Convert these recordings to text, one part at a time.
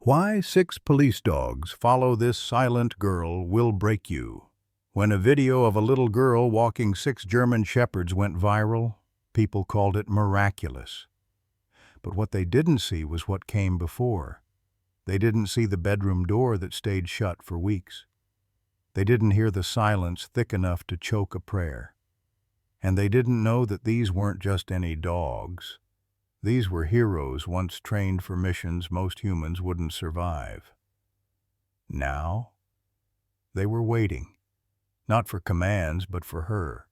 Why 6 police dogs follow this silent girl will break you. When a video of a little girl walking 6 German shepherds went viral, people called it miraculous. But what they didn't see was what came before. They didn't see the bedroom door that stayed shut for weeks. They didn't hear the silence thick enough to choke a prayer. And they didn't know that these weren't just any dogs. These were heroes once trained for missions most humans wouldn't survive. Now, they were waiting, not for commands, but for her.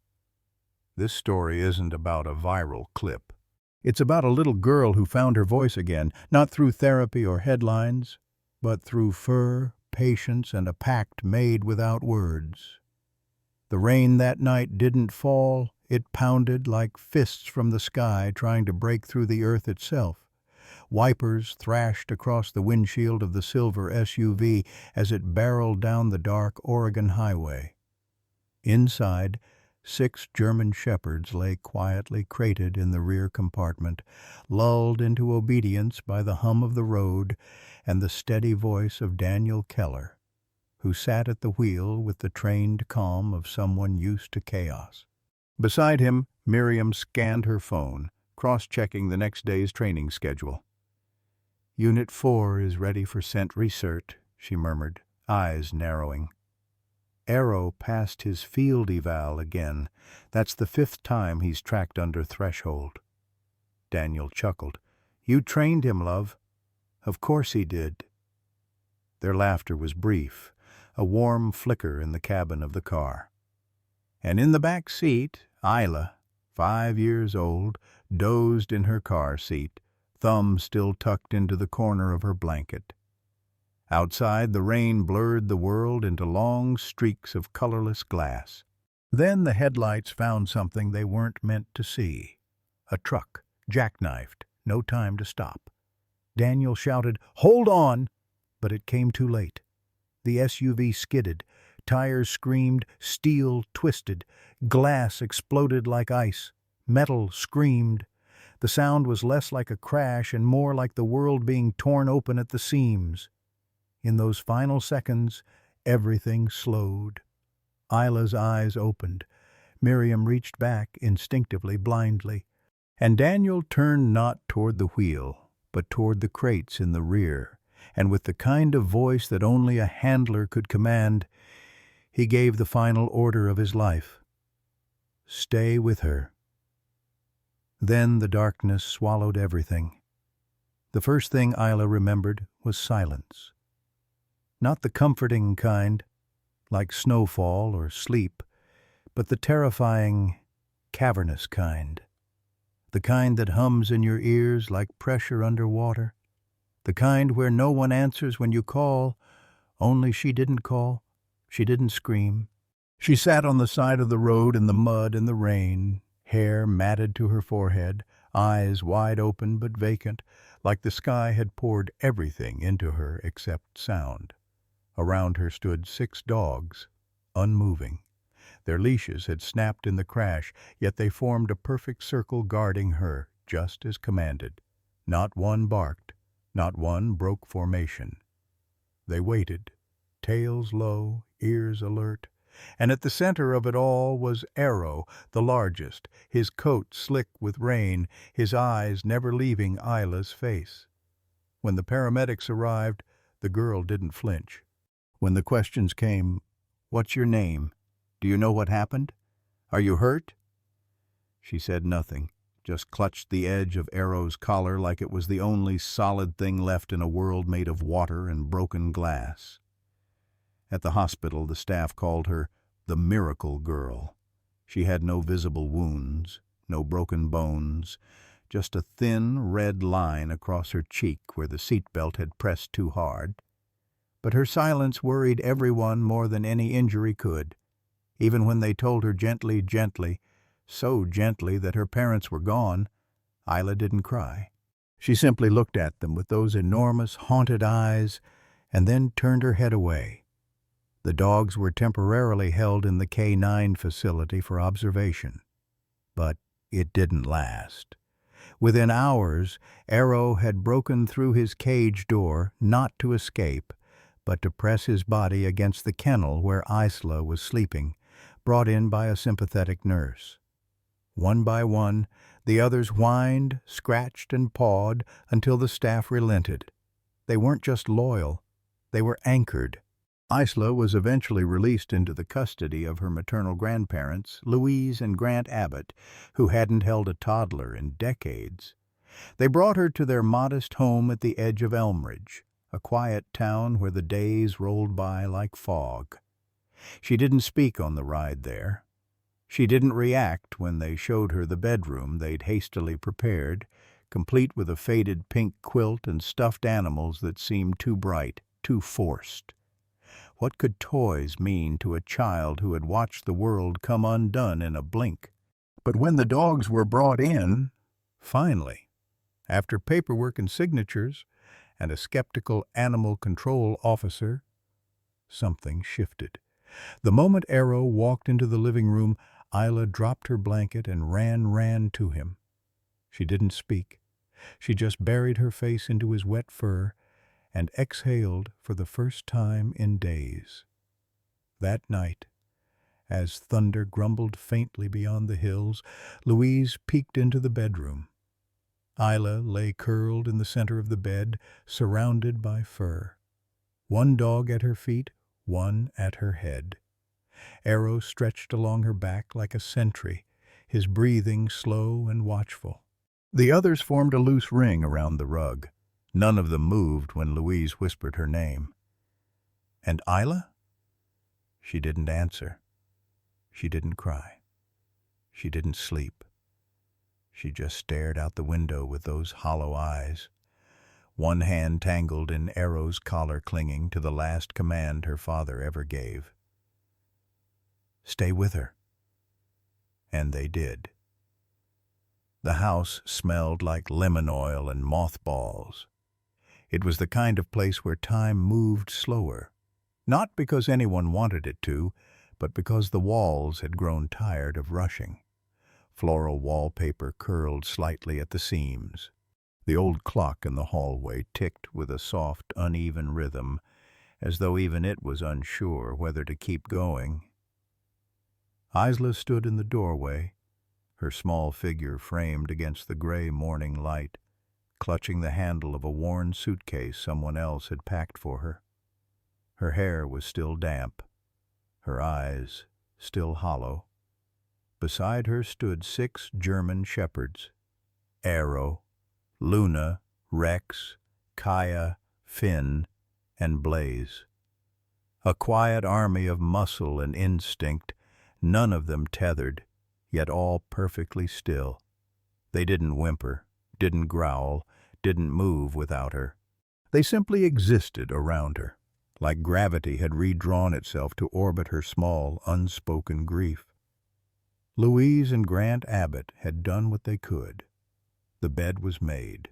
This story isn't about a viral clip. It's about a little girl who found her voice again, not through therapy or headlines, but through fur, patience, and a pact made without words. The rain that night didn't fall. It pounded like fists from the sky trying to break through the earth itself. Wipers thrashed across the windshield of the silver SUV as it barreled down the dark Oregon highway. Inside, 6 German shepherds lay quietly crated in the rear compartment, lulled into obedience by the hum of the road and the steady voice of Daniel Keller, who sat at the wheel with the trained calm of someone used to chaos. Beside him, Miriam scanned her phone, cross-checking the next day's training schedule. "Unit 4 is ready for scent recert," she murmured, eyes narrowing. Arrow passed his field eval again. That's the 5th time he's tracked under threshold. Daniel chuckled. "You trained him, love." "Of course he did." Their laughter was brief, a warm flicker in the cabin of the car. And in the back seat, Isla, 5 years old, dozed in her car seat, thumb still tucked into the corner of her blanket. Outside, the rain blurred the world into long streaks of colorless glass. Then the headlights found something they weren't meant to see. A truck, jackknifed, no time to stop. Daniel shouted, "Hold on!" But it came too late. The SUV skidded. Tires screamed, steel twisted, glass exploded like ice, metal screamed. The sound was less like a crash and more like the world being torn open at the seams. In those final seconds, everything slowed. Isla's eyes opened. Miriam reached back instinctively, blindly. And Daniel turned not toward the wheel, but toward the crates in the rear, and with the kind of voice that only a handler could command, he gave the final order of his life. "Stay with her." Then the darkness swallowed everything. The first thing Isla remembered was silence. Not the comforting kind, like snowfall or sleep, but the terrifying, cavernous kind. The kind that hums in your ears like pressure underwater. The kind where no one answers when you call. Only she didn't call. She didn't scream. She sat on the side of the road in the mud and the rain, hair matted to her forehead, eyes wide open but vacant, like the sky had poured everything into her except sound. Around her stood 6 dogs, unmoving. Their leashes had snapped in the crash, yet they formed a perfect circle guarding her, just as commanded. Not one barked, not one broke formation. They waited, tails low, ears alert, and at the center of it all was Arrow, the largest, his coat slick with rain, his eyes never leaving Isla's face. When the paramedics arrived, the girl didn't flinch. When the questions came, "What's your name? Do you know what happened? Are you hurt?" She said nothing, just clutched the edge of Arrow's collar like it was the only solid thing left in a world made of water and broken glass. At the hospital, the staff called her the Miracle Girl. She had no visible wounds, no broken bones, just a thin red line across her cheek where the seatbelt had pressed too hard. But her silence worried everyone more than any injury could. Even when they told her gently, so gently that her parents were gone, Isla didn't cry. She simply looked at them with those enormous, haunted eyes and then turned her head away. The dogs were temporarily held in the K-9 facility for observation. But it didn't last. Within hours, Arrow had broken through his cage door, not to escape, but to press his body against the kennel where Isla was sleeping, brought in by a sympathetic nurse. One by one, the others whined, scratched, and pawed until the staff relented. They weren't just loyal, they were anchored. Isla was eventually released into the custody of her maternal grandparents, Louise and Grant Abbott, who hadn't held a toddler in decades. They brought her to their modest home at the edge of Elmridge, a quiet town where the days rolled by like fog. She didn't speak on the ride there. She didn't react when they showed her the bedroom they'd hastily prepared, complete with a faded pink quilt and stuffed animals that seemed too bright, too forced. What could toys mean to a child who had watched the world come undone in a blink? But when the dogs were brought in, finally, after paperwork and signatures, and a skeptical animal control officer, something shifted. The moment Arrow walked into the living room, Isla dropped her blanket and ran to him. She didn't speak. She just buried her face into his wet fur and exhaled for the first time in days. That night, as thunder grumbled faintly beyond the hills, Louise peeked into the bedroom. Isla lay curled in the center of the bed, surrounded by fur. One dog at her feet, one at her head. Arrow stretched along her back like a sentry, his breathing slow and watchful. The others formed a loose ring around the rug. None of them moved when Louise whispered her name. And Isla? She didn't answer. She didn't cry. She didn't sleep. She just stared out the window with those hollow eyes, one hand tangled in Arrow's collar clinging to the last command her father ever gave. Stay with her. And they did. The house smelled like lemon oil and mothballs. It was the kind of place where time moved slower, not because anyone wanted it to, but because the walls had grown tired of rushing. Floral wallpaper curled slightly at the seams. The old clock in the hallway ticked with a soft, uneven rhythm, as though even it was unsure whether to keep going. Isla stood in the doorway, her small figure framed against the gray morning light, clutching the handle of a worn suitcase someone else had packed for her. Her hair was still damp, her eyes still hollow. Beside her stood 6 German shepherds: Arrow, Luna, Rex, Kaya, Finn, and Blaze. A quiet army of muscle and instinct, none of them tethered, yet all perfectly still. They didn't whimper, didn't growl, didn't move without her. They simply existed around her, like gravity had redrawn itself to orbit her small, unspoken grief. Louise and Grant Abbott had done what they could. The bed was made.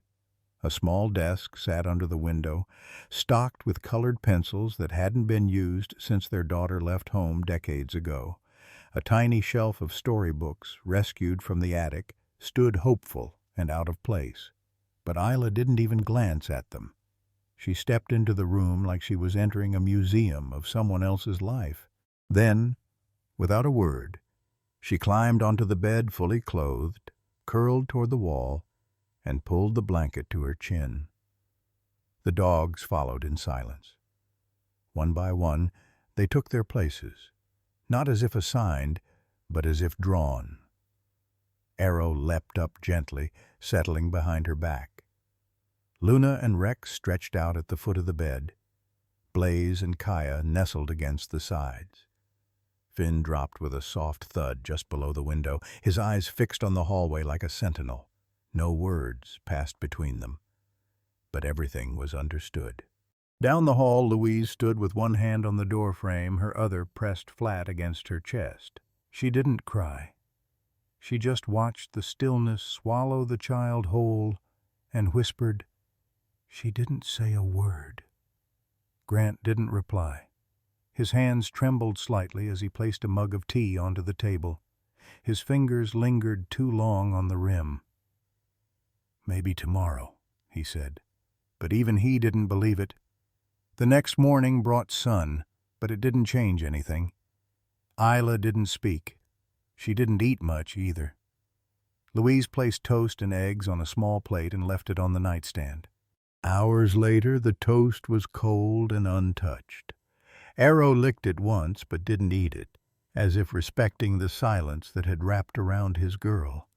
A small desk sat under the window, stocked with colored pencils that hadn't been used since their daughter left home decades ago. A tiny shelf of storybooks, rescued from the attic, stood hopeful and out of place. But Isla didn't even glance at them. She stepped into the room like she was entering a museum of someone else's life. Then, without a word, she climbed onto the bed fully clothed, curled toward the wall, and pulled the blanket to her chin. The dogs followed in silence. One by one, they took their places, not as if assigned, but as if drawn. Arrow leapt up gently, settling behind her back. Luna and Rex stretched out at the foot of the bed. Blaze and Kaya nestled against the sides. Finn dropped with a soft thud just below the window, his eyes fixed on the hallway like a sentinel. No words passed between them, but everything was understood. Down the hall, Louise stood with one hand on the doorframe, her other pressed flat against her chest. She didn't cry. She just watched the stillness swallow the child whole and whispered, "She didn't say a word." Grant didn't reply. His hands trembled slightly as he placed a mug of tea onto the table. His fingers lingered too long on the rim. Maybe tomorrow, he said. But even he didn't believe it. The next morning brought sun, but it didn't change anything. Isla didn't speak. She didn't eat much either. Louise placed toast and eggs on a small plate and left it on the nightstand. Hours later, the toast was cold and untouched. Arrow licked it once, but didn't eat it, as if respecting the silence that had wrapped around his girl.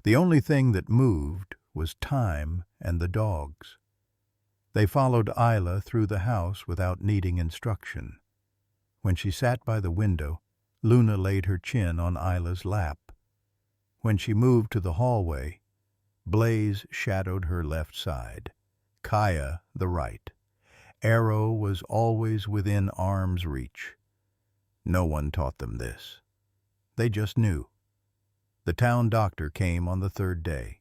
The only thing that moved was time and the dogs. They followed Isla through the house without needing instruction. When she sat by the window, Luna laid her chin on Isla's lap. When she moved to the hallway, Blaze shadowed her left side, Kaya the right. Arrow was always within arm's reach. No one taught them this. They just knew. The town doctor came on the third day.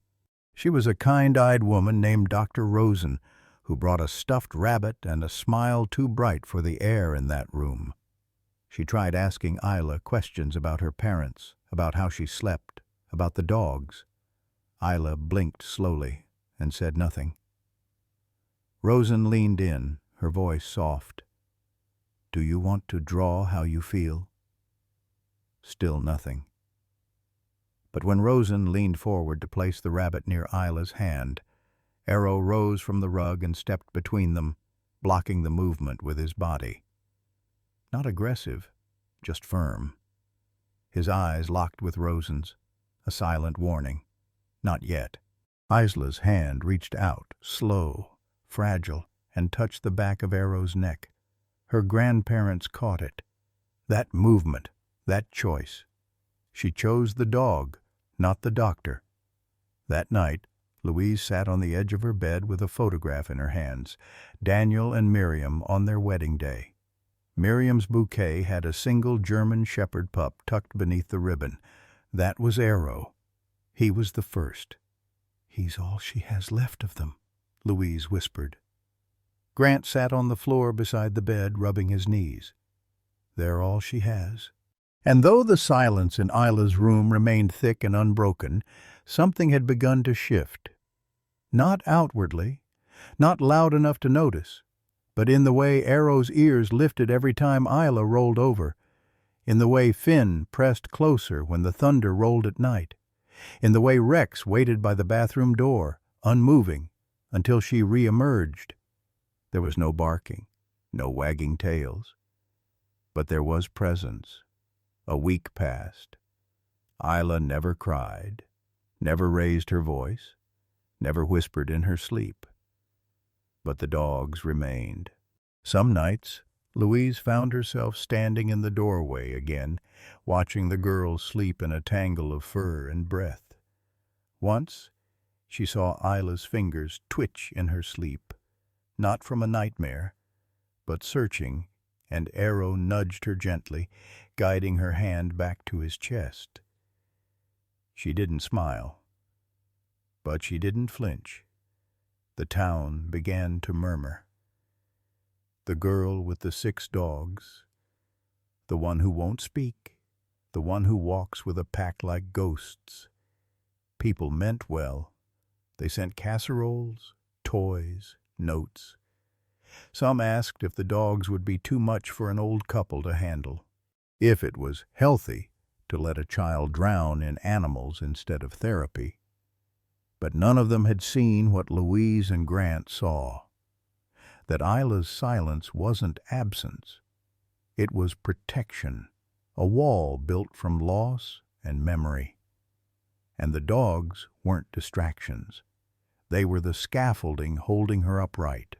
She was a kind-eyed woman named Dr. Rosen, who brought a stuffed rabbit and a smile too bright for the air in that room. She tried asking Isla questions about her parents, about how she slept, about the dogs. Isla blinked slowly and said nothing. Rosen leaned in, her voice soft. "Do you want to draw how you feel?" Still nothing. But when Rosen leaned forward to place the rabbit near Isla's hand, Arrow rose from the rug and stepped between them, blocking the movement with his body. Not aggressive, just firm. His eyes locked with Rosen's, a silent warning. Not yet. Isla's hand reached out, slow, fragile, and touched the back of Arrow's neck. Her grandparents caught it. That movement, that choice. She chose the dog, not the doctor. That night, Louise sat on the edge of her bed with a photograph in her hands, Daniel and Miriam on their wedding day. Miriam's bouquet had a single German shepherd pup tucked beneath the ribbon. That was Arrow. He was the first. "He's all she has left of them," Louise whispered. Grant sat on the floor beside the bed, rubbing his knees. "They're all she has." And though the silence in Isla's room remained thick and unbroken, something had begun to shift. Not outwardly, not loud enough to notice, but in the way Arrow's ears lifted every time Isla rolled over, in the way Finn pressed closer when the thunder rolled at night, in the way Rex waited by the bathroom door, unmoving, until she re-emerged. There was no barking, no wagging tails. But there was presence. A week passed. Isla never cried, never raised her voice, never whispered in her sleep. But the dogs remained. Some nights, Louise found herself standing in the doorway again, watching the girls sleep in a tangle of fur and breath. Once, she saw Isla's fingers twitch in her sleep, not from a nightmare, but searching, and Arrow nudged her gently, guiding her hand back to his chest. She didn't smile, but she didn't flinch. The town began to murmur. The girl with the 6 dogs, the one who won't speak, the one who walks with a pack like ghosts. People meant well. They sent casseroles, toys, notes. Some asked if the dogs would be too much for an old couple to handle, if it was healthy to let a child drown in animals instead of therapy. But none of them had seen what Louise and Grant saw. That Isla's silence wasn't absence. It was protection, a wall built from loss and memory. And the dogs weren't distractions. They were the scaffolding holding her upright.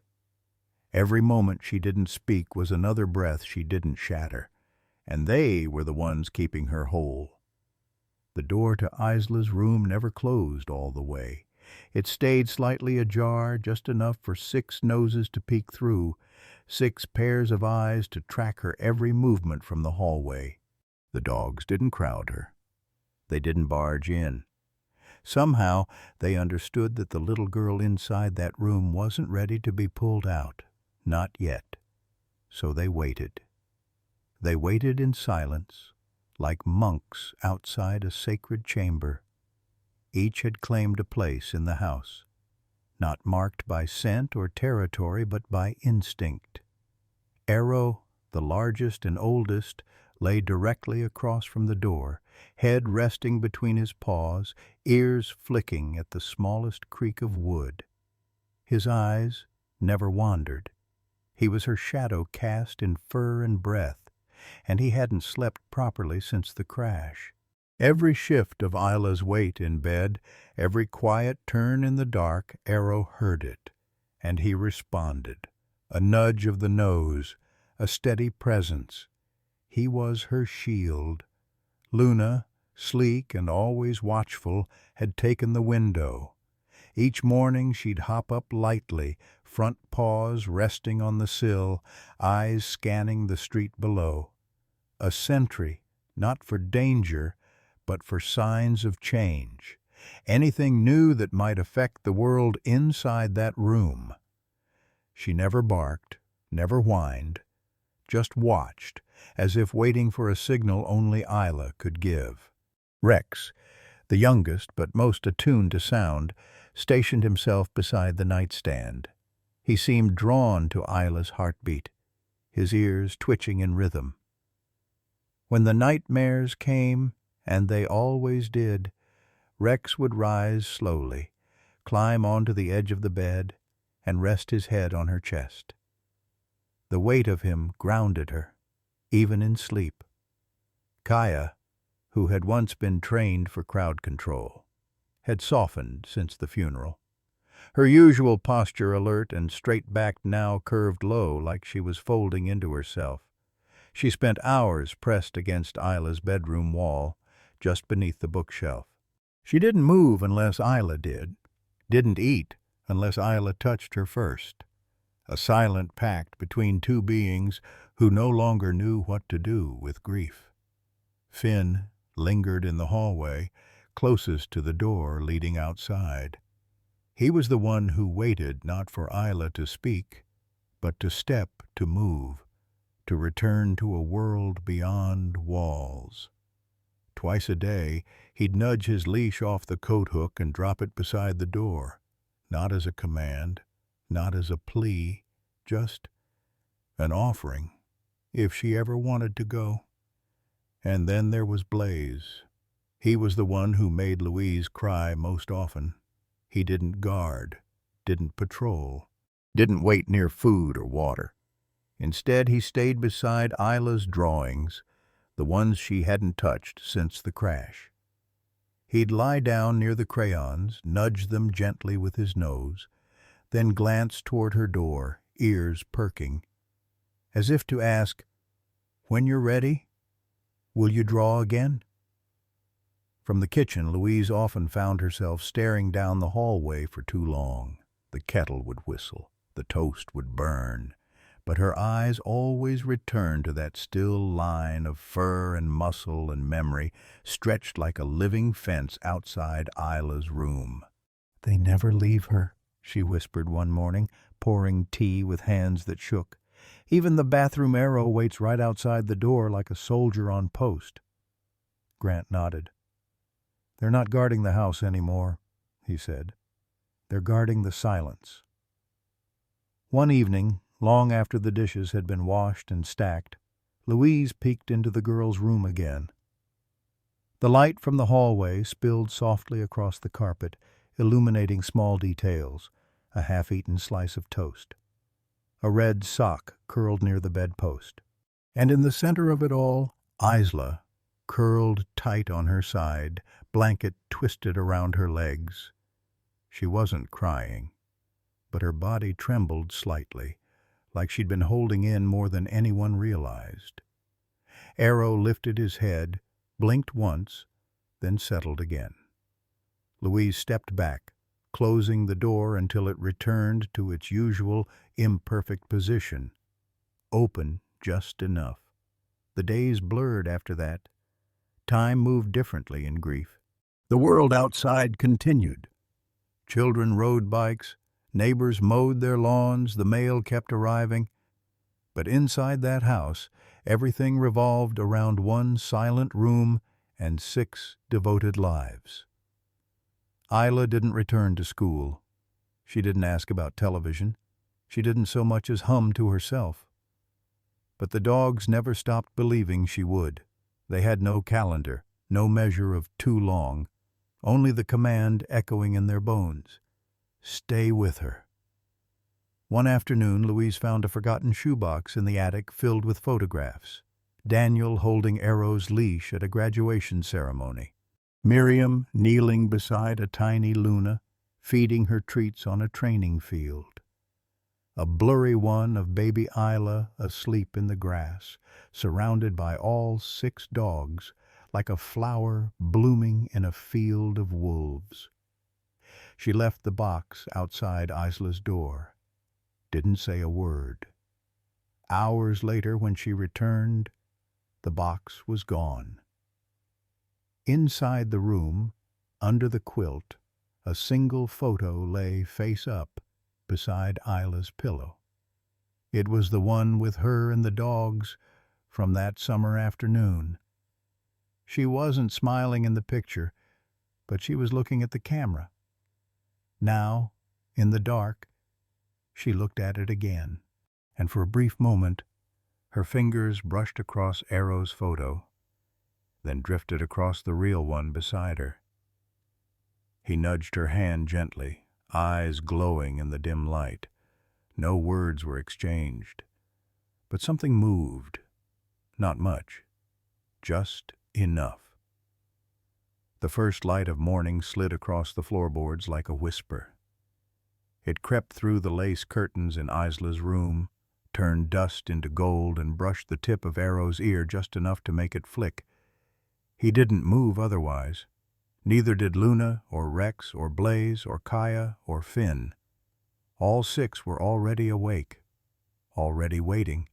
Every moment she didn't speak was another breath she didn't shatter, and they were the ones keeping her whole. The door to Isla's room never closed all the way. It stayed slightly ajar, just enough for 6 noses to peek through, 6 pairs of eyes to track her every movement from the hallway. The dogs didn't crowd her. They didn't barge in. Somehow they understood that the little girl inside that room wasn't ready to be pulled out. Not yet. So they waited. They waited in silence, like monks outside a sacred chamber. Each had claimed a place in the house, not marked by scent or territory, but by instinct. Arrow, the largest and oldest, lay directly across from the door, head resting between his paws, ears flicking at the smallest creak of wood. His eyes never wandered. He was her shadow cast in fur and breath, and he hadn't slept properly since the crash. Every shift of Isla's weight in bed, every quiet turn in the dark, Arrow heard it, and he responded. A nudge of the nose, a steady presence. He was her shield. Luna, sleek and always watchful, had taken the window. Each morning she'd hop up lightly, front paws resting on the sill, eyes scanning the street below. A sentry, not for danger, but for signs of change. Anything new that might affect the world inside that room. She never barked, never whined, just watched, as if waiting for a signal only Isla could give. Rex, the youngest but most attuned to sound, stationed himself beside the nightstand. He seemed drawn to Isla's heartbeat, his ears twitching in rhythm. When the nightmares came, and they always did, Rex would rise slowly, climb onto the edge of the bed, and rest his head on her chest. The weight of him grounded her, even in sleep. Kaya, who had once been trained for crowd control, had softened since the funeral. Her usual posture alert and straight-backed now curved low like she was folding into herself. She spent hours pressed against Isla's bedroom wall, just beneath the bookshelf. She didn't move unless Isla didn't eat unless Isla touched her first. A silent pact between two beings who no longer knew what to do with grief. Finn lingered in the hallway, closest to the door leading outside. He was the one who waited not for Isla to speak, but to step, to move, to return to a world beyond walls. Twice a day, he'd nudge his leash off the coat hook and drop it beside the door, not as a command, not as a plea, just an offering, if she ever wanted to go. And then there was Blaze. He was the one who made Louise cry most often. He didn't guard, didn't patrol, didn't wait near food or water. Instead, he stayed beside Isla's drawings, the ones she hadn't touched since the crash. He'd lie down near the crayons, nudge them gently with his nose, then glance toward her door, ears perking, as if to ask, "When you're ready, will you draw again?" From the kitchen, Louise often found herself staring down the hallway for too long. The kettle would whistle, the toast would burn, but her eyes always returned to that still line of fur and muscle and memory stretched like a living fence outside Isla's room. "They never leave her," she whispered one morning, pouring tea with hands that shook. "Even the bathroom arrow waits right outside the door like a soldier on post." Grant nodded. "They're not guarding the house anymore," he said. "They're guarding the silence." One evening, long after the dishes had been washed and stacked, Louise peeked into the girl's room again. The light from the hallway spilled softly across the carpet, illuminating small details, a half-eaten slice of toast, a red sock curled near the bedpost. And in the center of it all, Isla, curled tight on her side, blanket twisted around her legs. She wasn't crying, but her body trembled slightly, like she'd been holding in more than anyone realized. Arrow lifted his head, blinked once, then settled again. Louise stepped back, closing the door until it returned to its usual imperfect position, open just enough. The days blurred after that. Time moved differently in grief. The world outside continued. Children rode bikes, neighbors mowed their lawns, the mail kept arriving. But inside that house, everything revolved around one silent room and 6 devoted lives. Isla didn't return to school. She didn't ask about television. She didn't so much as hum to herself. But the dogs never stopped believing she would. They had no calendar, no measure of too long, only the command echoing in their bones. Stay with her. One afternoon, Louise found a forgotten shoebox in the attic filled with photographs. Daniel holding Arrow's leash at a graduation ceremony. Miriam kneeling beside a tiny Luna, feeding her treats on a training field. A blurry one of baby Isla asleep in the grass, surrounded by all 6 dogs, like a flower blooming in a field of wolves. She left the box outside Isla's door. Didn't say a word. Hours later, when she returned, the box was gone. Inside the room, under the quilt, a single photo lay face up beside Isla's pillow. It was the one with her and the dogs from that summer afternoon. She wasn't smiling in the picture, but she was looking at the camera. Now, in the dark, she looked at it again, and for a brief moment, her fingers brushed across Arrow's photo, then drifted across the real one beside her. He nudged her hand gently, eyes glowing in the dim light. No words were exchanged, but something moved. Not much, just enough. The first light of morning slid across the floorboards like a whisper. It crept through the lace curtains in Isla's room, turned dust into gold, and brushed the tip of Arrow's ear just enough to make it flick. He didn't move otherwise. Neither did Luna, or Rex, or Blaze, or Kaya, or Finn. All 6 were already awake, already waiting.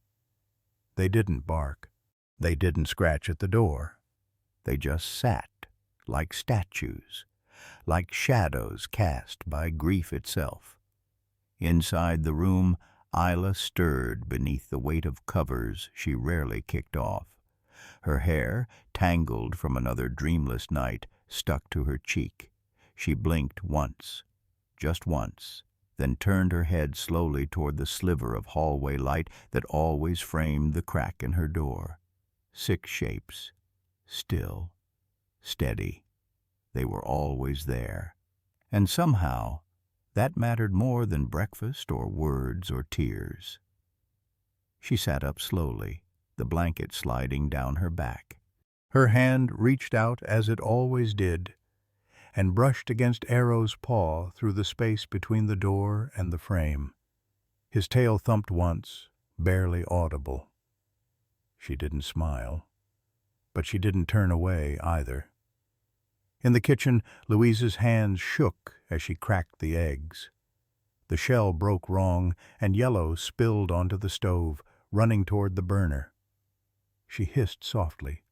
They didn't bark. They didn't scratch at the door. They just sat, like statues, like shadows cast by grief itself. Inside the room, Isla stirred beneath the weight of covers she rarely kicked off. Her hair, tangled from another dreamless night, stuck to her cheek. She blinked once, just once, then turned her head slowly toward the sliver of hallway light that always framed the crack in her door. 6 shapes, still, steady. They were always there. And somehow, that mattered more than breakfast or words or tears. She sat up slowly, the blanket sliding down her back. Her hand reached out as it always did, and brushed against Arrow's paw through the space between the door and the frame. His tail thumped once, barely audible. She didn't smile, but she didn't turn away either. In the kitchen, Louise's hands shook as she cracked the eggs. The shell broke wrong, and yellow spilled onto the stove, running toward the burner. She hissed softly,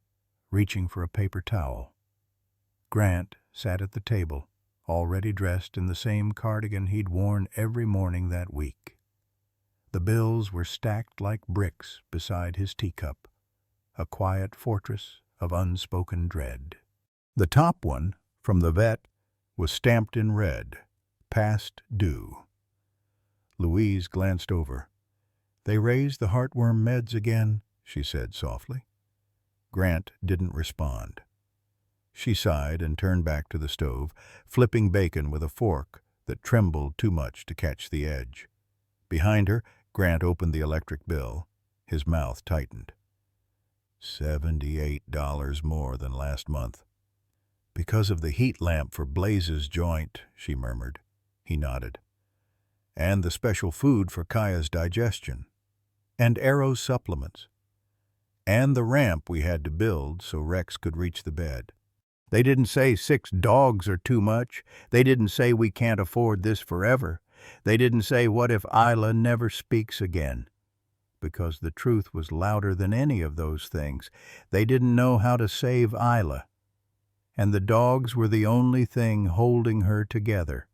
reaching for a paper towel. Grant sat at the table, already dressed in the same cardigan he'd worn every morning that week. The bills were stacked like bricks beside his teacup, a quiet fortress of unspoken dread. The top one, from the vet, was stamped in red, past due. Louise glanced over. "They raised the heartworm meds again," she said softly. Grant didn't respond. She sighed and turned back to the stove, flipping bacon with a fork that trembled too much to catch the edge. Behind her, Grant opened the electric bill. His mouth tightened. $78 more than last month. "Because of the heat lamp for Blaze's joint," she murmured. He nodded. "And the special food for Kaya's digestion. And Arrow's supplements. And the ramp we had to build so Rex could reach the bed. They didn't say 6 dogs are too much. They didn't say we can't afford this forever. They didn't say what if Isla never speaks again. Because the truth was louder than any of those things. They didn't know how to save Isla. And the dogs were the only thing holding her together."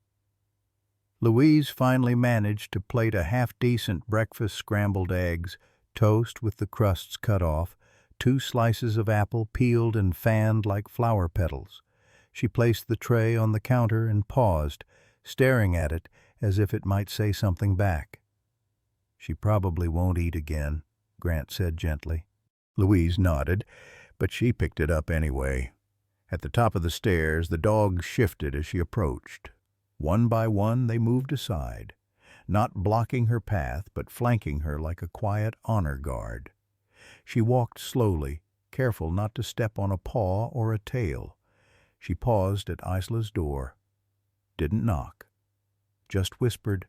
Louise finally managed to plate a half-decent breakfast: scrambled eggs, toast with the crusts cut off, 2 slices of apple peeled and fanned like flower petals. She placed the tray on the counter and paused, staring at it as if it might say something back. "She probably won't eat again," Grant said gently. Louise nodded, but she picked it up anyway. At the top of the stairs, the dogs shifted as she approached. One by one, they moved aside, not blocking her path, but flanking her like a quiet honor guard. She walked slowly, careful not to step on a paw or a tail. She paused at Isla's door. Didn't knock. Just whispered,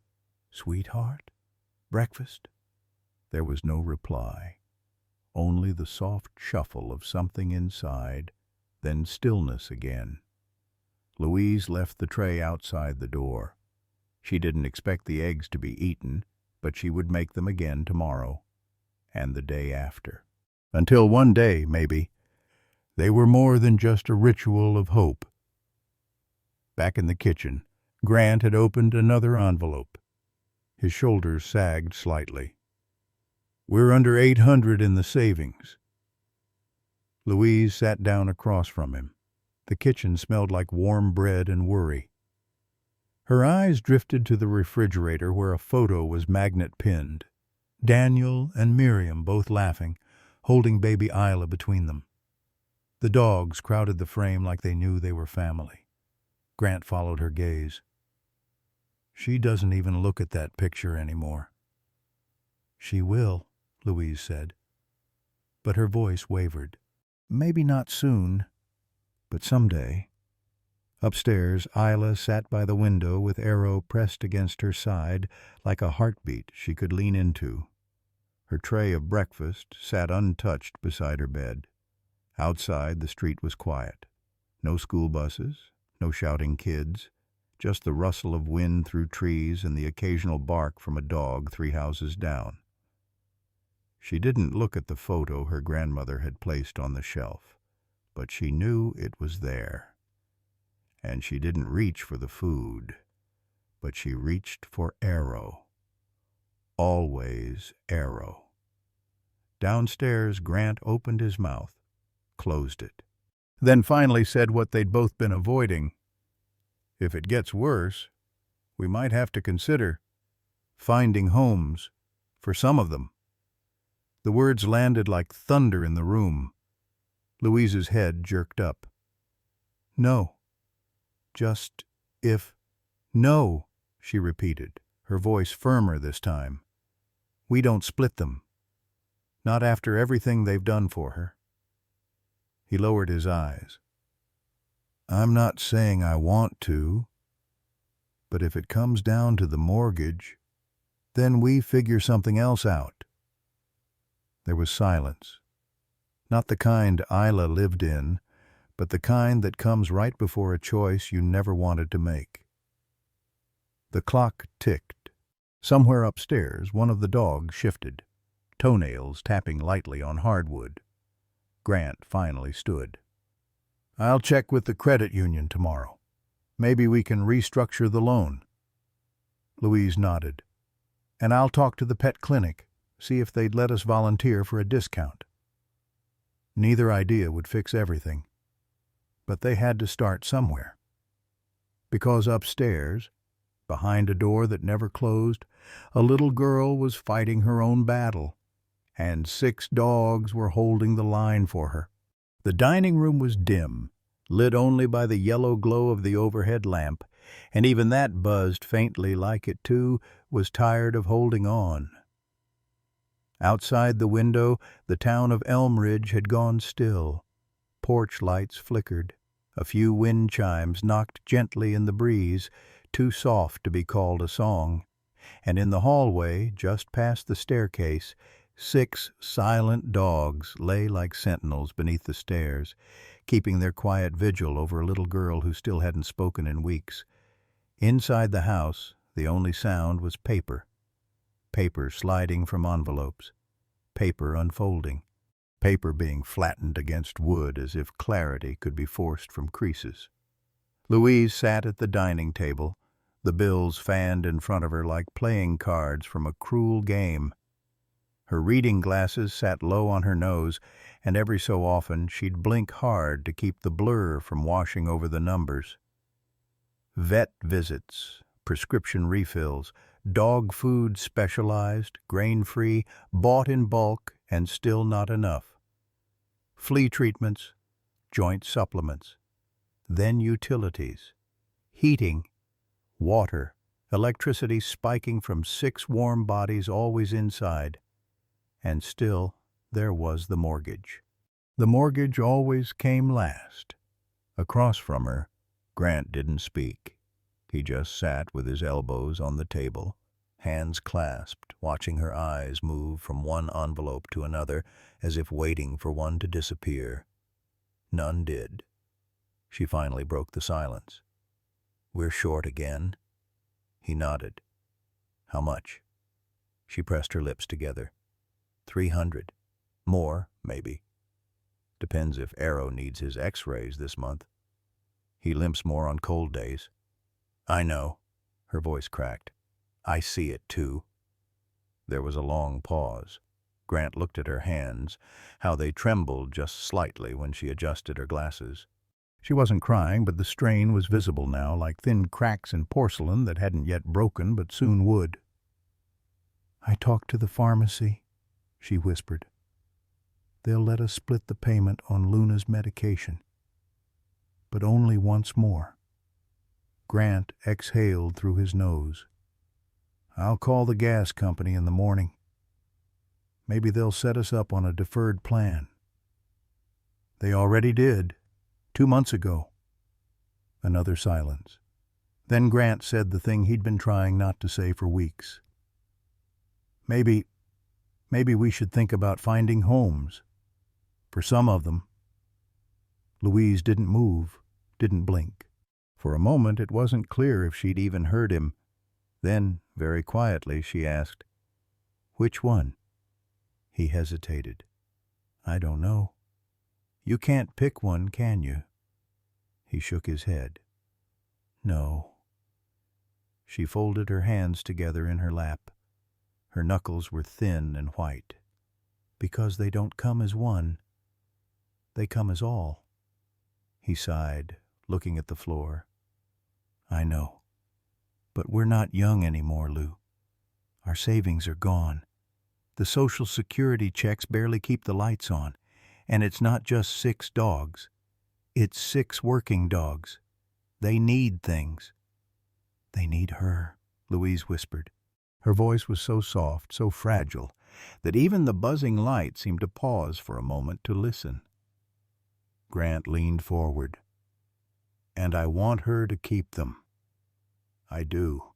"Sweetheart? Breakfast?" There was no reply. Only the soft shuffle of something inside, then stillness again. Louise left the tray outside the door. She didn't expect the eggs to be eaten, but she would make them again tomorrow, and the day after. Until one day, maybe, they were more than just a ritual of hope. Back in the kitchen, Grant had opened another envelope. His shoulders sagged slightly. "We're under 800 in the savings." Louise sat down across from him. The kitchen smelled like warm bread and worry. Her eyes drifted to the refrigerator where a photo was magnet-pinned. Daniel and Miriam both laughing, holding baby Isla between them. The dogs crowded the frame like they knew they were family. Grant followed her gaze. "She doesn't even look at that picture anymore." "She will," Louise said. But her voice wavered. "Maybe not soon, but someday." Upstairs, Isla sat by the window with Arrow pressed against her side like a heartbeat she could lean into. Her tray of breakfast sat untouched beside her bed. Outside, the street was quiet. No school buses, no shouting kids, just the rustle of wind through trees and the occasional bark from a dog 3 houses down. She didn't look at the photo her grandmother had placed on the shelf, but she knew it was there. And she didn't reach for the food, but she reached for Arrow. Always Arrow. Downstairs, Grant opened his mouth, closed it, then finally said what they'd both been avoiding. "If it gets worse, we might have to consider finding homes for some of them." The words landed like thunder in the room. Louise's head jerked up. "No. Just if—" "No," she repeated, her voice firmer this time. "We don't split them. Not after everything they've done for her." He lowered his eyes. "I'm not saying I want to, but if it comes down to the mortgage, then we figure something else out." There was silence. Not the kind Isla lived in, but the kind that comes right before a choice you never wanted to make. The clock ticked. Somewhere upstairs, one of the dogs shifted, toenails tapping lightly on hardwood. Grant finally stood. "I'll check with the credit union tomorrow. Maybe we can restructure the loan." Louise nodded. "And I'll talk to the pet clinic, see if they'd let us volunteer for a discount." Neither idea would fix everything, but they had to start somewhere. Because upstairs, behind a door that never closed, a little girl was fighting her own battle, and 6 dogs were holding the line for her. The dining room was dim, lit only by the yellow glow of the overhead lamp, and even that buzzed faintly like it, too, was tired of holding on. Outside the window, the town of Elm Ridge had gone still. Porch lights flickered. A few wind chimes knocked gently in the breeze, too soft to be called a song. And in the hallway, just past the staircase, 6 silent dogs lay like sentinels beneath the stairs, keeping their quiet vigil over a little girl who still hadn't spoken in weeks. Inside the house, the only sound was paper. Paper sliding from envelopes. Paper unfolding. Paper being flattened against wood as if clarity could be forced from creases. Louise sat at the dining table, the bills fanned in front of her like playing cards from a cruel game. Her reading glasses sat low on her nose, and every so often she'd blink hard to keep the blur from washing over the numbers. Vet visits, prescription refills, dog food specialized, grain-free, bought in bulk, and still not enough. Flea treatments, joint supplements, then utilities, heating, water, electricity spiking from 6 warm bodies always inside. And still, there was the mortgage. The mortgage always came last. Across from her, Grant didn't speak. He just sat with his elbows on the table, hands clasped, watching her eyes move from one envelope to another as if waiting for one to disappear. None did. She finally broke the silence. "We're short again?" He nodded. "How much?" She pressed her lips together. 300. More, maybe. Depends if Arrow needs his x-rays this month. He limps more on cold days. "I know." Her voice cracked. "I see it, too." There was a long pause. Grant looked at her hands, how they trembled just slightly when she adjusted her glasses. She wasn't crying, but the strain was visible now, like thin cracks in porcelain that hadn't yet broken but soon would. "I talked to the pharmacy," she whispered. "They'll let us split the payment on Luna's medication. But only once more." Grant exhaled through his nose. "I'll call the gas company in the morning. Maybe they'll set us up on a deferred plan." "They already did, 2 months ago." Another silence. Then Grant said the thing he'd been trying not to say for weeks. Maybe we should think about finding homes. For some of them." Louise didn't move, didn't blink. For a moment it wasn't clear if she'd even heard him. Then, very quietly, she asked, "Which one?" He hesitated. "I don't know." "You can't pick one, can you?" He shook his head. "No." She folded her hands together in her lap. Her knuckles were thin and white. "Because they don't come as one. They come as all." He sighed, looking at the floor. "I know. But we're not young anymore, Lou. Our savings are gone. The Social Security checks barely keep the lights on. And it's not just 6 dogs. It's 6 working dogs. They need things." "They need her," Louise whispered. Her voice was so soft, so fragile, that even the buzzing light seemed to pause for a moment to listen. Grant leaned forward. "And I want her to keep them. I do.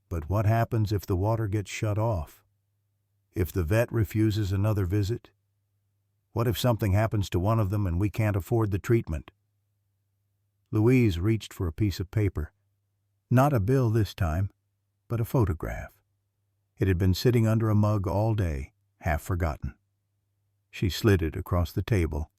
But what happens if the water gets shut off? If the vet refuses another visit? What if something happens to one of them and we can't afford the treatment?" Louise reached for a piece of paper. Not a bill this time, but a photograph. It had been sitting under a mug all day, half forgotten. She slid it across the table.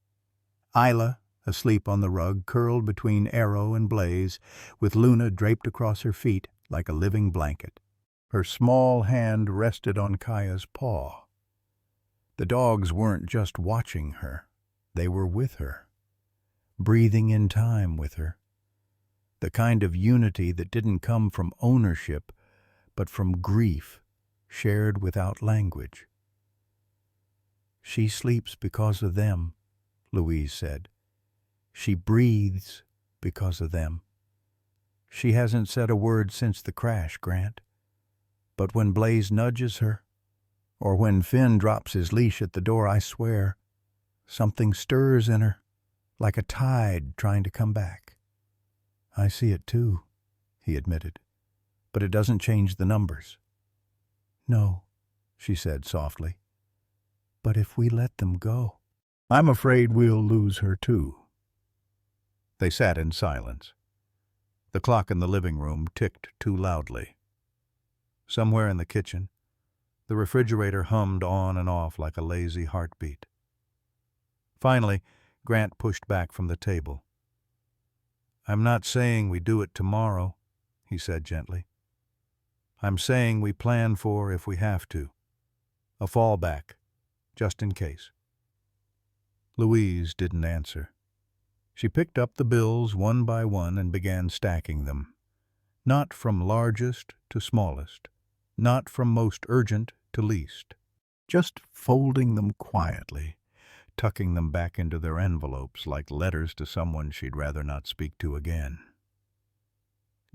Isla, asleep on the rug, curled between Arrow and Blaze, with Luna draped across her feet like a living blanket. Her small hand rested on Kaya's paw. The dogs weren't just watching her. They were with her, breathing in time with her. The kind of unity that didn't come from ownership, but from grief, shared without language. "She sleeps because of them," Louise said. "She breathes because of them. She hasn't said a word since the crash, Grant. But when Blaze nudges her, or when Finn drops his leash at the door, I swear, something stirs in her, like a tide trying to come back." "I see it too," he admitted. "But it doesn't change the numbers." "No," she said softly. "But if we let them go, I'm afraid we'll lose her too." They sat in silence. The clock in the living room ticked too loudly. Somewhere in the kitchen, the refrigerator hummed on and off like a lazy heartbeat. Finally, Grant pushed back from the table. "I'm not saying we do it tomorrow," he said gently. "I'm saying we plan for if we have to. A fallback, just in case. Louise didn't answer. She picked up the bills one by one and began stacking them. Not from largest to smallest, not from most urgent to least. Just folding them quietly, tucking them back into their envelopes like letters to someone she'd rather not speak to again.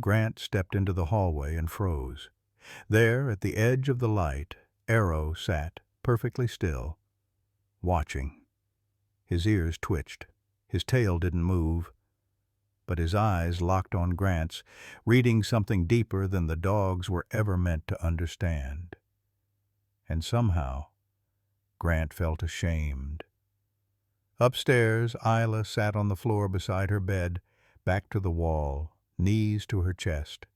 Grant stepped into the hallway and froze. There, at the edge of the light, Arrow sat, perfectly still, watching. His ears twitched. His tail didn't move, but his eyes locked on Grant's, reading something deeper than the dogs were ever meant to understand. And somehow, Grant felt ashamed. Upstairs, Isla sat on the floor beside her bed, back to the wall, knees to her chest.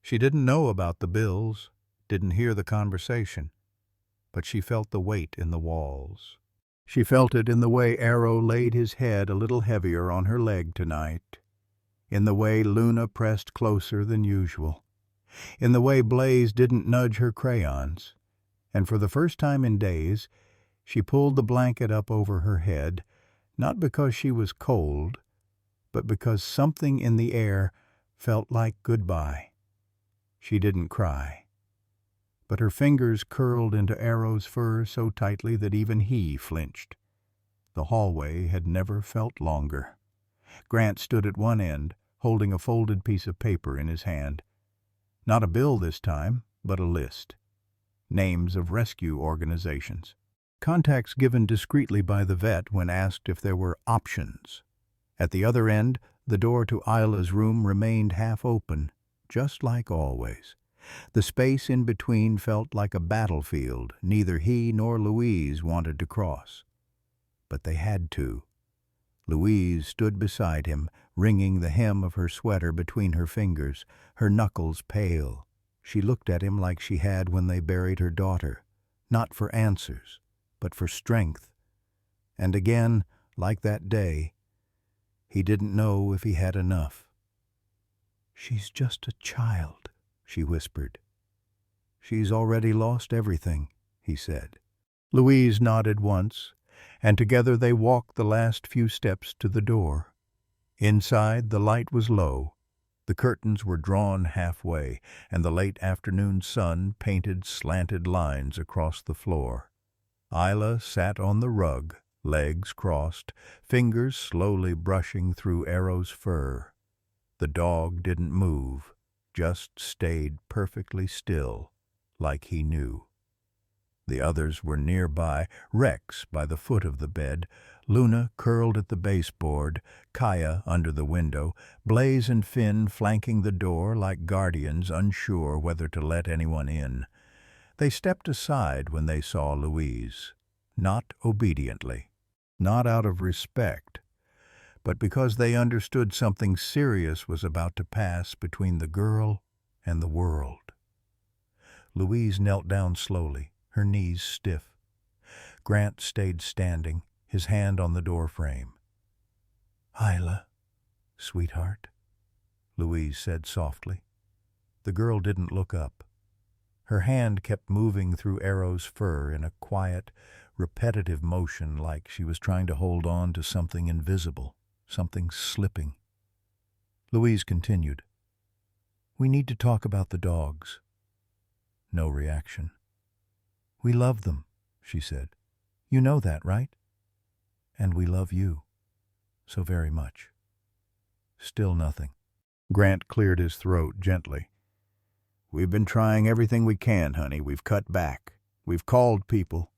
She didn't know about the bills, didn't hear the conversation, but she felt the weight in the walls. She felt it in the way Arrow laid his head a little heavier on her leg tonight, in the way Luna pressed closer than usual, in the way Blaze didn't nudge her crayons, and for the first time in days, she pulled the blanket up over her head, not because she was cold, but because something in the air felt like goodbye. She didn't cry, but her fingers curled into Arrow's fur so tightly that even he flinched. The hallway had never felt longer. Grant stood at one end, holding a folded piece of paper in his hand. Not a bill this time, but a list. Names of rescue organizations. Contacts given discreetly by the vet when asked if there were options. At the other end, the door to Isla's room remained half open, just like always. The space in between felt like a battlefield neither he nor Louise wanted to cross. But they had to. Louise stood beside him, wringing the hem of her sweater between her fingers, her knuckles pale. She looked at him like she had when they buried her daughter, not for answers, but for strength. And again, like that day, he didn't know if he had enough. "She's just a child," she whispered. "She's already lost everything," he said. Louise nodded once, and together they walked the last few steps to the door. Inside, the light was low. The curtains were drawn halfway, and the late afternoon sun painted slanted lines across the floor. Isla sat on the rug, legs crossed, fingers slowly brushing through Arrow's fur. The dog didn't move, just stayed perfectly still, like he knew. The others were nearby, Rex by the foot of the bed, Luna curled at the baseboard, Kaya under the window, Blaze and Finn flanking the door like guardians unsure whether to let anyone in. They stepped aside when they saw Louise, not obediently, not out of respect, but because they understood something serious was about to pass between the girl and the world. Louise knelt down slowly, her knees stiff. Grant stayed standing, his hand on the doorframe. "Isla, sweetheart," Louise said softly. The girl didn't look up. Her hand kept moving through Arrow's fur in a quiet, repetitive motion like she was trying to hold on to something invisible, something slipping. Louise continued, "We need to talk about the dogs." No reaction. "We love them," she said. "You know that, right? And we love you so very much." Still nothing. Grant cleared his throat gently. "We've been trying everything we can, honey. We've cut back. We've called people.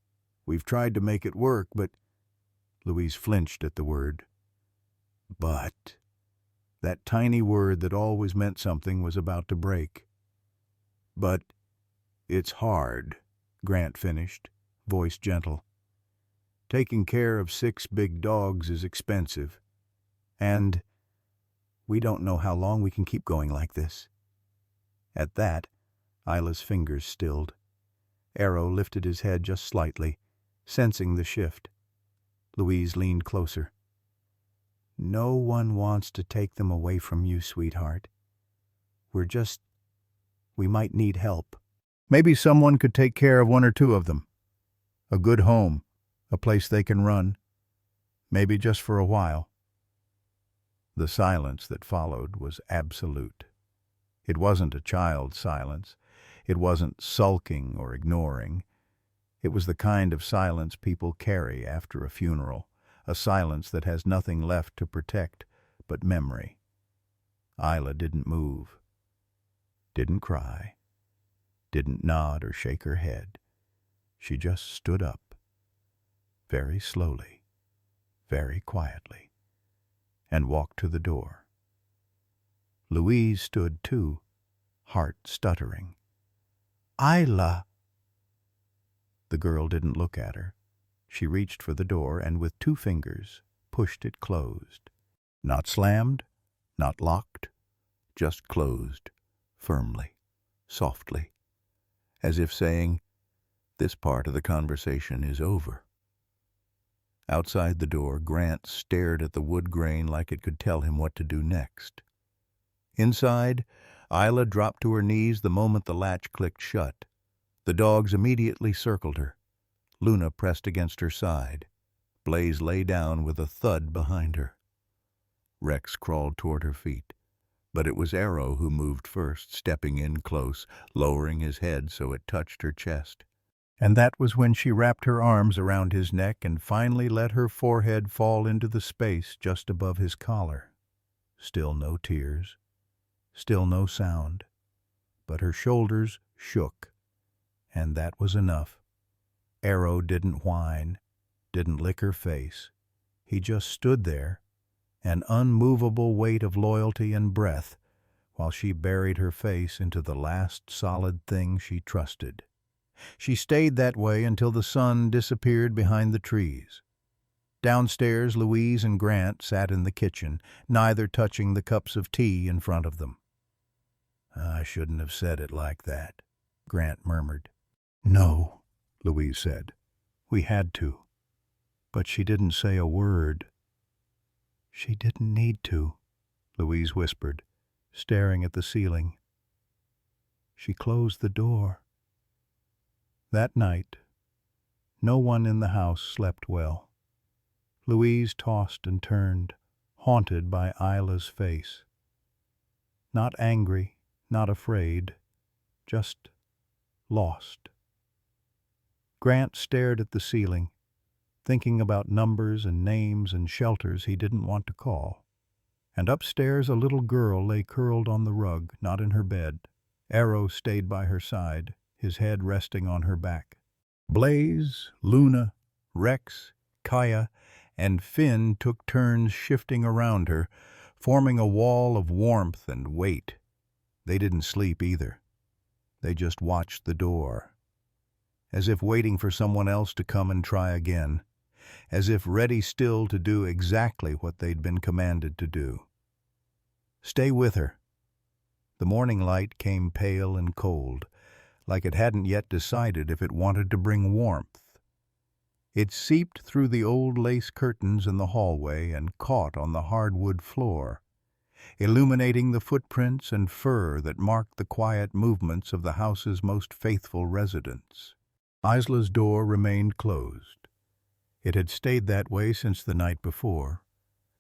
We've tried to make it work, but—" Louise flinched at the word. "But—" that tiny word that always meant something was about to break. "But it's hard," Grant finished, voice gentle. "Taking care of 6 big dogs is expensive. And we don't know how long we can keep going like this." At that, Isla's fingers stilled. Arrow lifted his head just slightly, sensing the shift. Louise leaned closer. "No one wants to take them away from you, sweetheart. We might need help. Maybe someone could take care of 1 or 2 of them. A good home, a place they can run, maybe just for a while. The silence that followed was absolute. It wasn't a child's silence. It wasn't sulking or ignoring. It was the kind of silence people carry after a funeral, a silence that has nothing left to protect but memory. Isla didn't move, didn't cry, didn't nod or shake her head. She just stood up, very slowly, very quietly, and walked to the door. Louise stood too, heart stuttering. "Isla!" The girl didn't look at her. She reached for the door and with 2 fingers pushed it closed. Not slammed, not locked, just closed, firmly, softly, as if saying, "This part of the conversation is over." Outside the door, Grant stared at the wood grain like it could tell him what to do next. Inside, Isla dropped to her knees the moment the latch clicked shut. The dogs immediately circled her. Luna pressed against her side. Blaze lay down with a thud behind her. Rex crawled toward her feet, but it was Arrow who moved first, stepping in close, lowering his head so it touched her chest. And that was when she wrapped her arms around his neck and finally let her forehead fall into the space just above his collar. Still no tears, still no sound, but her shoulders shook, and that was enough. Arrow didn't whine, didn't lick her face. He just stood there, an unmovable weight of loyalty and breath, while she buried her face into the last solid thing she trusted. She stayed that way until the sun disappeared behind the trees. Downstairs, Louise and Grant sat in the kitchen, neither touching the cups of tea in front of them. "I shouldn't have said it like that," Grant murmured. "No," Louise said. "We had to." But she didn't say a word. "She didn't need to," Louise whispered, staring at the ceiling. She closed the door. That night, no one in the house slept well. Louise tossed and turned, haunted by Isla's face. Not angry, not afraid, just lost. Grant stared at the ceiling, thinking about numbers and names and shelters he didn't want to call. And upstairs a little girl lay curled on the rug, not in her bed. Arrow stayed by her side, his head resting on her back. Blaze, Luna, Rex, Kaya, and Finn took turns shifting around her, forming a wall of warmth and weight. They didn't sleep either. They just watched the door, as if waiting for someone else to come and try again, as if ready still to do exactly what they'd been commanded to do. Stay with her. The morning light came pale and cold, like it hadn't yet decided if it wanted to bring warmth. It seeped through the old lace curtains in the hallway and caught on the hardwood floor, illuminating the footprints and fur that marked the quiet movements of the house's most faithful residents. Isla's door remained closed. It had stayed that way since the night before,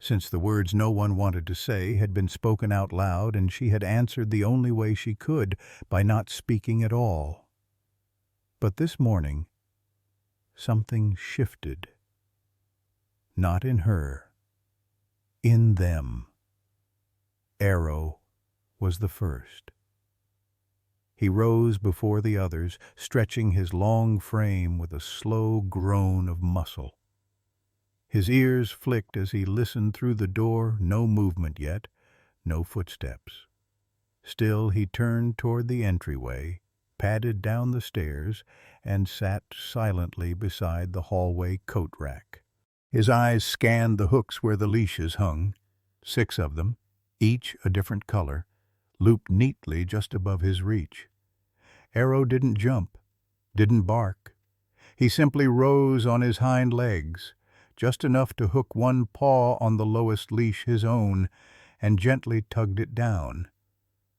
since the words no one wanted to say had been spoken out loud and she had answered the only way she could, by not speaking at all. But this morning, something shifted. Not in her, in them. Arrow was the first. He rose before the others, stretching his long frame with a slow groan of muscle. His ears flicked as he listened through the door, no movement yet, no footsteps. Still he turned toward the entryway, padded down the stairs, and sat silently beside the hallway coat rack. His eyes scanned the hooks where the leashes hung, 6 of them, each a different color, looped neatly just above his reach. Arrow didn't jump, didn't bark. He simply rose on his hind legs, just enough to hook one paw on the lowest leash, his own, and gently tugged it down.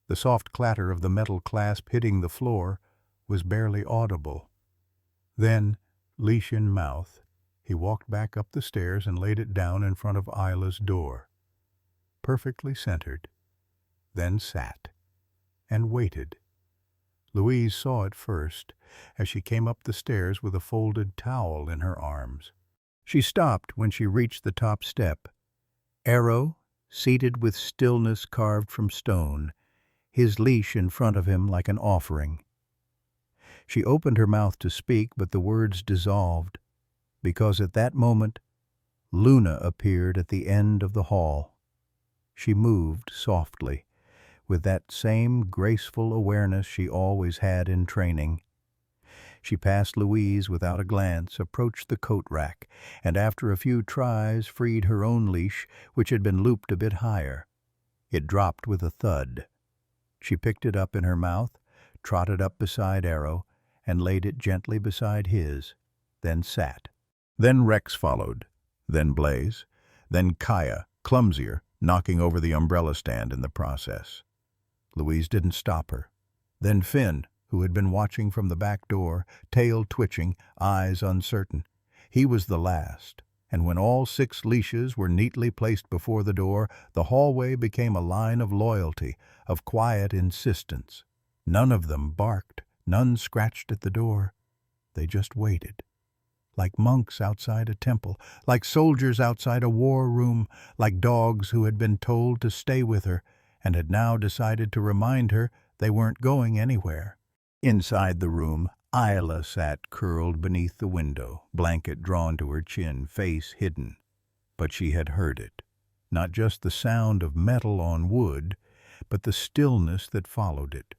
The soft clatter of the metal clasp hitting the floor was barely audible. Then, leash in mouth, he walked back up the stairs and laid it down in front of Isla's door, perfectly centered, then sat and waited. Louise saw it first as she came up the stairs with a folded towel in her arms. She stopped when she reached the top step. Arrow, seated with stillness carved from stone, his leash in front of him like an offering. She opened her mouth to speak, but the words dissolved, because at that moment Luna appeared at the end of the hall. She moved softly, with that same graceful awareness she always had in training. She passed Louise without a glance, approached the coat rack, and after a few tries freed her own leash, which had been looped a bit higher. It dropped with a thud. She picked it up in her mouth, trotted up beside Arrow, and laid it gently beside his, then sat. Then Rex followed, then Blaze, then Kaya, clumsier, knocking over the umbrella stand in the process. Louise didn't stop her. Then Finn, who had been watching from the back door, tail twitching, eyes uncertain. He was the last, and when all 6 leashes were neatly placed before the door, the hallway became a line of loyalty, of quiet insistence. None of them barked, none scratched at the door. They just waited. Like monks outside a temple, like soldiers outside a war room, like dogs who had been told to stay with her and had now decided to remind her they weren't going anywhere. Inside the room, Isla sat curled beneath the window, blanket drawn to her chin, face hidden. But she had heard it. Not just the sound of metal on wood, but the stillness that followed it.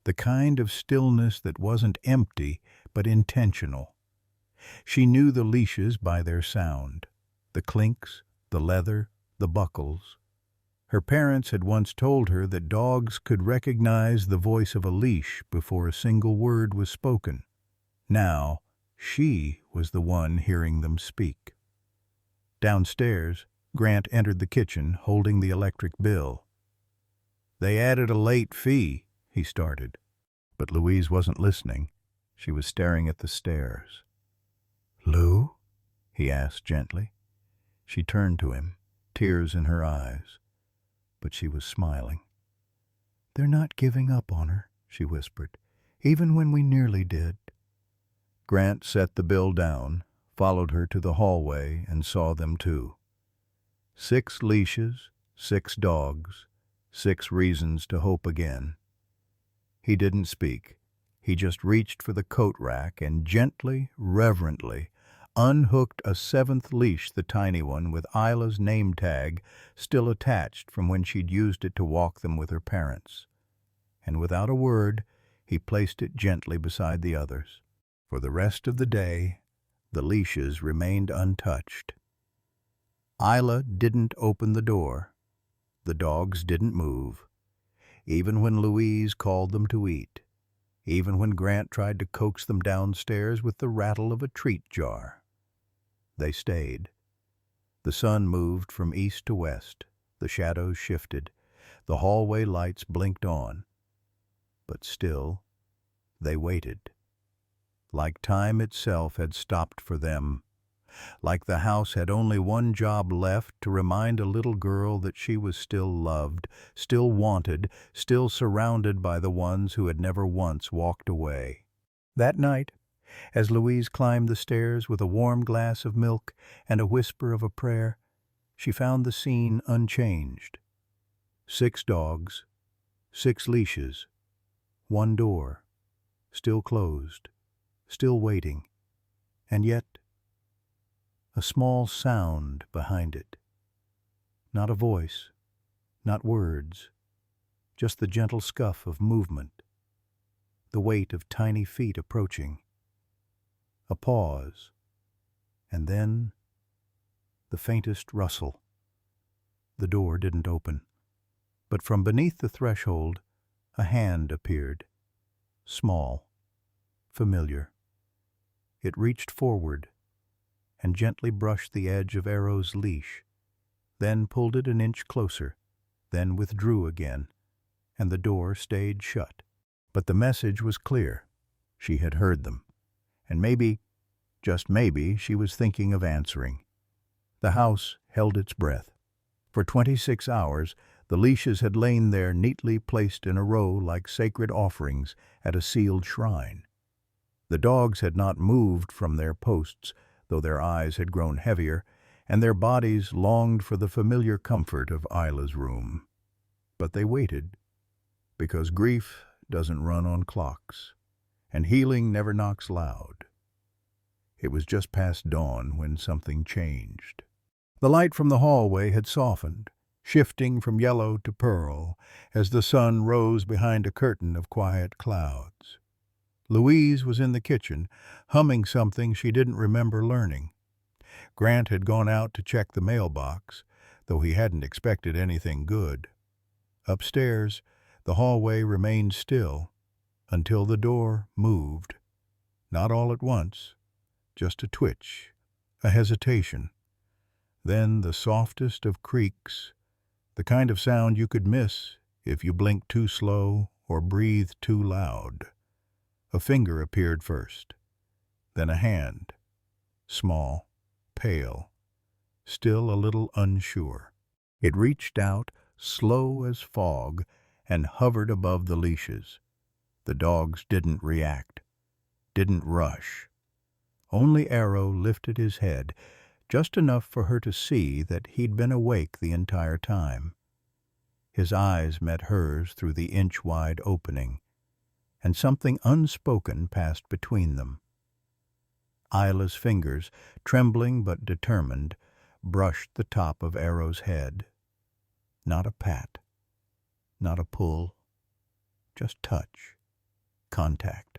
The kind of stillness that wasn't empty, but intentional. She knew the leashes by their sound, the clinks, the leather, the buckles. Her parents had once told her that dogs could recognize the voice of a leash before a single word was spoken. Now, she was the one hearing them speak. Downstairs, Grant entered the kitchen, holding the electric bill. "They added a late fee," he started. But Louise wasn't listening. She was staring at the stairs. "Lou?" he asked gently. She turned to him, tears in her eyes. But she was smiling. "They're not giving up on her," she whispered, "even when we nearly did." Grant set the bill down, followed her to the hallway, and saw them too. 6 leashes, 6 dogs, 6 reasons to hope again. He didn't speak. He just reached for the coat rack and gently, reverently, unhooked a 7th leash, the tiny one, with Isla's name tag still attached from when she'd used it to walk them with her parents. And without a word, he placed it gently beside the others. For the rest of the day, the leashes remained untouched. Isla didn't open the door. The dogs didn't move. Even when Louise called them to eat. Even when Grant tried to coax them downstairs with the rattle of a treat jar. They stayed. The sun moved from east to west. The shadows shifted. The hallway lights blinked on. But still, they waited. Like time itself had stopped for them. Like the house had only one job left, to remind a little girl that she was still loved, still wanted, still surrounded by the ones who had never once walked away. That night, as Louise climbed the stairs with a warm glass of milk and a whisper of a prayer, she found the scene unchanged. 6 dogs, 6 leashes, 1 door, still closed, still waiting, and yet a small sound behind it. Not a voice, not words, just the gentle scuff of movement, the weight of tiny feet approaching. A pause, and then the faintest rustle. The door didn't open, but from beneath the threshold a hand appeared, small, familiar. It reached forward and gently brushed the edge of Arrow's leash, then pulled it an inch closer, then withdrew again, and the door stayed shut. But the message was clear. She had heard them. And maybe Just maybe she was thinking of answering. The house held its breath. For 26 hours, the leashes had lain there neatly placed in a row like sacred offerings at a sealed shrine. The dogs had not moved from their posts, though their eyes had grown heavier, and their bodies longed for the familiar comfort of Isla's room. But they waited, because grief doesn't run on clocks, and healing never knocks loud. It was just past dawn when something changed. The light from the hallway had softened, shifting from yellow to pearl as the sun rose behind a curtain of quiet clouds. Louise was in the kitchen, humming something she didn't remember learning. Grant had gone out to check the mailbox, though he hadn't expected anything good. Upstairs, the hallway remained still until the door moved. Not all at once, just a twitch, a hesitation. Then the softest of creaks, the kind of sound you could miss if you blinked too slow or breathed too loud. A finger appeared first, then a hand, small, pale, still a little unsure. It reached out, slow as fog, and hovered above the leashes. The dogs didn't react, didn't rush. Only Arrow lifted his head, just enough for her to see that he'd been awake the entire time. His eyes met hers through the inch-wide opening, and something unspoken passed between them. Isla's fingers, trembling but determined, brushed the top of Arrow's head. Not a pat, not a pull, just touch, contact.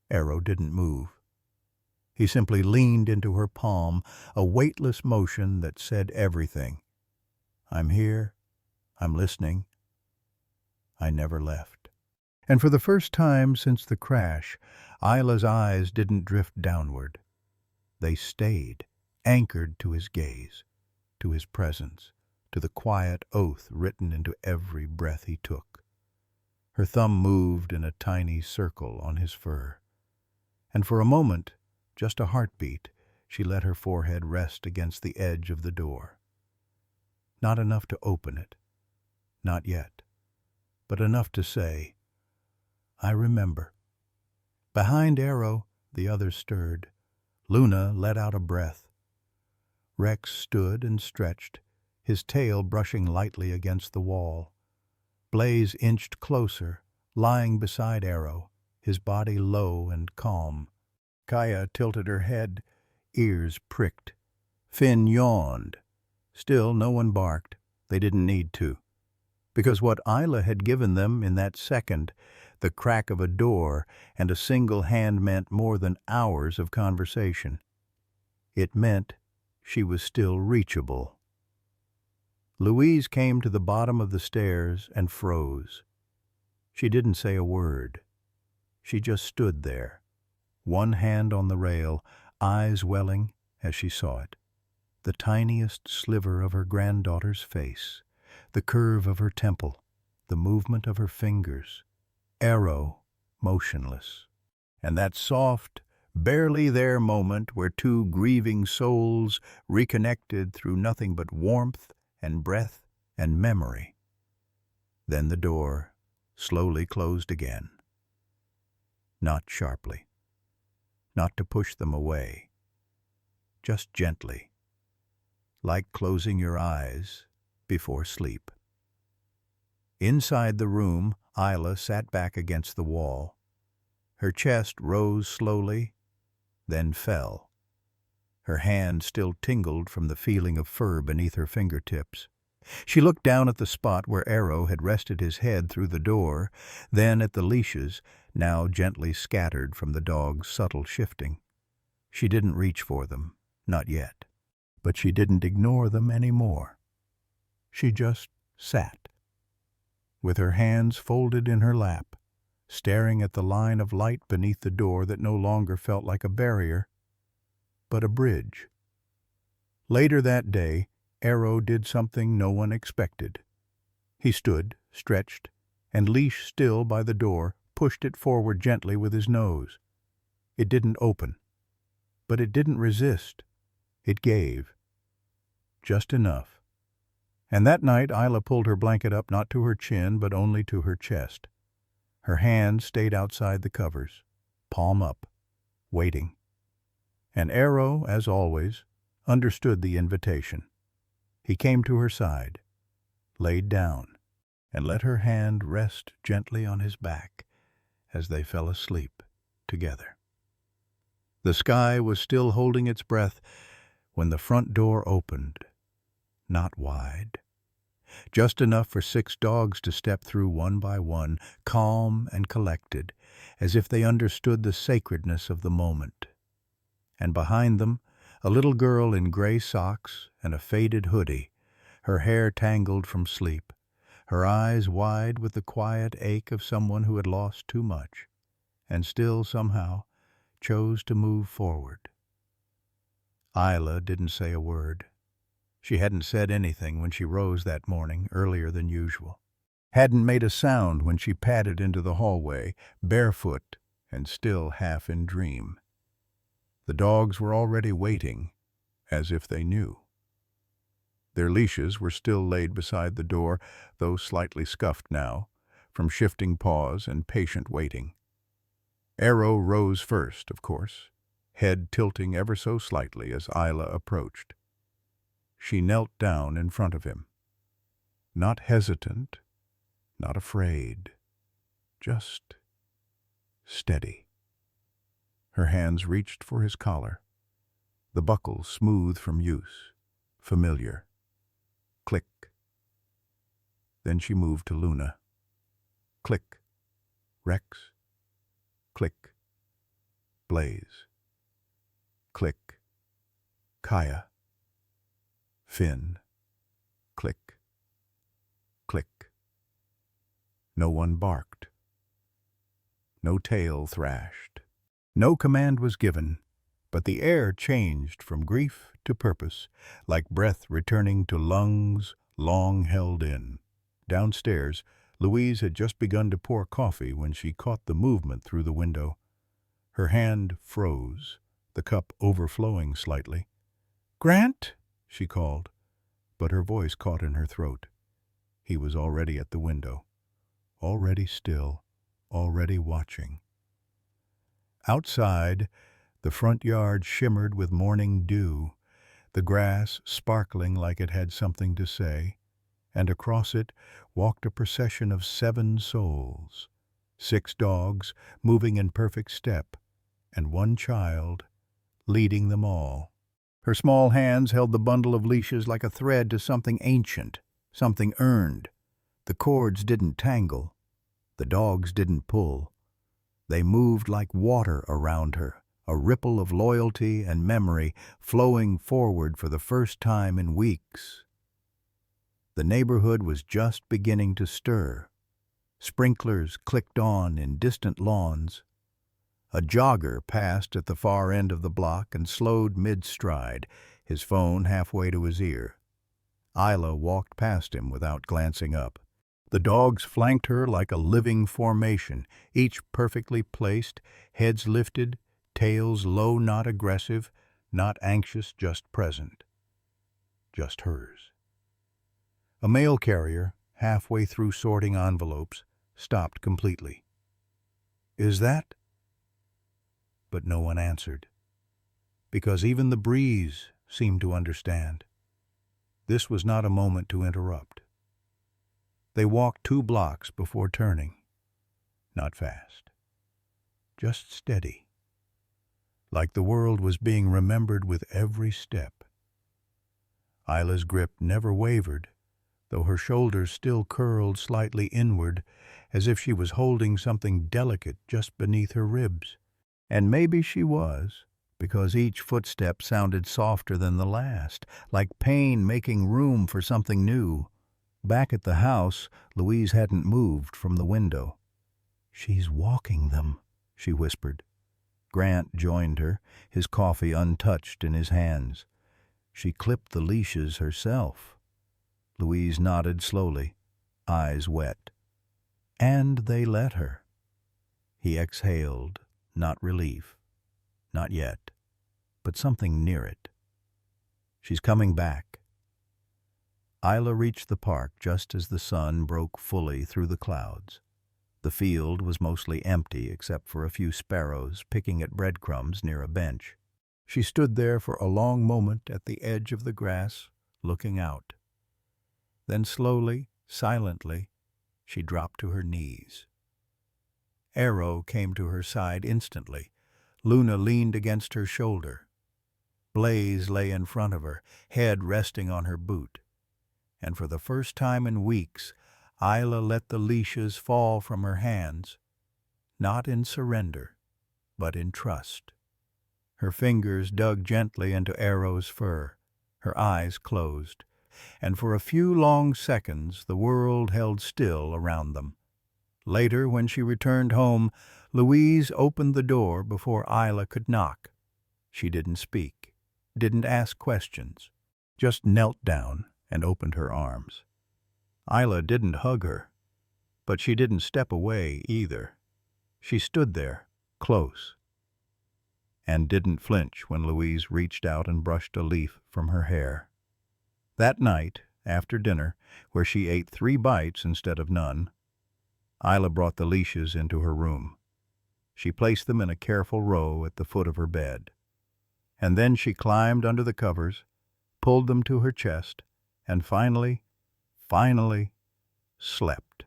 Arrow didn't move. He simply leaned into her palm, a weightless motion that said everything. I'm here, I'm listening, I never left. And for the first time since the crash, Isla's eyes didn't drift downward. They stayed, anchored to his gaze, to his presence, to the quiet oath written into every breath he took. Her thumb moved in a tiny circle on his fur. And for a moment, just a heartbeat, she let her forehead rest against the edge of the door. Not enough to open it, not yet, but enough to say, I remember. Behind Arrow, the others stirred. Luna let out a breath. Rex stood and stretched, his tail brushing lightly against the wall. Blaze inched closer, lying beside Arrow, his body low and calm. Kaya tilted her head, ears pricked. Finn yawned. Still, no one barked. They didn't need to. Because what Isla had given them in that second, the crack of a door and a single hand, meant more than hours of conversation. It meant she was still reachable. Louise came to the bottom of the stairs and froze. She didn't say a word. She just stood there, one hand on the rail, eyes welling as she saw it. The tiniest sliver of her granddaughter's face, the curve of her temple, the movement of her fingers. Arrow, motionless. And that soft, barely there moment where two grieving souls reconnected through nothing but warmth and breath and memory. Then the door slowly closed again. Not sharply. Not to push them away. Just gently. Like closing your eyes before sleep. Inside the room, Isla sat back against the wall. Her chest rose slowly, then fell. Her hand still tingled from the feeling of fur beneath her fingertips. She looked down at the spot where Arrow had rested his head through the door, then at the leashes, now gently scattered from the dog's subtle shifting. She didn't reach for them, not yet. But she didn't ignore them anymore. She just sat, with her hands folded in her lap, staring at the line of light beneath the door that no longer felt like a barrier, but a bridge. Later that day, Arrow did something no one expected. He stood, stretched, and leash still by the door, pushed it forward gently with his nose. It didn't open. But it didn't resist. It gave. Just enough. And that night Isla pulled her blanket up not to her chin, but only to her chest. Her hand stayed outside the covers, palm up, waiting. And Arrow, as always, understood the invitation. He came to her side, laid down, and let her hand rest gently on his back as they fell asleep together. The sky was still holding its breath when the front door opened, not wide, just enough for 6 dogs to step through one by one, calm and collected, as if they understood the sacredness of the moment. And behind them, a little girl in gray socks and a faded hoodie, her hair tangled from sleep, her eyes wide with the quiet ache of someone who had lost too much, and still, somehow, chose to move forward. Isla didn't say a word. She hadn't said anything when she rose that morning, earlier than usual. Hadn't made a sound when she padded into the hallway, barefoot and still half in dream. The dogs were already waiting, as if they knew. Their leashes were still laid beside the door, though slightly scuffed now, from shifting paws and patient waiting. Arrow rose first, of course, head tilting ever so slightly as Isla approached. She knelt down in front of him. Not hesitant, not afraid, just steady. Her hands reached for his collar, the buckle smooth from use, familiar. Click. Then she moved to Luna. Click. Rex. Click. Blaze. Click. Kaya. Finn. Click. Click. No one barked. No tail thrashed. No command was given, but the air changed from grief to purpose, like breath returning to lungs long held in. Downstairs, Louise had just begun to pour coffee when she caught the movement through the window. Her hand froze, the cup overflowing slightly. "Grant!" she called, but her voice caught in her throat. He was already at the window, already still, already watching. Outside, the front yard shimmered with morning dew, the grass sparkling like it had something to say, and across it walked a procession of 7 souls, 6 dogs moving in perfect step, and one child leading them all. Her small hands held the bundle of leashes like a thread to something ancient, something earned. The cords didn't tangle. The dogs didn't pull. They moved like water around her, a ripple of loyalty and memory flowing forward for the first time in weeks. The neighborhood was just beginning to stir. Sprinklers clicked on in distant lawns. A jogger passed at the far end of the block and slowed mid-stride, his phone halfway to his ear. Isla walked past him without glancing up. The dogs flanked her like a living formation, each perfectly placed, heads lifted, tails low, not aggressive, not anxious, just present. Just hers. A mail carrier, halfway through sorting envelopes, stopped completely. "Is that?" But no one answered, because even the breeze seemed to understand. This was not a moment to interrupt. They walked 2 blocks before turning. Not fast. Just steady. Like the world was being remembered with every step. Isla's grip never wavered, though her shoulders still curled slightly inward, as if she was holding something delicate just beneath her ribs. And maybe she was, because each footstep sounded softer than the last, like pain making room for something new. Back at the house, Louise hadn't moved from the window. "She's walking them," she whispered. Grant joined her, his coffee untouched in his hands. She clipped the leashes herself. Louise nodded slowly, eyes wet. And they let her. He exhaled, not relief. Not yet. but something near it. She's coming back. Isla reached the park just as the sun broke fully through the clouds. The field was mostly empty except for a few sparrows picking at breadcrumbs near a bench. She stood there for a long moment at the edge of the grass, looking out. Then slowly, silently, she dropped to her knees. Arrow came to her side instantly. Luna leaned against her shoulder. Blaze lay in front of her, head resting on her boot. And for the first time in weeks, Isla let the leashes fall from her hands, not in surrender, but in trust. Her fingers dug gently into Arrow's fur, her eyes closed, and for a few long seconds the world held still around them. Later, when she returned home, Louise opened the door before Isla could knock. She didn't speak, didn't ask questions, just knelt down and opened her arms. Isla didn't hug her, but she didn't step away either. She stood there, close, and didn't flinch when Louise reached out and brushed a leaf from her hair. That night, after dinner, where she ate 3 bites instead of none, Isla brought the leashes into her room. She placed them in a careful row at the foot of her bed. And then she climbed under the covers, pulled them to her chest, and finally slept.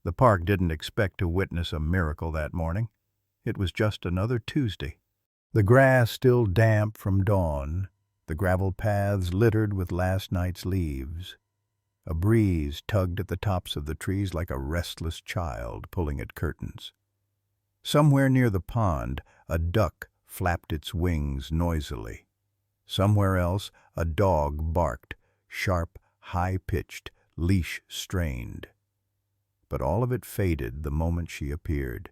The park didn't expect to witness a miracle that morning. It was just another Tuesday. The grass still damp from dawn, the gravel paths littered with last night's leaves. A breeze tugged at the tops of the trees like a restless child pulling at curtains. Somewhere near the pond, a duck flapped its wings noisily. Somewhere else, a dog barked, sharp, high-pitched, leash-strained. But all of it faded the moment she appeared.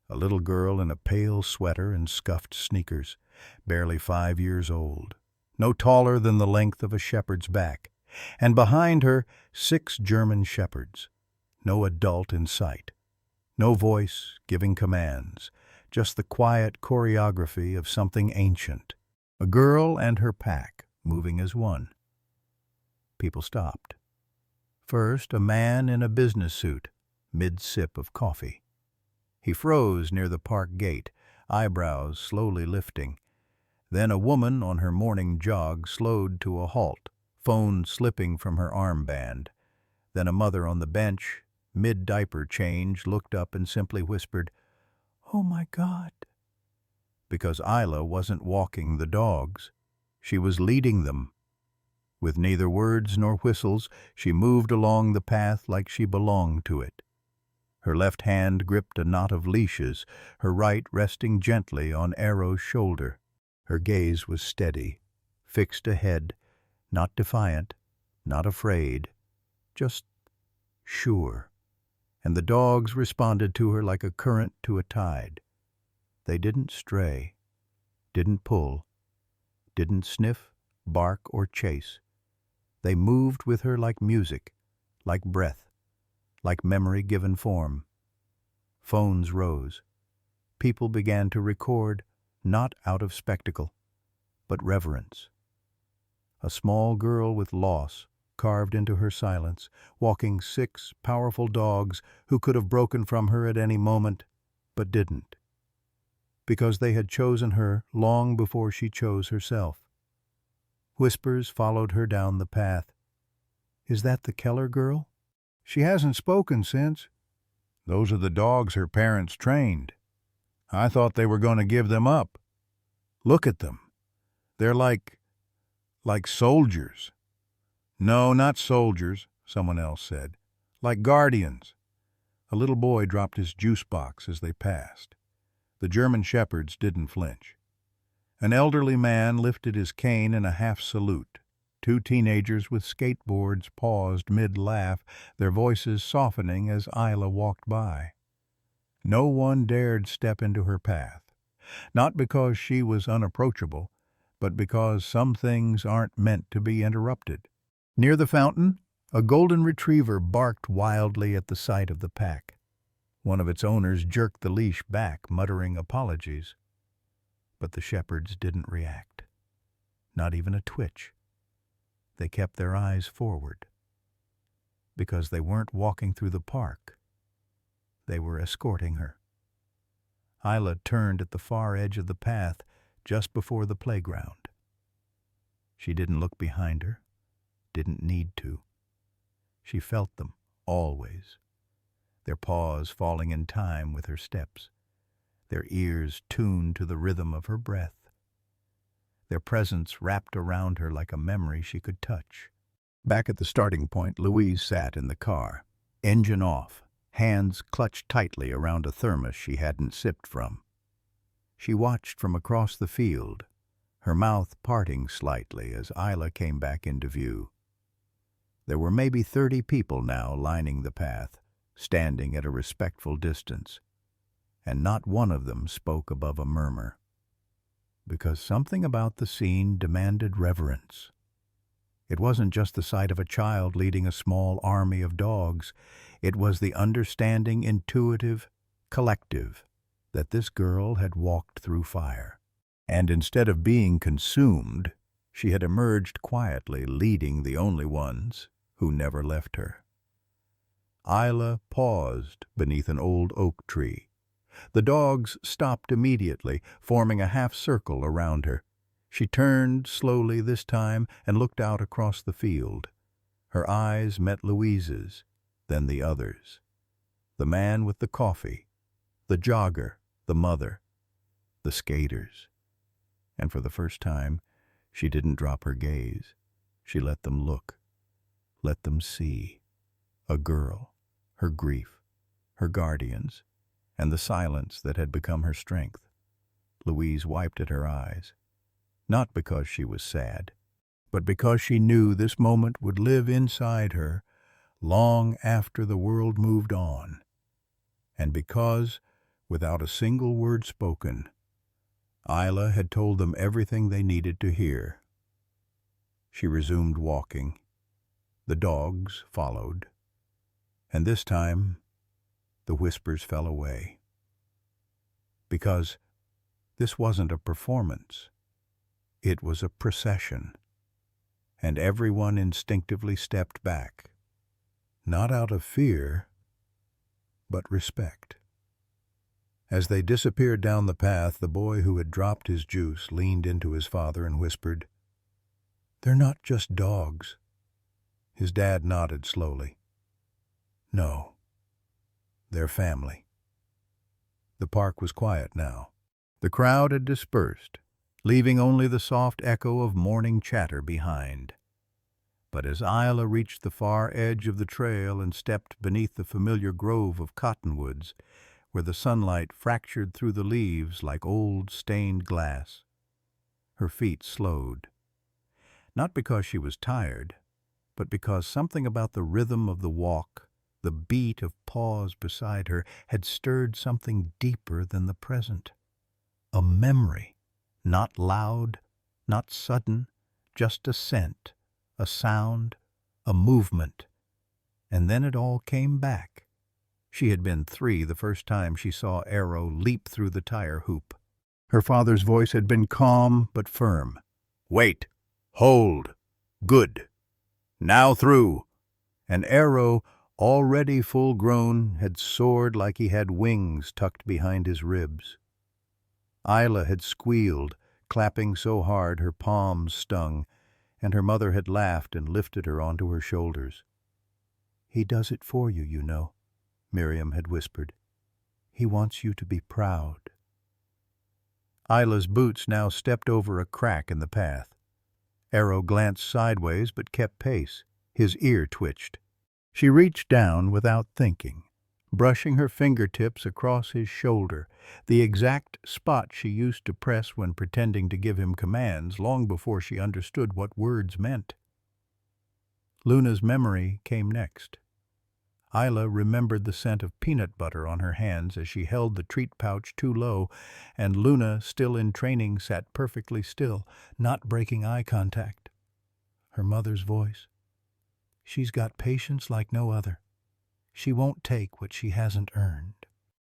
A little girl in a pale sweater and scuffed sneakers, barely 5 years old, no taller than the length of a shepherd's back, and behind her 6 German shepherds, no adult in sight, no voice giving commands, just the quiet choreography of something ancient, a girl and her pack moving as one. People stopped. First, a man in a business suit, mid-sip of coffee. He froze near the park gate, eyebrows slowly lifting. Then a woman on her morning jog slowed to a halt, phone slipping from her armband. Then a mother on the bench, mid-diaper change, looked up and simply whispered, "Oh my God." Because Isla wasn't walking the dogs. She was leading them. With neither words nor whistles, she moved along the path like she belonged to it. Her left hand gripped a knot of leashes, her right resting gently on Arrow's shoulder. Her gaze was steady, fixed ahead, not defiant, not afraid, just sure. And the dogs responded to her like a current to a tide. They didn't stray, didn't pull, didn't sniff, bark, or chase. They moved with her like music, like breath, like memory given form. Phones rose. People began to record, not out of spectacle, but reverence. A small girl with loss carved into her silence, walking 6 powerful dogs who could have broken from her at any moment, but didn't, because they had chosen her long before she chose herself. Whispers followed her down the path. "Is that the Keller girl? She hasn't spoken since." "Those are the dogs her parents trained. I thought they were going to give them up. Look at them. They're like soldiers." "No, not soldiers," someone else said. "Like guardians." A little boy dropped his juice box as they passed. The German shepherds didn't flinch. An elderly man lifted his cane in a half salute. 2 teenagers with skateboards paused mid-laugh, their voices softening as Isla walked by. No one dared step into her path, not because she was unapproachable, but because some things aren't meant to be interrupted. Near the fountain, a golden retriever barked wildly at the sight of the pack. One of its owners jerked the leash back, muttering apologies. But the shepherds didn't react. Not even a twitch. They kept their eyes forward. Because they weren't walking through the park. They were escorting her. Isla turned at the far edge of the path just before the playground. She didn't look behind her, didn't need to. She felt them, always, their paws falling in time with her steps, their ears tuned to the rhythm of her breath, their presence wrapped around her like a memory she could touch. Back at the starting point, Louise sat in the car, engine off, hands clutched tightly around a thermos she hadn't sipped from. She watched from across the field, her mouth parting slightly as Isla came back into view. There were maybe 30 people now lining the path, standing at a respectful distance, and not one of them spoke above a murmur, because something about the scene demanded reverence. It wasn't just the sight of a child leading a small army of dogs. It was the understanding, intuitive, collective, that this girl had walked through fire. And instead of being consumed, she had emerged quietly, leading the only ones who never left her. Isla paused beneath an old oak tree. The dogs stopped immediately, forming a half-circle around her. She turned slowly this time and looked out across the field. Her eyes met Louise's, then the others. The man with the coffee, the jogger, the mother, the skaters. And for the first time, she didn't drop her gaze. She let them look, let them see. A girl, her grief, her guardians, and the silence that had become her strength. Louise wiped at her eyes. Not because she was sad, but because she knew this moment would live inside her long after the world moved on, and because, without a single word spoken, Isla had told them everything they needed to hear. She resumed walking. The dogs followed, and this time the whispers fell away. Because this wasn't a performance. It was a procession, and everyone instinctively stepped back, not out of fear, but respect. As they disappeared down the path, the boy who had dropped his juice leaned into his father and whispered, "They're not just dogs." His dad nodded slowly. "No, they're family." The park was quiet now. The crowd had dispersed, leaving only the soft echo of morning chatter behind. But as Isla reached the far edge of the trail and stepped beneath the familiar grove of cottonwoods, where the sunlight fractured through the leaves like old stained glass, her feet slowed. Not because she was tired, but because something about the rhythm of the walk, the beat of paws beside her, had stirred something deeper than the present. A memory. Not loud, not sudden, just a scent, a sound, a movement. And then it all came back. She had been 3 the first time she saw Arrow leap through the tire hoop. Her father's voice had been calm but firm. "Wait! Hold! Good! Now through!" And Arrow, already full-grown, had soared like he had wings tucked behind his ribs. Isla had squealed, clapping so hard her palms stung, and her mother had laughed and lifted her onto her shoulders. "He does it for you, you know," Miriam had whispered. "He wants you to be proud." Isla's boots now stepped over a crack in the path. Arrow glanced sideways but kept pace. His ear twitched. She reached down without thinking, brushing her fingertips across his shoulder, the exact spot she used to press when pretending to give him commands long before she understood what words meant. Luna's memory came next. Isla remembered the scent of peanut butter on her hands as she held the treat pouch too low, and Luna, still in training, sat perfectly still, not breaking eye contact. Her mother's voice. "She's got patience like no other. She won't take what she hasn't earned."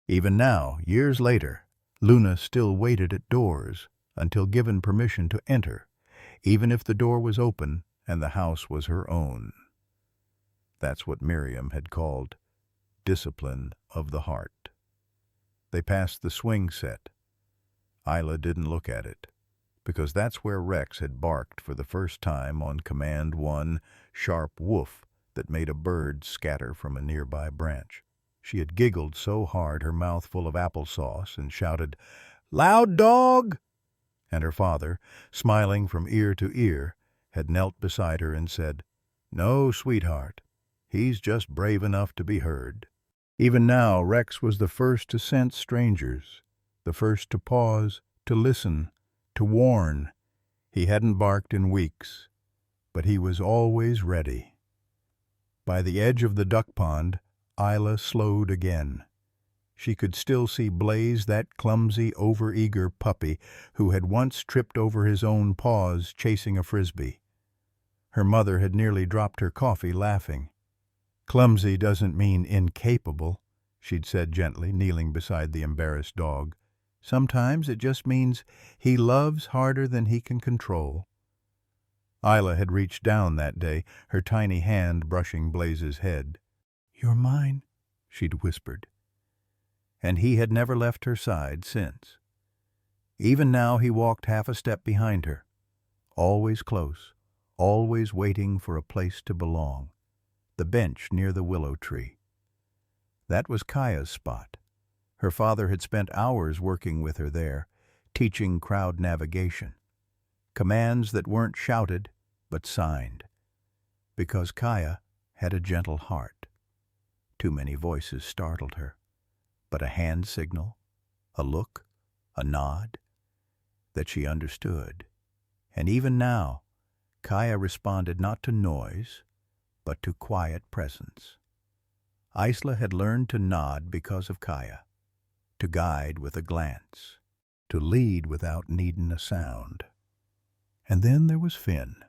Even now, years later, Luna still waited at doors, until given permission to enter, even if the door was open and the house was her own. That's what Miriam had called discipline of the heart. They passed the swing set. Isla didn't look at it, because that's where Rex had barked for the first time on command, one sharp woof that made a bird scatter from a nearby branch. She had giggled so hard her mouth full of applesauce and shouted, "Loud dog!" And her father, smiling from ear to ear, had knelt beside her and said, "No, sweetheart, he's just brave enough to be heard." Even now, Rex was the first to sense strangers, the first to pause, to listen, to warn. He hadn't barked in weeks, but he was always ready. By the edge of the duck pond, Isla slowed again. She could still see Blaze, that clumsy, overeager puppy who had once tripped over his own paws chasing a frisbee. Her mother had nearly dropped her coffee laughing. "Clumsy doesn't mean incapable," she'd said gently, kneeling beside the embarrassed dog. "Sometimes it just means he loves harder than he can control." Isla had reached down that day, her tiny hand brushing Blaze's head. "You're mine," she'd whispered. And he had never left her side since. Even now he walked half a step behind her, always close, always waiting for a place to belong, the bench near the willow tree. That was Kaya's spot. Her father had spent hours working with her there, teaching crowd navigation. Commands that weren't shouted, but signed. Because Kaya had a gentle heart. Too many voices startled her. But a hand signal, a look, a nod, that she understood. And even now, Kaya responded not to noise, but to quiet presence. Isla had learned to nod because of Kaya, to guide with a glance, to lead without needing a sound. And then there was Finn,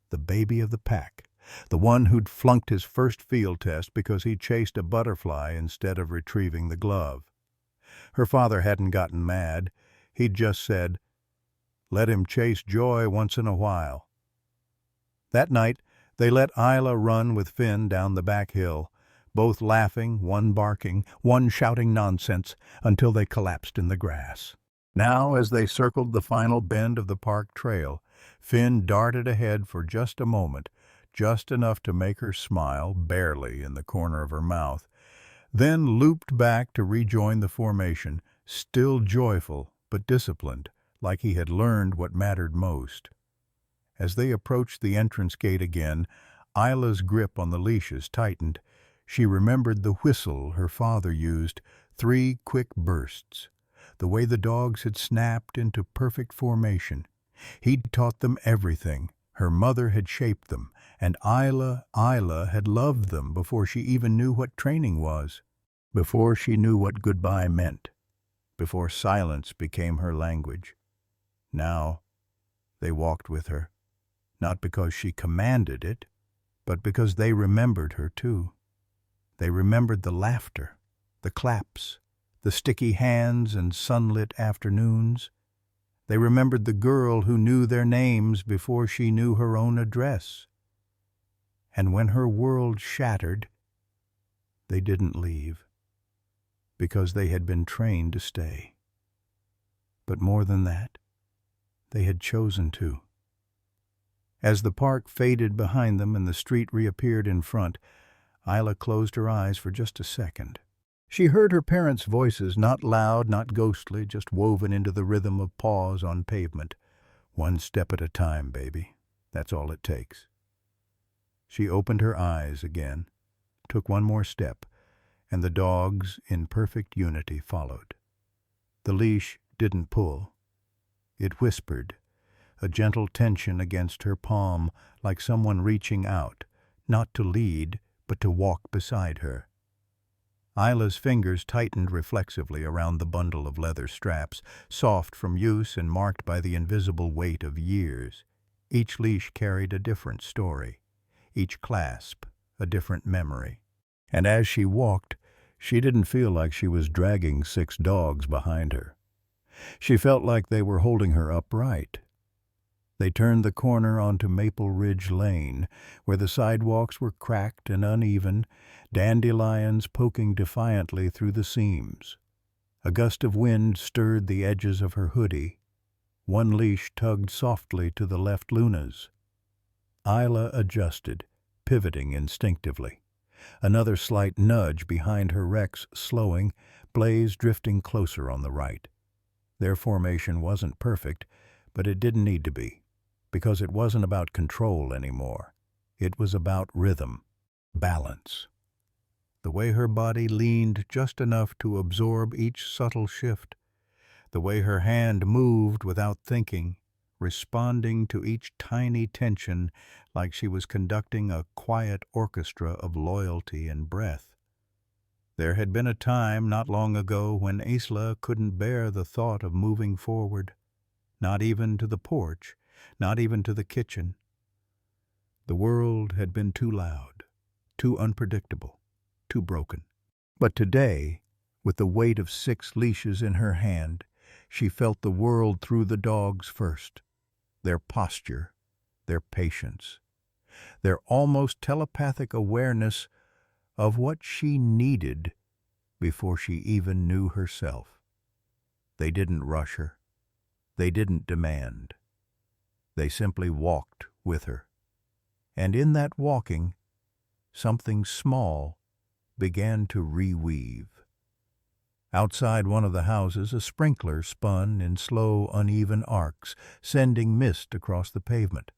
the baby of the pack, the one who'd flunked his first field test because he chased a butterfly instead of retrieving the glove. Her father hadn't gotten mad. He'd just said, "Let him chase joy once in a while." That night, they let Isla run with Finn down the back hill, both laughing, one barking, one shouting nonsense, until they collapsed in the grass. Now, as they circled the final bend of the park trail, Finn darted ahead for just a moment, just enough to make her smile, barely in the corner of her mouth, then looped back to rejoin the formation, still joyful but disciplined, like he had learned what mattered most. As they approached the entrance gate again, Isla's grip on the leashes tightened. She remembered the whistle her father used, 3 quick bursts, the way the dogs had snapped into perfect formation. He'd taught them everything. Her mother had shaped them, and Isla had loved them before she even knew what training was, before she knew what goodbye meant, before silence became her language. Now, they walked with her, not because she commanded it, but because they remembered her too. They remembered the laughter, the claps, the sticky hands and sunlit afternoons. They remembered the girl who knew their names before she knew her own address. And when her world shattered, they didn't leave, because they had been trained to stay. But more than that, they had chosen to. As the park faded behind them and the street reappeared in front, Isla closed her eyes for just a second. She heard her parents' voices, not loud, not ghostly, just woven into the rhythm of paws on pavement. "One step at a time, baby. That's all it takes." She opened her eyes again, took one more step, and the dogs, in perfect unity, followed. The leash didn't pull. It whispered, a gentle tension against her palm, like someone reaching out, not to lead, but to walk beside her. Isla's fingers tightened reflexively around the bundle of leather straps, soft from use and marked by the invisible weight of years. Each leash carried a different story, each clasp a different memory. And as she walked, she didn't feel like she was dragging 6 dogs behind her. She felt like they were holding her upright. They turned the corner onto Maple Ridge Lane, where the sidewalks were cracked and uneven, dandelions poking defiantly through the seams. A gust of wind stirred the edges of her hoodie. One leash tugged softly to the left lunas. Isla adjusted, pivoting instinctively. Another slight nudge behind her Rex slowing, Blaze drifting closer on the right. Their formation wasn't perfect, but it didn't need to be, because it wasn't about control anymore. It was about rhythm, balance. The way her body leaned just enough to absorb each subtle shift. The way her hand moved without thinking, responding to each tiny tension like she was conducting a quiet orchestra of loyalty and breath. There had been a time not long ago when Isla couldn't bear the thought of moving forward, not even to the porch, not even to the kitchen. The world had been too loud, too unpredictable, too broken. But today, with the weight of 6 leashes in her hand, she felt the world through the dogs first, their posture, their patience, their almost telepathic awareness of what she needed before she even knew herself. They didn't rush her. They didn't demand. They simply walked with her. And in that walking, something small began to reweave. Outside one of the houses, a sprinkler spun in slow, uneven arcs, sending mist across the pavement.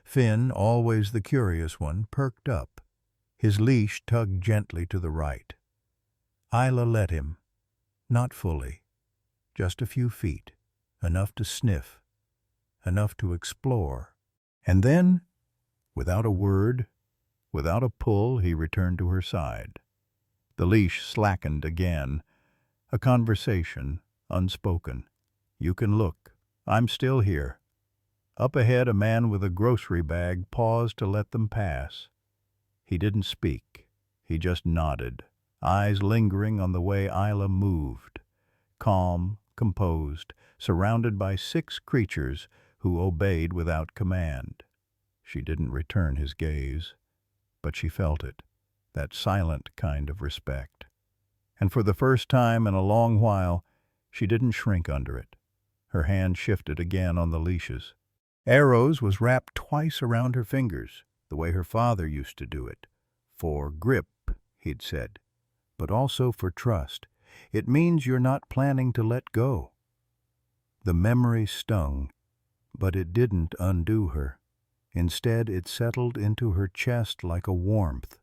Finn, always the curious one, perked up. His leash tugged gently to the right. Isla let him, not fully, just a few feet, enough to sniff, enough to explore. And then, without a word, without a pull, he returned to her side. The leash slackened again. A conversation, unspoken. "You can look. I'm still here." Up ahead, a man with a grocery bag paused to let them pass. He didn't speak. He just nodded, eyes lingering on the way Isla moved. Calm, composed, surrounded by 6 creatures who obeyed without command. She didn't return his gaze, but she felt it, that silent kind of respect. And for the first time in a long while, she didn't shrink under it. Her hand shifted again on the leashes. Arrow's was wrapped twice around her fingers, the way her father used to do it. "For grip," he'd said, "but also for trust. It means you're not planning to let go." The memory stung, but it didn't undo her. Instead, it settled into her chest like a warmth,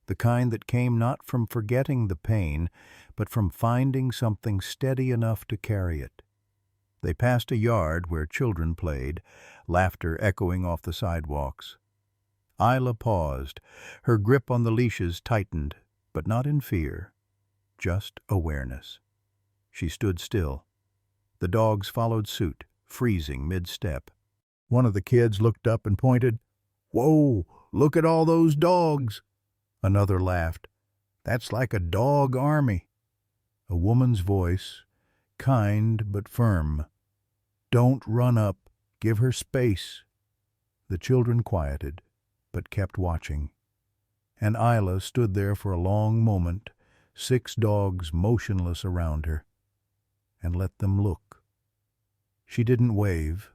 the kind that came not from forgetting the pain, but from finding something steady enough to carry it. They passed a yard where children played, laughter echoing off the sidewalks. Isla paused. Her grip on the leashes tightened, but not in fear, just awareness. She stood still. The dogs followed suit, freezing mid-step. One of the kids looked up and pointed. "Whoa, look at all those dogs!" Another laughed. "That's like a dog army." A woman's voice, kind but firm. "Don't run up. Give her space." The children quieted, but kept watching. And Isla stood there for a long moment, 6 dogs motionless around her, and let them look. She didn't wave,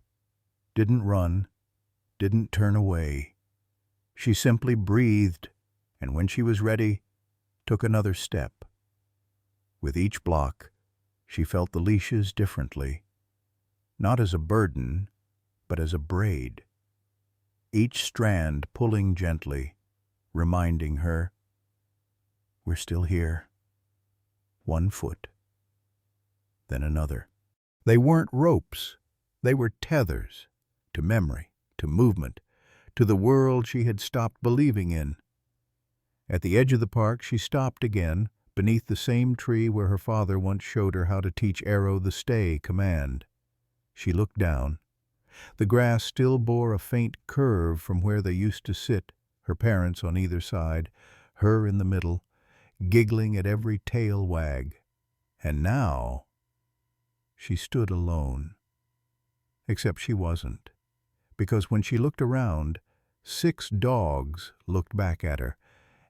didn't run, didn't turn away. She simply breathed, and when she was ready, took another step. With each block, she felt the leashes differently, not as a burden, but as a braid. Each strand pulling gently, reminding her, "We're still here." 1 foot, then another. They weren't ropes, they were tethers, to memory, to movement, to the world she had stopped believing in. At the edge of the park, she stopped again, beneath the same tree where her father once showed her how to teach Arrow the stay command. She looked down. The grass still bore a faint curve from where they used to sit, her parents on either side, her in the middle, giggling at every tail wag. And now She stood alone. Except she wasn't, because when she looked around, 6 dogs looked back at her,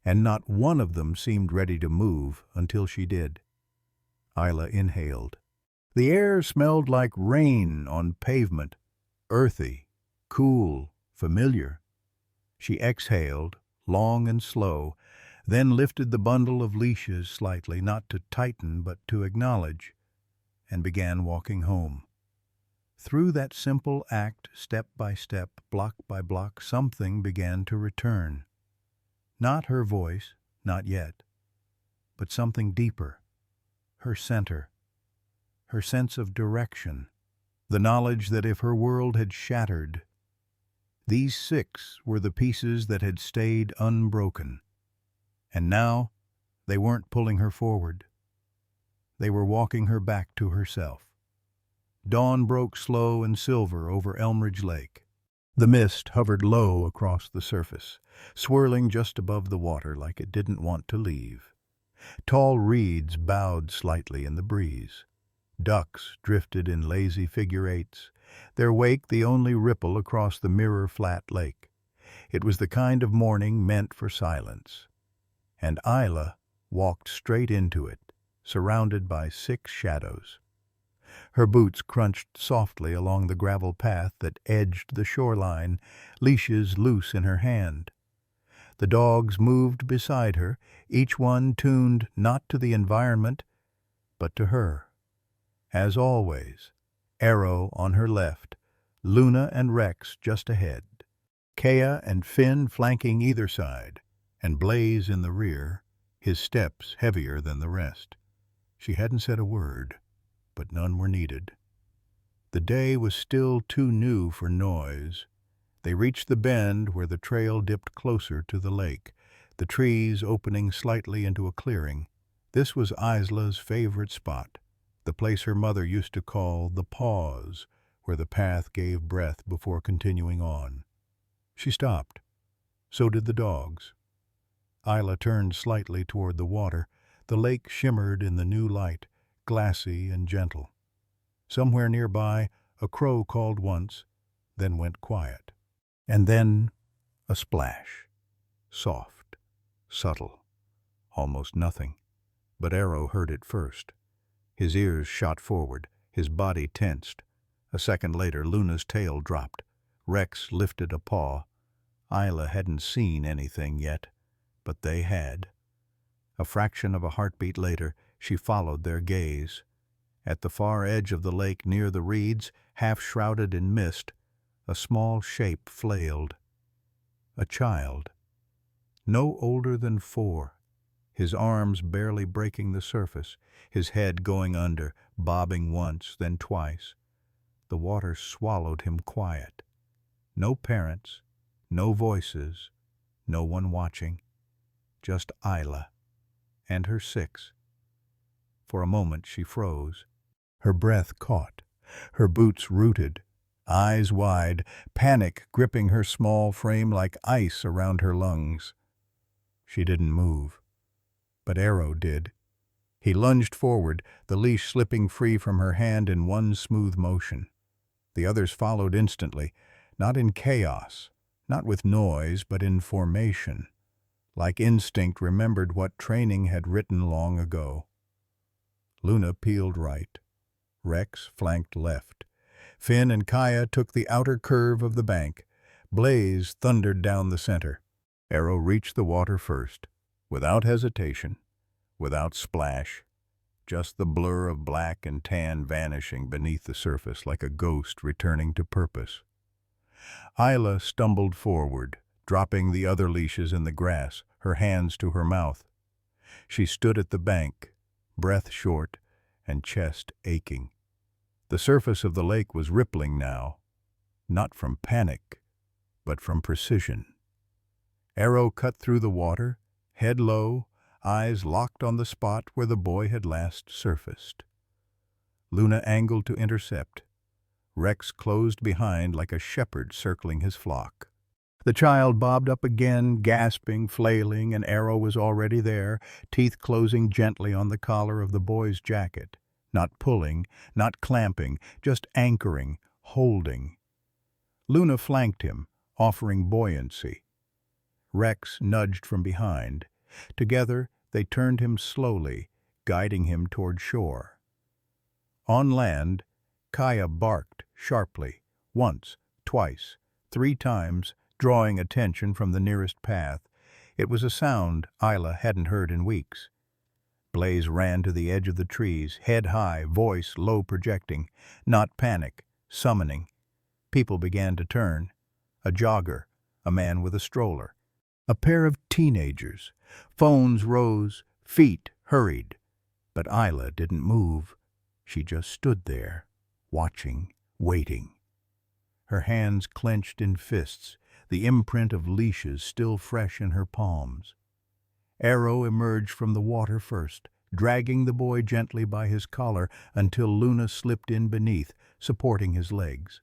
and not one of them seemed ready to move until she did. Isla inhaled. The air smelled like rain on pavement, earthy, cool, familiar. She exhaled, long and slow, then lifted the bundle of leashes slightly, not to tighten but to acknowledge, and began walking home. Through that simple act, step by step, block by block, something began to return. Not her voice, not yet, but something deeper, her center, her sense of direction, the knowledge that if her world had shattered, these 6 were the pieces that had stayed unbroken. And now they weren't pulling her forward. They were walking her back to herself. Dawn broke slow and silver over Elmridge Lake. The mist hovered low across the surface, swirling just above the water like it didn't want to leave. Tall reeds bowed slightly in the breeze. Ducks drifted in lazy figure-8s, their wake the only ripple across the mirror-flat lake. It was the kind of morning meant for silence. And Isla walked straight into it, surrounded by 6 shadows. Her boots crunched softly along the gravel path that edged the shoreline, leashes loose in her hand. The dogs moved beside her, each one tuned not to the environment, but to her. As always, Arrow on her left, Luna and Rex just ahead, Kea and Finn flanking either side, and Blaze in the rear, his steps heavier than the rest. She hadn't said a word, but none were needed. The day was still too new for noise. They reached the bend where the trail dipped closer to the lake, the trees opening slightly into a clearing. This was Isla's favorite spot, the place her mother used to call the pause, where the path gave breath before continuing on. She stopped. So did the dogs. Isla turned slightly toward the water. The lake shimmered in the new light, glassy and gentle. Somewhere nearby, a crow called once, then went quiet. And then a splash. Soft, subtle, almost nothing. But Arrow heard it first. His ears shot forward, his body tensed. A second later, Luna's tail dropped. Rex lifted a paw. Isla hadn't seen anything yet, but they had. A fraction of a heartbeat later, she followed their gaze. At the far edge of the lake near the reeds, half shrouded in mist, a small shape flailed. A child. No older than 4, his arms barely breaking the surface, his head going under, bobbing once, then twice. The water swallowed him quiet. No parents, no voices, no one watching. Just Isla and her 6. For a moment she froze. Her breath caught, her boots rooted, eyes wide, panic gripping her small frame like ice around her lungs. She didn't move, but Arrow did. He lunged forward, the leash slipping free from her hand in one smooth motion. The others followed instantly, not in chaos, not with noise, but in formation. Like instinct remembered what training had written long ago. Luna peeled right. Rex flanked left. Finn and Kaya took the outer curve of the bank. Blaze thundered down the center. Arrow reached the water first, without hesitation, without splash, just the blur of black and tan vanishing beneath the surface like a ghost returning to purpose. Isla stumbled forward, dropping the other leashes in the grass, her hands to her mouth. She stood at the bank, breath short and chest aching. The surface of the lake was rippling now, not from panic, but from precision. Arrow cut through the water, head low, eyes locked on the spot where the boy had last surfaced. Luna angled to intercept. Rex closed behind like a shepherd circling his flock. The child bobbed up again, gasping, flailing, and Arrow was already there, teeth closing gently on the collar of the boy's jacket. Not pulling, not clamping, just anchoring, holding. Luna flanked him, offering buoyancy. Rex nudged from behind. Together, they turned him slowly, guiding him toward shore. On land, Kaya barked sharply, once, twice, 3 times, drawing attention from the nearest path. It was a sound Isla hadn't heard in weeks. Blaze ran to the edge of the trees, head high, voice low projecting, not panic, summoning. People began to turn. A jogger, a man with a stroller. A pair of teenagers. Phones rose, feet hurried. But Isla didn't move. She just stood there, watching, waiting. Her hands clenched in fists, the imprint of leashes still fresh in her palms. Arrow emerged from the water first, dragging the boy gently by his collar until Luna slipped in beneath, supporting his legs.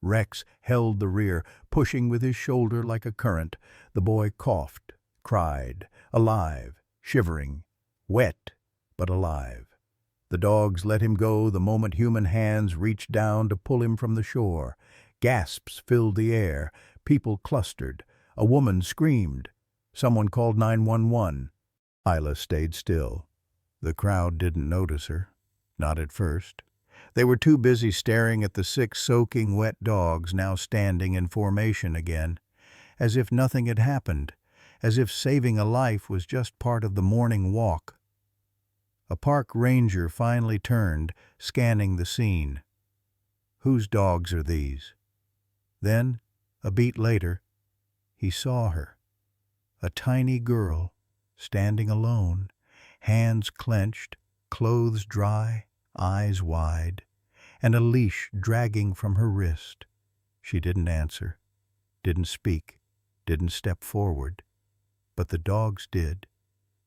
Rex held the rear, pushing with his shoulder like a current. The boy coughed, cried, alive, shivering, wet but alive. The dogs let him go the moment human hands reached down to pull him from the shore. Gasps filled the air. People clustered. A woman screamed. Someone called 911. Isla stayed still. The crowd didn't notice her. Not at first. They were too busy staring at the 6 soaking wet dogs now standing in formation again, as if nothing had happened, as if saving a life was just part of the morning walk. A park ranger finally turned, scanning the scene. Whose dogs are these? Then, a beat later, he saw her. A tiny girl, standing alone, hands clenched, clothes dry, eyes wide, and a leash dragging from her wrist. She didn't answer, didn't speak, didn't step forward. But the dogs did.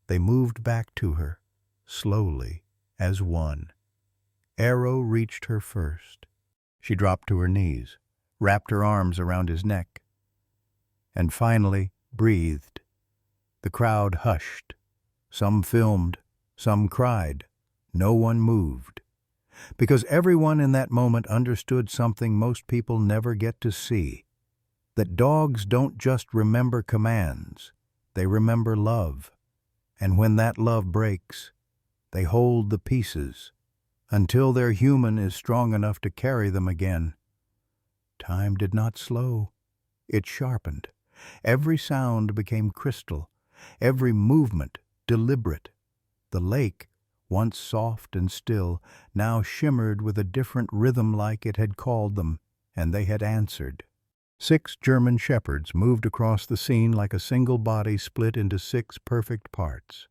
They moved back to her, slowly, as one. Arrow reached her first. She dropped to her knees, wrapped her arms around his neck, and finally breathed. The crowd hushed. Some filmed, some cried. No one moved. Because everyone in that moment understood something most people never get to see. That dogs don't just remember commands. They remember love. And when that love breaks, they hold the pieces until their human is strong enough to carry them again. Time did not slow. It sharpened. Every sound became crystal. Every movement deliberate. The lake, once soft and still, now shimmered with a different rhythm like it had called them, and they had answered. 6 German shepherds moved across the scene like a single body split into 6 perfect parts.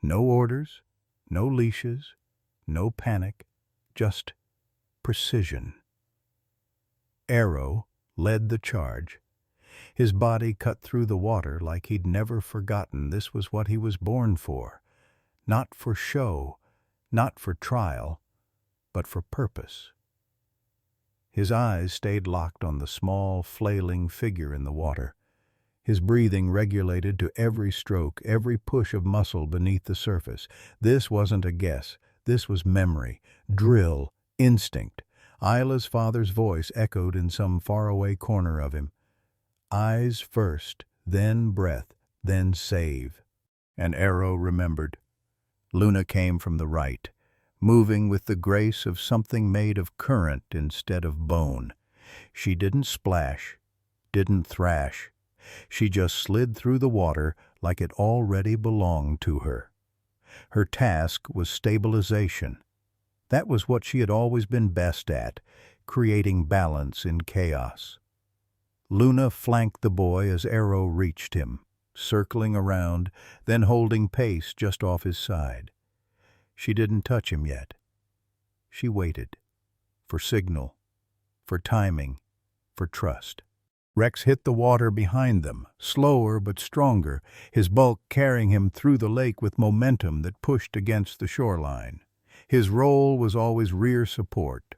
No orders, no leashes, no panic, just precision. Arrow led the charge. His body cut through the water like he'd never forgotten this was what he was born for. Not for show, not for trial, but for purpose. His eyes stayed locked on the small, flailing figure in the water. His breathing regulated to every stroke, every push of muscle beneath the surface. This wasn't a guess. This was memory, drill, instinct. Isla's father's voice echoed in some faraway corner of him. Eyes first, then breath, then save. And Arrow remembered. Luna came from the right, moving with the grace of something made of current instead of bone. She didn't splash, didn't thrash. She just slid through the water like it already belonged to her. Her task was stabilization. That was what she had always been best at, creating balance in chaos. Luna flanked the boy as Arrow reached him, circling around, then holding pace just off his side. She didn't touch him yet. She waited. For signal, for timing, for trust. Rex hit the water behind them, slower but stronger, his bulk carrying him through the lake with momentum that pushed against the shoreline. His role was always rear support,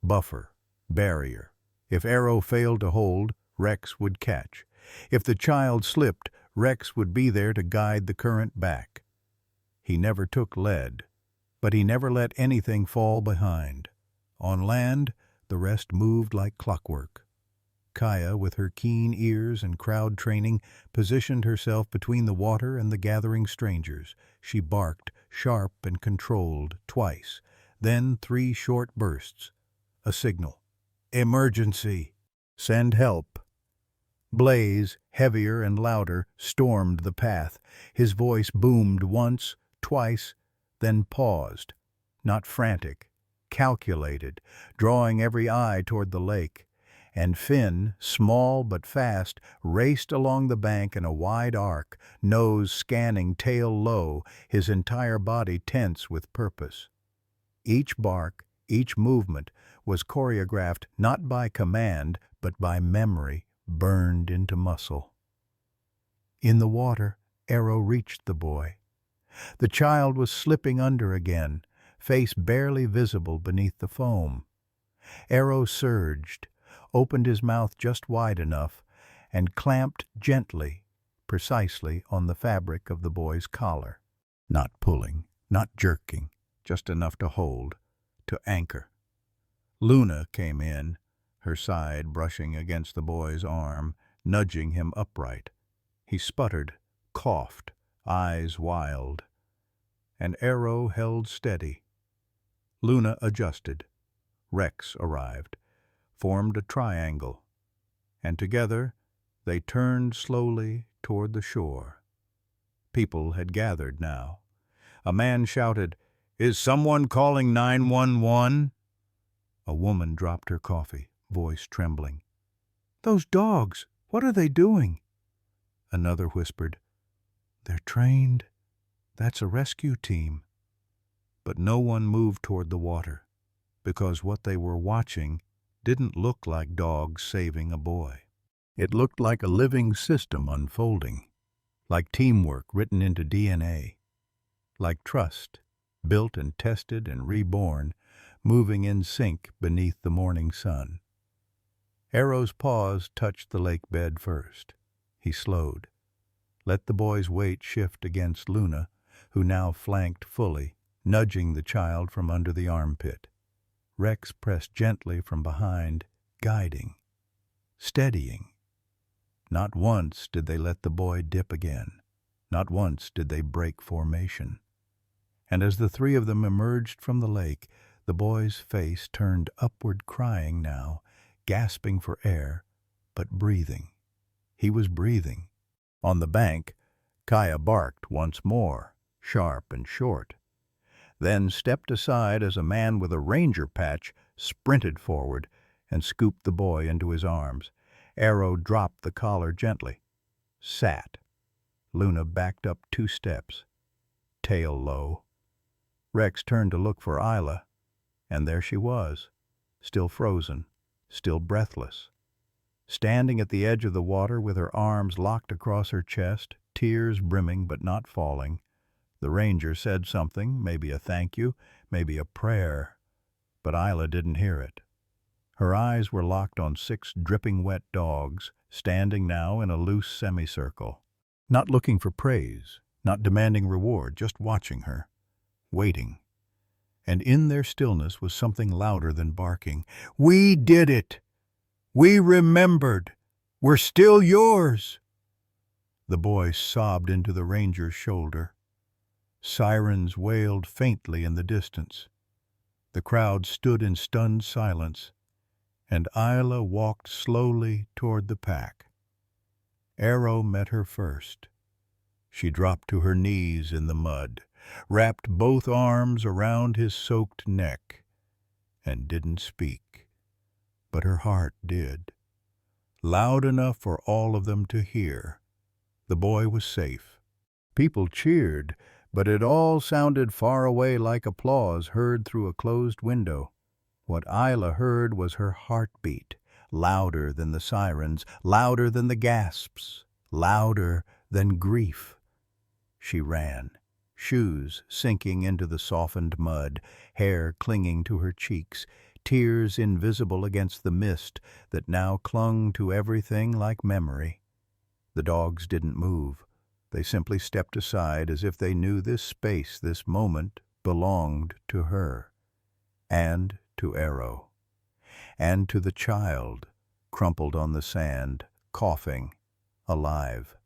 buffer, barrier. If Arrow failed to hold, Rex would catch. If the child slipped, Rex would be there to guide the current back. He never took lead, But he never let anything fall behind. On land, the rest moved like clockwork. Kaya, with her keen ears and crowd training, positioned herself between the water and the gathering strangers. She barked, sharp and controlled, twice, then 3 short bursts. A signal. Emergency! Send help! Blaze, heavier and louder, stormed the path. His voice boomed once, twice, then paused. Not frantic, calculated, drawing every eye toward the lake. And Finn, small but fast, raced along the bank in a wide arc, nose scanning, tail low, his entire body tense with purpose. Each bark, each movement, was choreographed not by command, but by memory, burned into muscle. In the water, Arrow reached the boy. The child was slipping under again, face barely visible beneath the foam. Arrow surged, opened his mouth just wide enough, and clamped gently, precisely on the fabric of the boy's collar. Not pulling, not jerking, just enough to hold, to anchor. Luna came in, her side brushing against the boy's arm, nudging him upright. He sputtered, coughed, eyes wild. And Arrow held steady. Luna adjusted. Rex arrived, formed a triangle, and together they turned slowly toward the shore. People had gathered now. A man shouted, "Is someone calling 911?" A woman dropped her coffee, voice trembling. "Those dogs, what are they doing?" Another whispered, "They're trained. That's a rescue team." But no one moved toward the water, because what they were watching didn't look like dogs saving a boy. It looked like a living system unfolding, like teamwork written into DNA, like trust, built and tested and reborn, moving in sync beneath the morning sun. Arrow's paws touched the lake bed first. He slowed, let the boy's weight shift against Luna, who now flanked fully, nudging the child from under the armpit. Rex pressed gently from behind, guiding, steadying. Not once did they let the boy dip again. Not once did they break formation. And as the 3 of them emerged from the lake, the boy's face turned upward, crying now, gasping for air, but breathing. He was breathing. On the bank, Kaya barked once more, sharp and short, then stepped aside as a man with a ranger patch sprinted forward and scooped the boy into his arms. Arrow dropped the collar gently. Sat. Luna backed up 2 steps, tail low. Rex turned to look for Isla, and there she was, still frozen, still breathless. Standing at the edge of the water with her arms locked across her chest, tears brimming but not falling. The ranger said something, maybe a thank you, maybe a prayer, but Isla didn't hear it. Her eyes were locked on 6 dripping wet dogs, standing now in a loose semicircle, not looking for praise, not demanding reward, just watching her, waiting. And in their stillness was something louder than barking. "We did it! We remembered! We're still yours!" The boy sobbed into the ranger's shoulder. Sirens wailed faintly in the distance. The crowd stood in stunned silence, and Isla walked slowly toward the pack. Arrow met her first. She dropped to her knees in the mud, wrapped both arms around his soaked neck, and didn't speak. But her heart did, loud enough for all of them to hear. The boy was safe. People cheered, but it all sounded far away like applause heard through a closed window. What Isla heard was her heartbeat, louder than the sirens, louder than the gasps, louder than grief. She ran, shoes sinking into the softened mud, hair clinging to her cheeks, tears invisible against the mist that now clung to everything like memory. The dogs didn't move. They simply stepped aside as if they knew this space, this moment, belonged to her, and to Arrow, and to the child, crumpled on the sand, coughing, alive.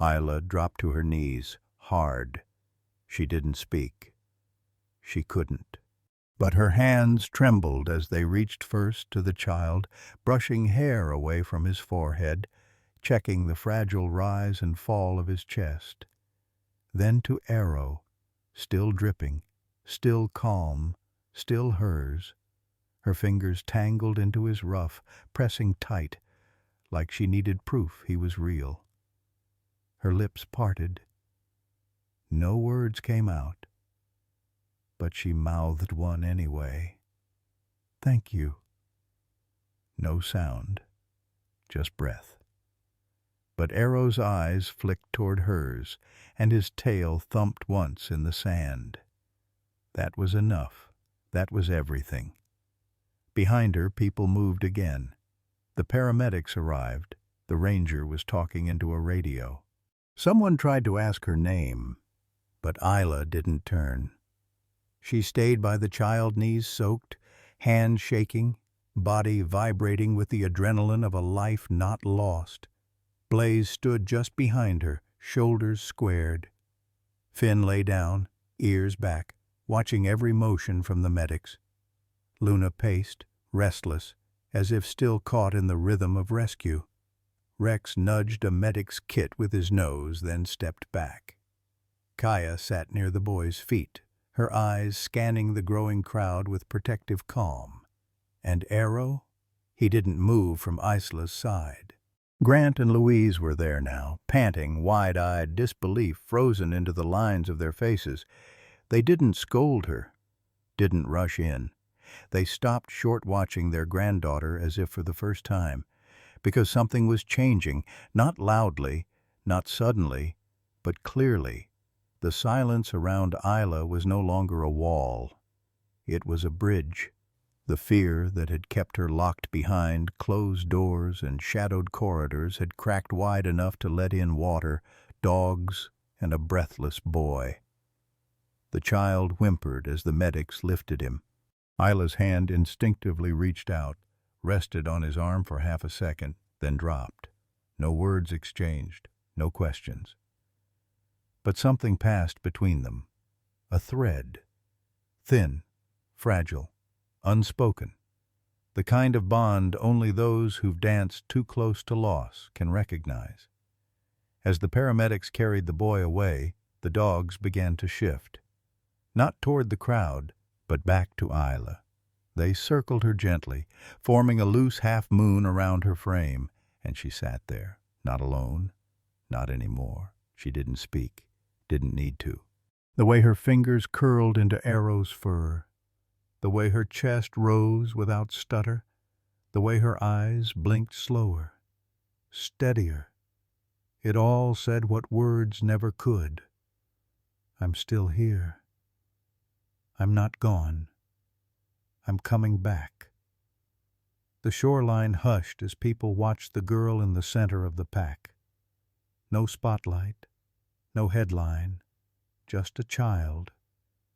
Isla dropped to her knees, hard. She didn't speak. She couldn't. But her hands trembled as they reached first to the child, brushing hair away from his forehead, checking the fragile rise and fall of his chest. Then to Arrow, still dripping, still calm, still hers, her fingers tangled into his ruff, pressing tight, like she needed proof he was real. Her lips parted. No words came out, but she mouthed one anyway. "Thank you." No sound, just breath. But Arrow's eyes flicked toward hers, and his tail thumped once in the sand. That was enough. That was everything. Behind her, people moved again. The paramedics arrived. The ranger was talking into a radio. Someone tried to ask her name, but Isla didn't turn. She stayed by the child, knees soaked, hands shaking, body vibrating with the adrenaline of a life not lost. Blaze stood just behind her, shoulders squared. Finn lay down, ears back, watching every motion from the medics. Luna paced, restless, as if still caught in the rhythm of rescue. Rex nudged a medic's kit with his nose, then stepped back. Kaya sat near the boy's feet, her eyes scanning the growing crowd with protective calm. And Arrow? He didn't move from Isla's side. Grant and Louise were there now, panting, wide-eyed, disbelief frozen into the lines of their faces. They didn't scold her, didn't rush in. They stopped short watching their granddaughter as if for the first time, because something was changing, not loudly, not suddenly, but clearly. The silence around Isla was no longer a wall. It was a bridge. The fear that had kept her locked behind closed doors and shadowed corridors had cracked wide enough to let in water, dogs, and a breathless boy. The child whimpered as the medics lifted him. Isla's hand instinctively reached out, rested on his arm for half a second, then dropped. No words exchanged, no questions. But something passed between them. A thread. Thin, fragile, unspoken. The kind of bond only those who've danced too close to loss can recognize. As the paramedics carried the boy away, the dogs began to shift. Not toward the crowd, but back to Isla. They circled her gently, forming a loose half-moon around her frame, and she sat there, not alone, not anymore. She didn't speak, didn't need to. The way her fingers curled into Arrow's fur, the way her chest rose without stutter, the way her eyes blinked slower, steadier. It all said what words never could. I'm still here. I'm not gone. I'm coming back. The shoreline hushed as people watched the girl in the center of the pack. No spotlight, no headline, just a child,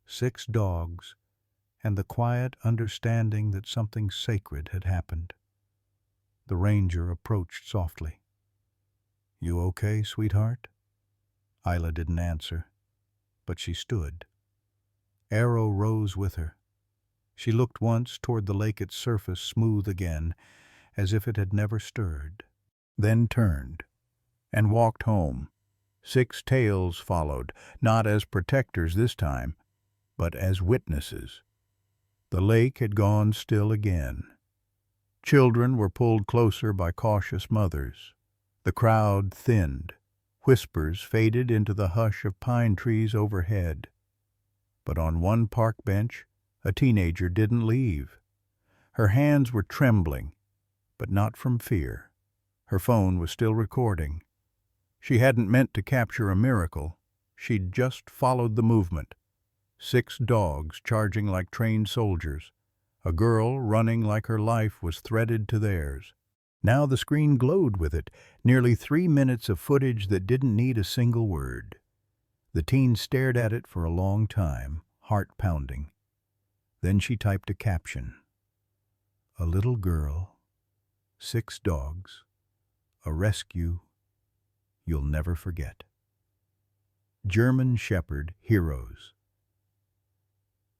6 dogs, and the quiet understanding that something sacred had happened. The ranger approached softly. "You okay, sweetheart?" Isla didn't answer, but she stood. Arrow rose with her. She looked once toward the lake's surface, smooth again, as if it had never stirred, then turned and walked home. 6 tails followed, not as protectors this time, but as witnesses. The lake had gone still again. Children were pulled closer by cautious mothers. The crowd thinned. Whispers faded into the hush of pine trees overhead. But on one park bench, a teenager didn't leave. Her hands were trembling, but not from fear. Her phone was still recording. She hadn't meant to capture a miracle. She'd just followed the movement. 6 dogs charging like trained soldiers. A girl running like her life was threaded to theirs. Now the screen glowed with it, nearly 3 minutes of footage that didn't need a single word. The teen stared at it for a long time, heart pounding. Then she typed a caption. A little girl, 6 dogs, a rescue you'll never forget. German Shepherd heroes.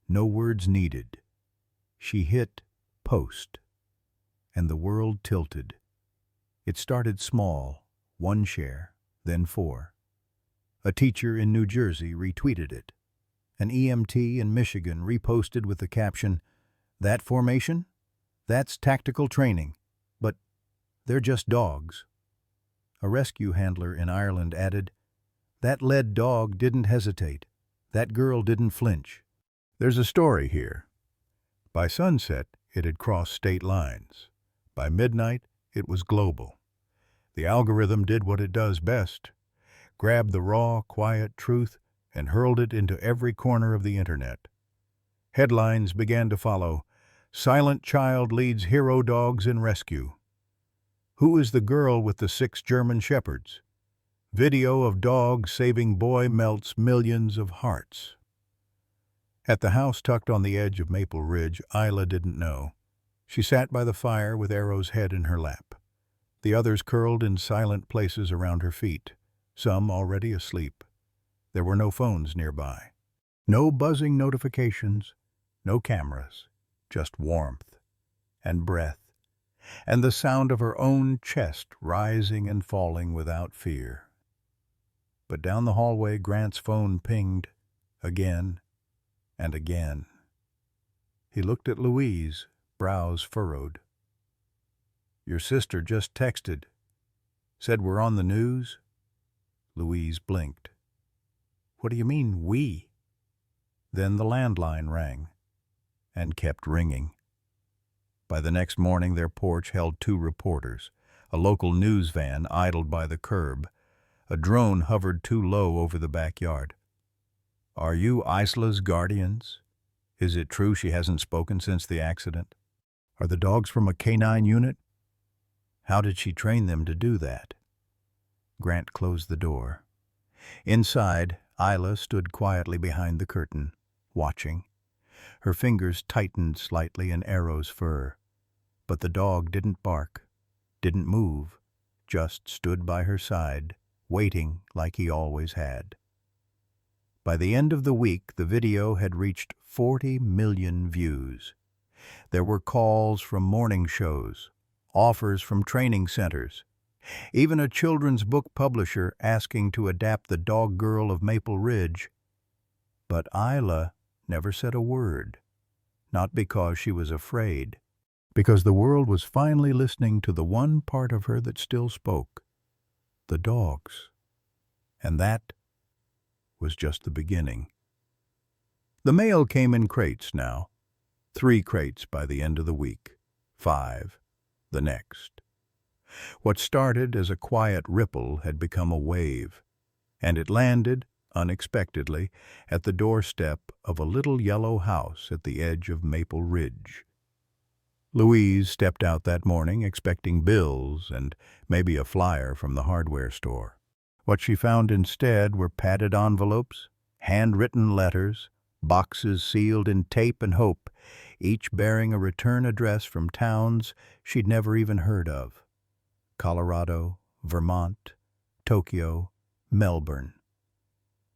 No words needed. She hit post, and the world tilted. It started small, 1 share, then 4. A teacher in New Jersey retweeted it. An EMT in Michigan reposted with the caption, "That formation? That's tactical training, but they're just dogs." A rescue handler in Ireland added, "That lead dog didn't hesitate. That girl didn't flinch." There's a story here. By sunset, it had crossed state lines. By midnight, it was global. The algorithm did what it does best, grabbed the raw, quiet truth and hurled it into every corner of the internet. Headlines began to follow. Silent child leads hero dogs in rescue. Who is the girl with the 6 German shepherds? Video of dog saving boy melts millions of hearts. At the house tucked on the edge of Maple Ridge, Isla didn't know. She sat by the fire with Arrow's head in her lap. The others curled in silent places around her feet, some already asleep. There were no phones nearby. No buzzing notifications, no cameras, just warmth and breath, and the sound of her own chest rising and falling without fear. But down the hallway, Grant's phone pinged again and again. He looked at Louise, brows furrowed. "Your sister just texted. Said we're on the news?" Louise blinked. "What do you mean, we?" Then the landline rang, and kept ringing. By the next morning, their porch held 2 reporters, a local news van idled by the curb. A drone hovered too low over the backyard. "Are you Isla's guardians? Is it true she hasn't spoken since the accident? Are the dogs from a canine unit? How did she train them to do that?" Grant closed the door. Inside, Isla stood quietly behind the curtain, watching. Her fingers tightened slightly in Arrow's fur. But the dog didn't bark, didn't move, just stood by her side, waiting like he always had. By the end of the week, the video had reached 40 million views. There were calls from morning shows, offers from training centers, even a children's book publisher asking to adapt The Dog Girl of Maple Ridge. But Isla never said a word, not because she was afraid, because the world was finally listening to the one part of her that still spoke, the dogs. And that was just the beginning. The mail came in crates now, 3 crates by the end of the week, 5 the next. What started as a quiet ripple had become a wave, and it landed, unexpectedly, at the doorstep of a little yellow house at the edge of Maple Ridge. Louise stepped out that morning expecting bills and maybe a flyer from the hardware store. What she found instead were padded envelopes, handwritten letters, boxes sealed in tape and hope, each bearing a return address from towns she'd never even heard of. Colorado, Vermont, Tokyo, Melbourne.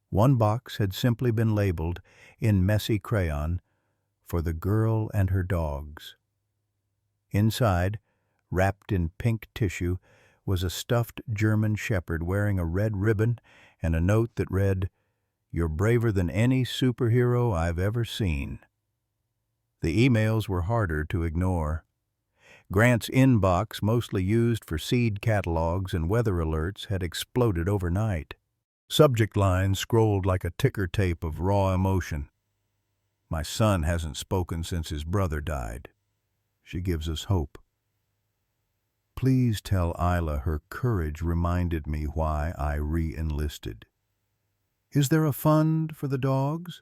One box had simply been labeled, in messy crayon, "For the girl and her dogs." Inside, wrapped in pink tissue, was a stuffed German shepherd wearing a red ribbon and a note that read, "You're braver than any superhero I've ever seen." The emails were harder to ignore. Grant's inbox, mostly used for seed catalogs and weather alerts, had exploded overnight. Subject lines scrolled like a ticker tape of raw emotion. "My son hasn't spoken since his brother died. She gives us hope. Please tell Isla her courage reminded me why I re-enlisted. Is there a fund for the dogs?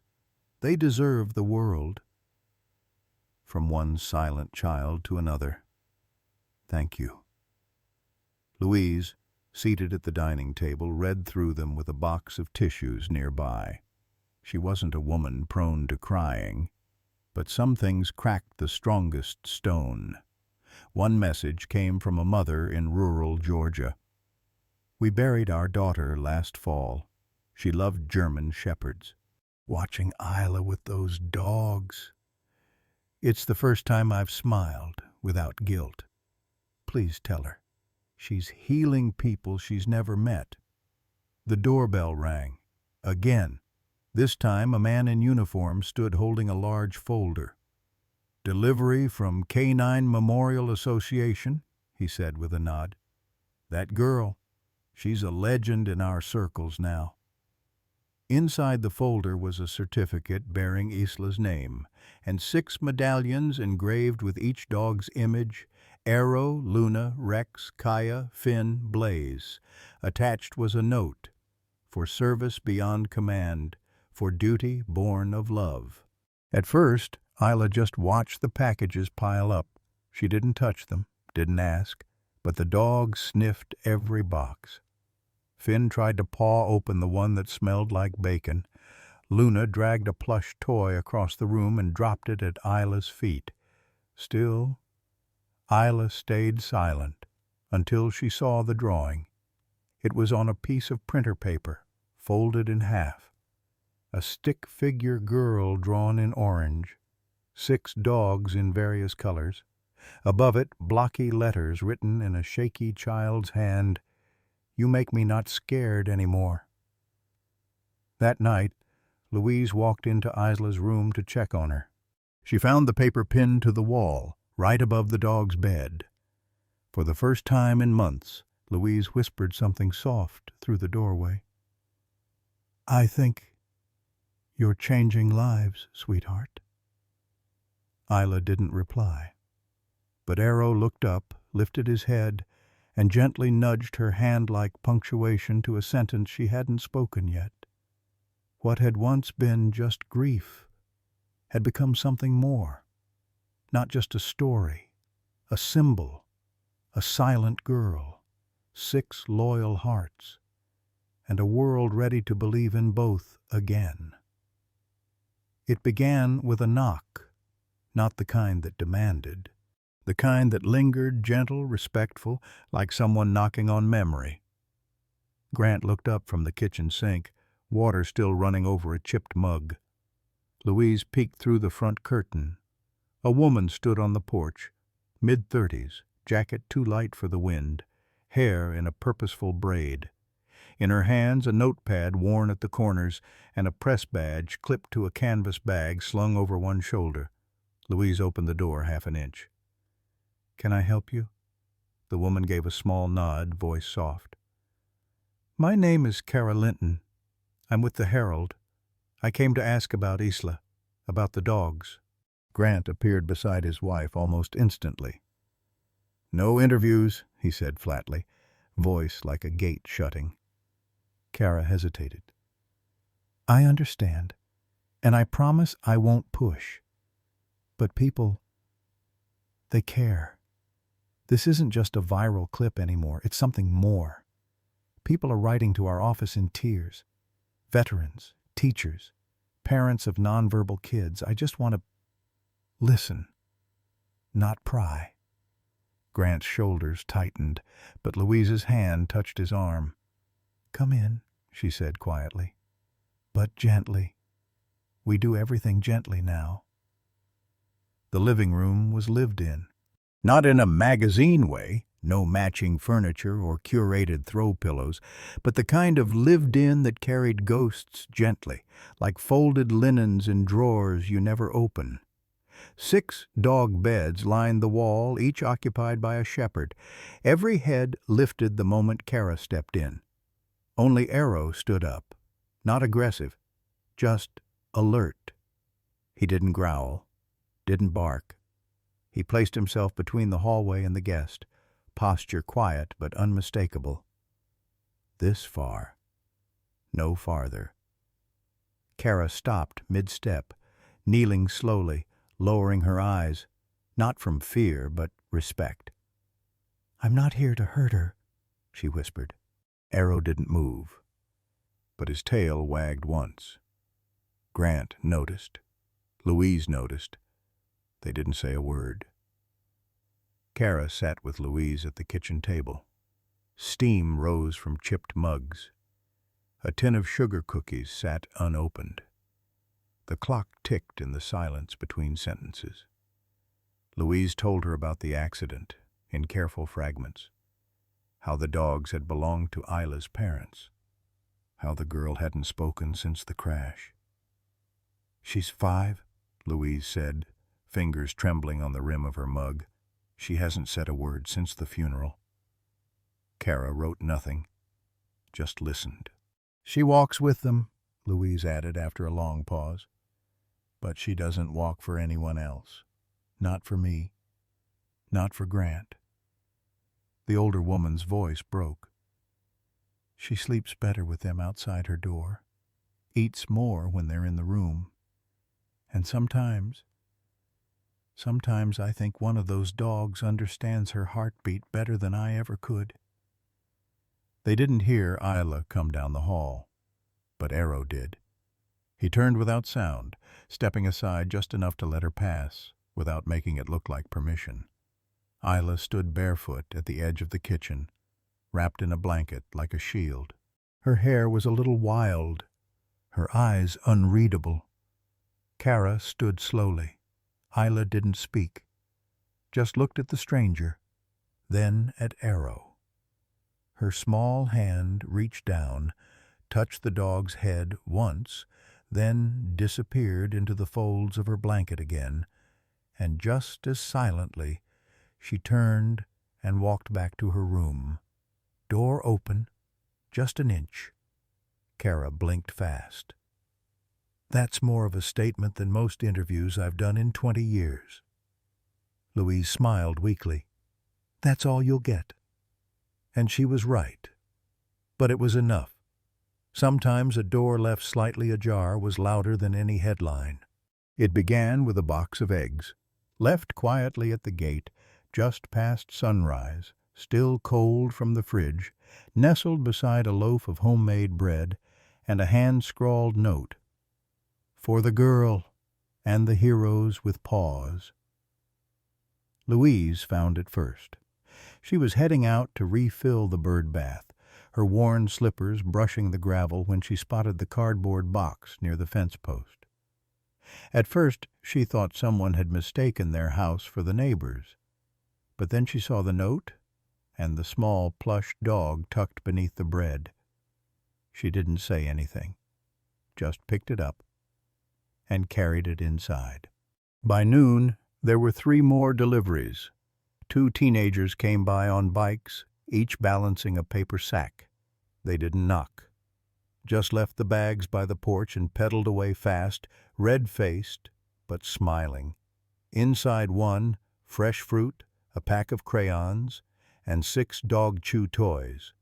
They deserve the world." From one silent child to another. "Thank you." Louise, seated at the dining table, read through them with a box of tissues nearby. She wasn't a woman prone to crying, but some things cracked the strongest stone. One message came from a mother in rural Georgia. "We buried our daughter last fall. She loved German shepherds. Watching Isla with those dogs. It's the first time I've smiled without guilt. Please tell her. She's healing people she's never met." The doorbell rang. Again. This time a man in uniform stood holding a large folder. "Delivery from Canine Memorial Association," he said with a nod. "That girl, she's a legend in our circles now." Inside the folder was a certificate bearing Isla's name, and 6 medallions engraved with each dog's image: Arrow, Luna, Rex, Kaya, Finn, Blaze. Attached was a note: "For service beyond command, for duty born of love." At first, Isla just watched the packages pile up. She didn't touch them, didn't ask, but the dog sniffed every box. Finn tried to paw open the one that smelled like bacon. Luna dragged a plush toy across the room and dropped it at Isla's feet. Still, Isla stayed silent until she saw the drawing. It was on a piece of printer paper, folded in half. A stick-figure girl drawn in orange. 6 dogs in various colors. Above it, blocky letters written in a shaky child's hand: "You make me not scared anymore." That night, Louise walked into Isla's room to check on her. She found the paper pinned to the wall, right above the dog's bed. For the first time in months, Louise whispered something soft through the doorway. "I think you're changing lives, sweetheart." Isla didn't reply, but Arrow looked up, lifted his head, and gently nudged her hand-like punctuation to a sentence she hadn't spoken yet. What had once been just grief had become something more. Not just a story, a symbol, a silent girl, 6 loyal hearts, and a world ready to believe in both again. It began with a knock, not the kind that demanded, the kind that lingered, gentle, respectful, like someone knocking on memory. Grant looked up from the kitchen sink, water still running over a chipped mug. Louise peeked through the front curtain. A woman stood on the porch, mid-30s, jacket too light for the wind, hair in a purposeful braid. In her hands a notepad worn at the corners and a press badge clipped to a canvas bag slung over one shoulder. Louise opened the door half an inch. "Can I help you?" The woman gave a small nod, voice soft. "My name is Kara Linton. I'm with the Herald. I came to ask about Isla, about the dogs." Grant appeared beside his wife almost instantly. "No interviews," he said flatly, voice like a gate shutting. Kara hesitated. "I understand, and I promise I won't push. But people, they care. This isn't just a viral clip anymore. It's something more. People are writing to our office in tears. Veterans, teachers, parents of nonverbal kids. I just want to listen, not pry." Grant's shoulders tightened, but Louise's hand touched his arm. "Come in," she said quietly, "but gently. We do everything gently now." The living room was lived in. Not in a magazine way, no matching furniture or curated throw pillows, but the kind of lived-in that carried ghosts gently, like folded linens in drawers you never open. 6 dog beds lined the wall, each occupied by a shepherd. Every head lifted the moment Kara stepped in. Only Arrow stood up, not aggressive, just alert. He didn't growl, didn't bark. He placed himself between the hallway and the guest, posture quiet but unmistakable. This far, no farther. Kara stopped mid-step, kneeling slowly, lowering her eyes, not from fear but respect. "I'm not here to hurt her," she whispered. Arrow didn't move, but his tail wagged once. Grant noticed. Louise noticed. They didn't say a word. Kara sat with Louise at the kitchen table. Steam rose from chipped mugs. A tin of sugar cookies sat unopened. The clock ticked in the silence between sentences. Louise told her about the accident, in careful fragments. How the dogs had belonged to Isla's parents. How the girl hadn't spoken since the crash. "She's 5," Louise said, fingers trembling on the rim of her mug. "She hasn't said a word since the funeral." Kara wrote nothing, just listened. "She walks with them," Louise added after a long pause. "But she doesn't walk for anyone else. Not for me. Not for Grant." The older woman's voice broke. "She sleeps better with them outside her door, eats more when they're in the room. And sometimes I think one of those dogs understands her heartbeat better than I ever could." They didn't hear Isla come down the hall, but Arrow did. He turned without sound, stepping aside just enough to let her pass, without making it look like permission. Isla stood barefoot at the edge of the kitchen, wrapped in a blanket like a shield. Her hair was a little wild, her eyes unreadable. Kara stood slowly. Isla didn't speak, just looked at the stranger, then at Arrow. Her small hand reached down, touched the dog's head once, then disappeared into the folds of her blanket again, and just as silently she turned and walked back to her room. Door open, just an inch. Kara blinked fast. "That's more of a statement than most interviews I've done in 20 years." Louise smiled weakly. "That's all you'll get." And she was right. But it was enough. Sometimes a door left slightly ajar was louder than any headline. It began with a box of eggs, left quietly at the gate, just past sunrise, still cold from the fridge, nestled beside a loaf of homemade bread and a hand-scrawled note. "For the girl and the heroes with paws." Louise found it first. She was heading out to refill the bird bath, her worn slippers brushing the gravel when she spotted the cardboard box near the fence post. At first she thought someone had mistaken their house for the neighbor's, but then she saw the note and the small plush dog tucked beneath the bread. She didn't say anything, just picked it up and carried it inside. By noon, there were 3 more deliveries. 2 teenagers came by on bikes, each balancing a paper sack. They didn't knock. Just left the bags by the porch and pedaled away fast, red-faced, but smiling. Inside one, fresh fruit, a pack of crayons, and 6 dog chew toys.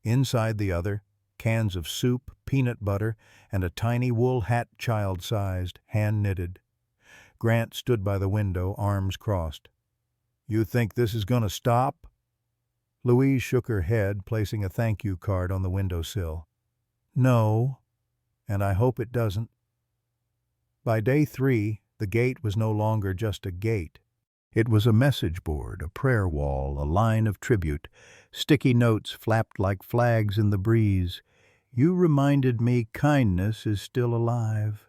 Inside the other, cans of soup, peanut butter, and a tiny wool hat child-sized, hand-knitted. Grant stood by the window, arms crossed. "You think this is going to stop?" Louise shook her head, placing a thank-you card on the windowsill. "No, and I hope it doesn't." By day 3, the gate was no longer just a gate. It was a message board, a prayer wall, a line of tribute. Sticky notes flapped like flags in the breeze. "You reminded me kindness is still alive.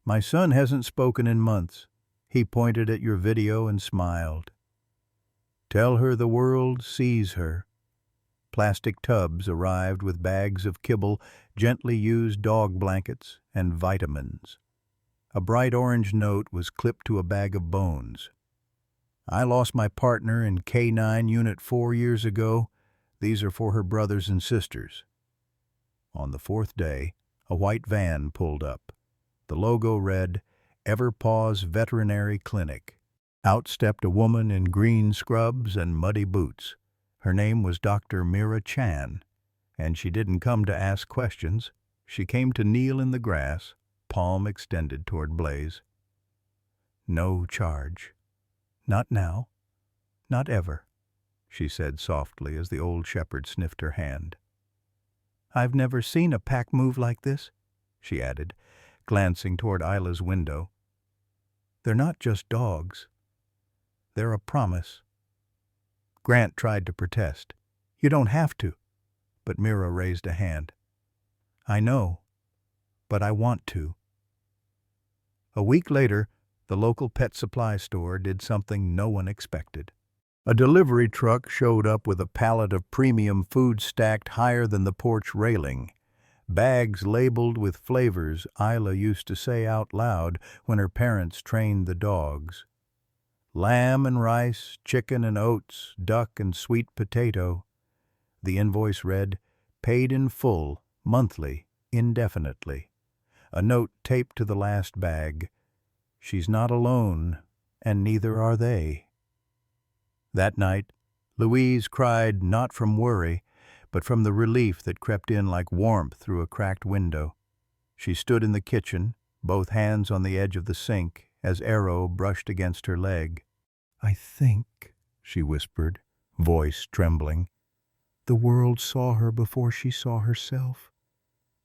My son hasn't spoken in months. He pointed at your video and smiled. Tell her the world sees her." Plastic tubs arrived with bags of kibble, gently used dog blankets, and vitamins. A bright orange note was clipped to a bag of bones. "I lost my partner in K9 Unit 4 years ago. These are for her brothers and sisters." On the 4th day, a white van pulled up. The logo read, "Everpaws Veterinary Clinic." Out stepped a woman in green scrubs and muddy boots. Her name was Dr. Mira Chan, and she didn't come to ask questions. She came to kneel in the grass, palm extended toward Blaze. "No charge. Not now. Not ever," she said softly as the old shepherd sniffed her hand. "I've never seen a pack move like this," she added, glancing toward Isla's window. "They're not just dogs. They're a promise." Grant tried to protest. "You don't have to." But Mira raised a hand. "I know, but I want to." A week later, the local pet supply store did something no one expected. A delivery truck showed up with a pallet of premium food stacked higher than the porch railing. Bags labeled with flavors Isla used to say out loud when her parents trained the dogs. Lamb and rice, chicken and oats, duck and sweet potato. The invoice read, "Paid in full, monthly, indefinitely." A note taped to the last bag. "She's not alone, and neither are they." That night, Louise cried not from worry, but from the relief that crept in like warmth through a cracked window. She stood in the kitchen, both hands on the edge of the sink, as Arrow brushed against her leg. "I think," she whispered, voice trembling, "the world saw her before she saw herself."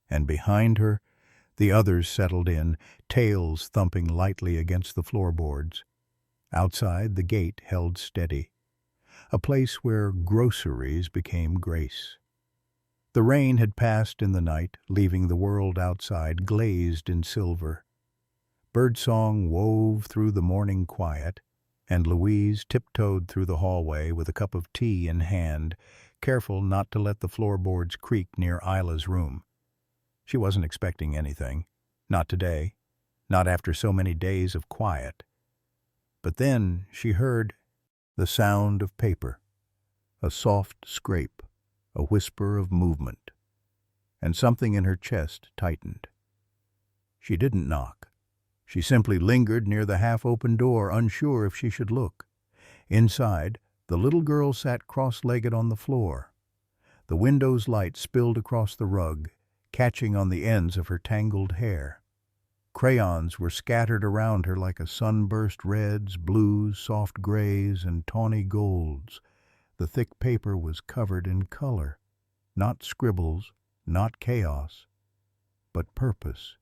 And behind her, the others settled in, tails thumping lightly against the floorboards. Outside, the gate held steady, a place where groceries became grace. The rain had passed in the night, leaving the world outside glazed in silver. Birdsong wove through the morning quiet, and Louise tiptoed through the hallway with a cup of tea in hand, careful not to let the floorboards creak near Isla's room. She wasn't expecting anything. Not today. Not after so many days of quiet. But then she heard the sound of paper, a soft scrape, a whisper of movement, and something in her chest tightened. She didn't knock. She simply lingered near the half-open door, unsure if she should look. Inside, the little girl sat cross-legged on the floor. The window's light spilled across the rug, catching on the ends of her tangled hair. Crayons were scattered around her like a sunburst reds, blues, soft grays, and tawny golds. The thick paper was covered in color, not scribbles, not chaos, but purpose.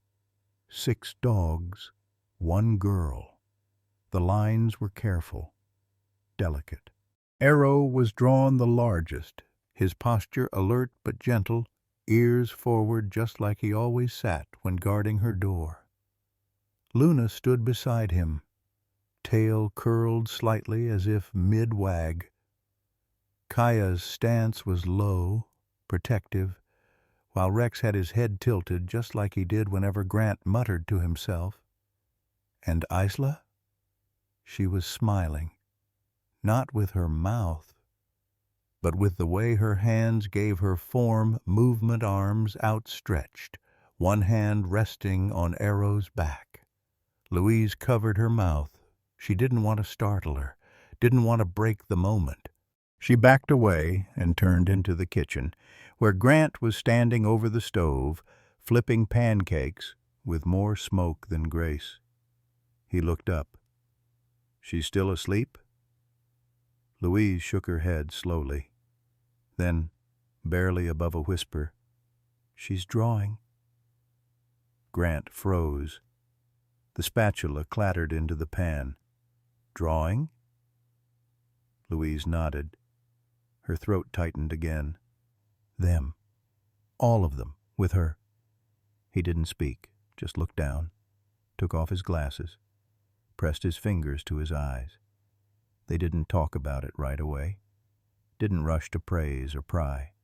6 dogs, 1 girl. The lines were careful, delicate. Arrow was drawn the largest, his posture alert but gentle, ears forward just like he always sat when guarding her door. Luna stood beside him, tail curled slightly as if mid-wag. Kaya's stance was low, protective, while Rex had his head tilted just like he did whenever Grant muttered to himself. And Isla? She was smiling, not with her mouth, but with the way her hands gave her form, movement, arms outstretched, one hand resting on Arrow's back. Louise covered her mouth. She didn't want to startle her, didn't want to break the moment. She backed away and turned into the kitchen, where Grant was standing over the stove, flipping pancakes with more smoke than grace. He looked up. "She's still asleep?" Louise shook her head slowly. Then, barely above a whisper, "She's drawing." Grant froze. The spatula clattered into the pan. "Drawing?" Louise nodded. Her throat tightened again. "Them. All of them. With her." He didn't speak, just looked down, took off his glasses, pressed his fingers to his eyes. They didn't talk about it right away. Didn't rush to praise or pry.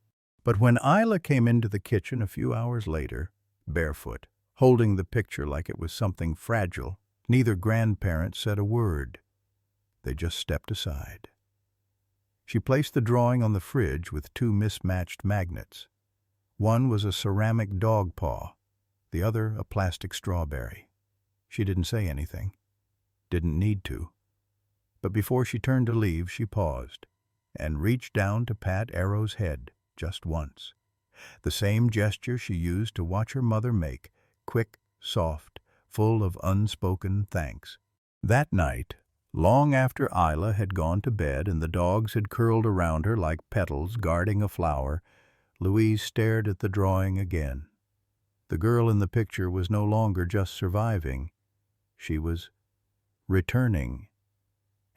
But when Isla came into the kitchen a few hours later, barefoot, holding the picture like it was something fragile, neither grandparent said a word. They just stepped aside. She placed the drawing on the fridge with 2 mismatched magnets. One was a ceramic dog paw, the other a plastic strawberry. She didn't say anything. Didn't need to. But before she turned to leave, she paused and reached down to pat Arrow's head just once. The same gesture she used to watch her mother make, quick, soft, full of unspoken thanks. That night, long after Isla had gone to bed and the dogs had curled around her like petals guarding a flower, Louise stared at the drawing again. The girl in the picture was no longer just surviving. She was returning,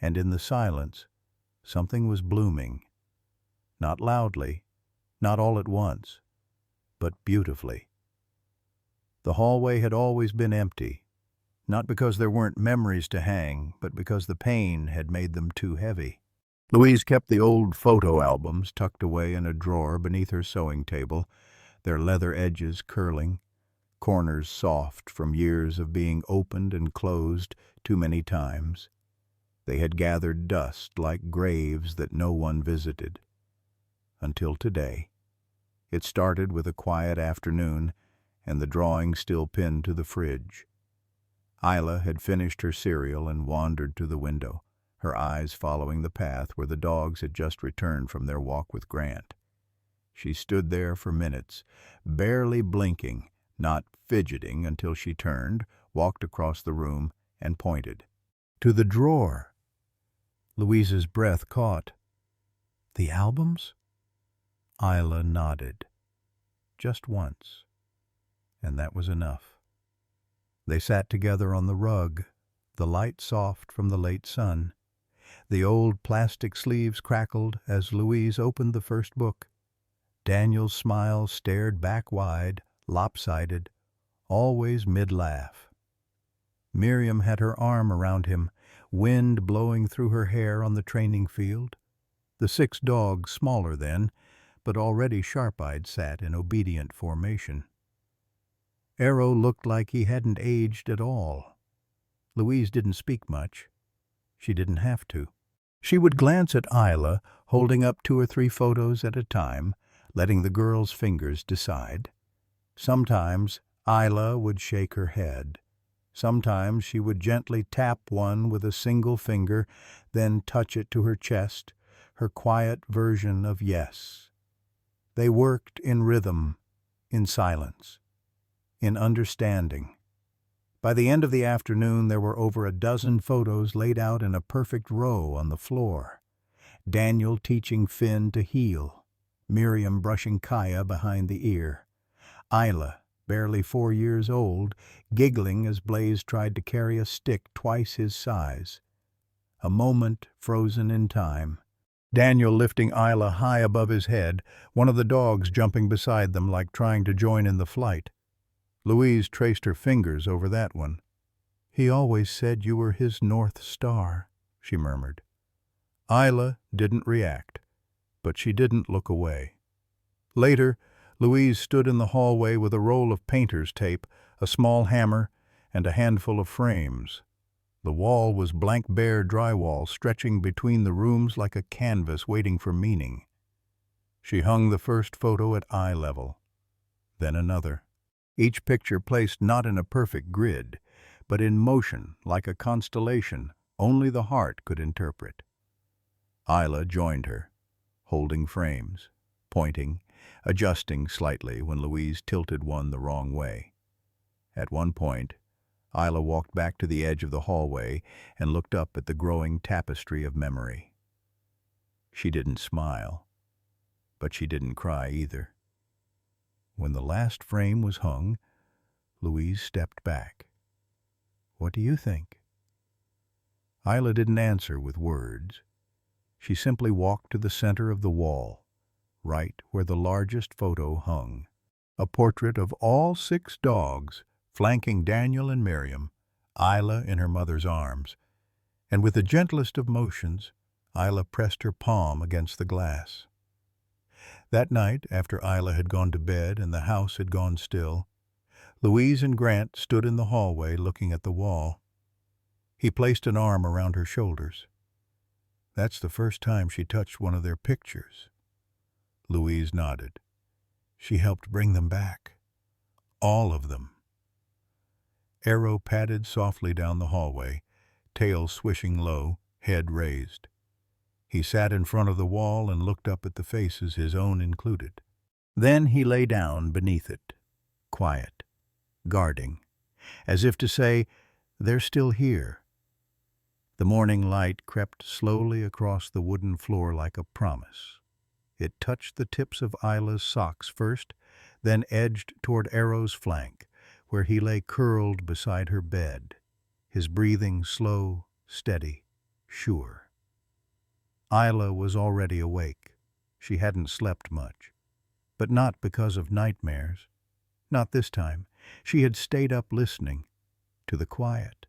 and in the silence, something was blooming. Not loudly, not all at once, but beautifully. The hallway had always been empty, not because there weren't memories to hang, but because the pain had made them too heavy. Louise kept the old photo albums tucked away in a drawer beneath her sewing table, their leather edges curling, corners soft from years of being opened and closed too many times. They had gathered dust like graves that no one visited. Until today. It started with a quiet afternoon and the drawing still pinned to the fridge. Isla had finished her cereal and wandered to the window, her eyes following the path where the dogs had just returned from their walk with Grant. She stood there for minutes, barely blinking, not fidgeting until she turned, walked across the room, and pointed. "To the drawer." Louise's breath caught. "The albums?" Isla nodded. Just once. And that was enough. They sat together on the rug, the light soft from the late sun. The old plastic sleeves crackled as Louise opened the first book. Daniel's smile stared back wide, lopsided, always mid-laugh. Miriam had her arm around him, wind blowing through her hair on the training field. The 6 dogs, smaller then, but already sharp-eyed, sat in obedient formation. Arrow looked like he hadn't aged at all. Louise didn't speak much. She didn't have to. She would glance at Isla, holding up 2 or 3 photos at a time, letting the girl's fingers decide. Sometimes Isla would shake her head. Sometimes she would gently tap one with a single finger, then touch it to her chest, her quiet version of yes. They worked in rhythm, in silence, in understanding. By the end of the afternoon, there were over a dozen photos laid out in a perfect row on the floor. Daniel teaching Finn to heel, Miriam brushing Kaya behind the ear, Isla, barely 4 years old, giggling as Blaze tried to carry a stick twice his size. A moment frozen in time. Daniel lifting Isla high above his head, one of the dogs jumping beside them like trying to join in the flight. Louise traced her fingers over that one. "He always said you were his North Star," she murmured. Isla didn't react, but she didn't look away. Later, Louise stood in the hallway with a roll of painter's tape, a small hammer, and a handful of frames. The wall was blank bare drywall stretching between the rooms like a canvas waiting for meaning. She hung the first photo at eye level, then another. Each picture placed not in a perfect grid, but in motion like a constellation only the heart could interpret. Isla joined her, holding frames, pointing, adjusting slightly when Louise tilted one the wrong way. At one point, Isla walked back to the edge of the hallway and looked up at the growing tapestry of memory. She didn't smile, but she didn't cry either. When the last frame was hung, Louise stepped back. "What do you think?" Isla didn't answer with words. She simply walked to the center of the wall, right where the largest photo hung. A portrait of all 6 dogs, flanking Daniel and Miriam, Isla in her mother's arms. And with the gentlest of motions, Isla pressed her palm against the glass. That night, after Isla had gone to bed and the house had gone still, Louise and Grant stood in the hallway looking at the wall. He placed an arm around her shoulders. "That's the first time she touched one of their pictures." Louise nodded. "She helped bring them back. All of them." Arrow padded softly down the hallway, tail swishing low, head raised. He sat in front of the wall and looked up at the faces, his own included. Then he lay down beneath it, quiet, guarding, as if to say, "They're still here." The morning light crept slowly across the wooden floor like a promise. It touched the tips of Isla's socks first, then edged toward Arrow's flank, where he lay curled beside her bed, his breathing slow, steady, sure. Isla was already awake. She hadn't slept much, but not because of nightmares. Not this time. She had stayed up listening to the quiet,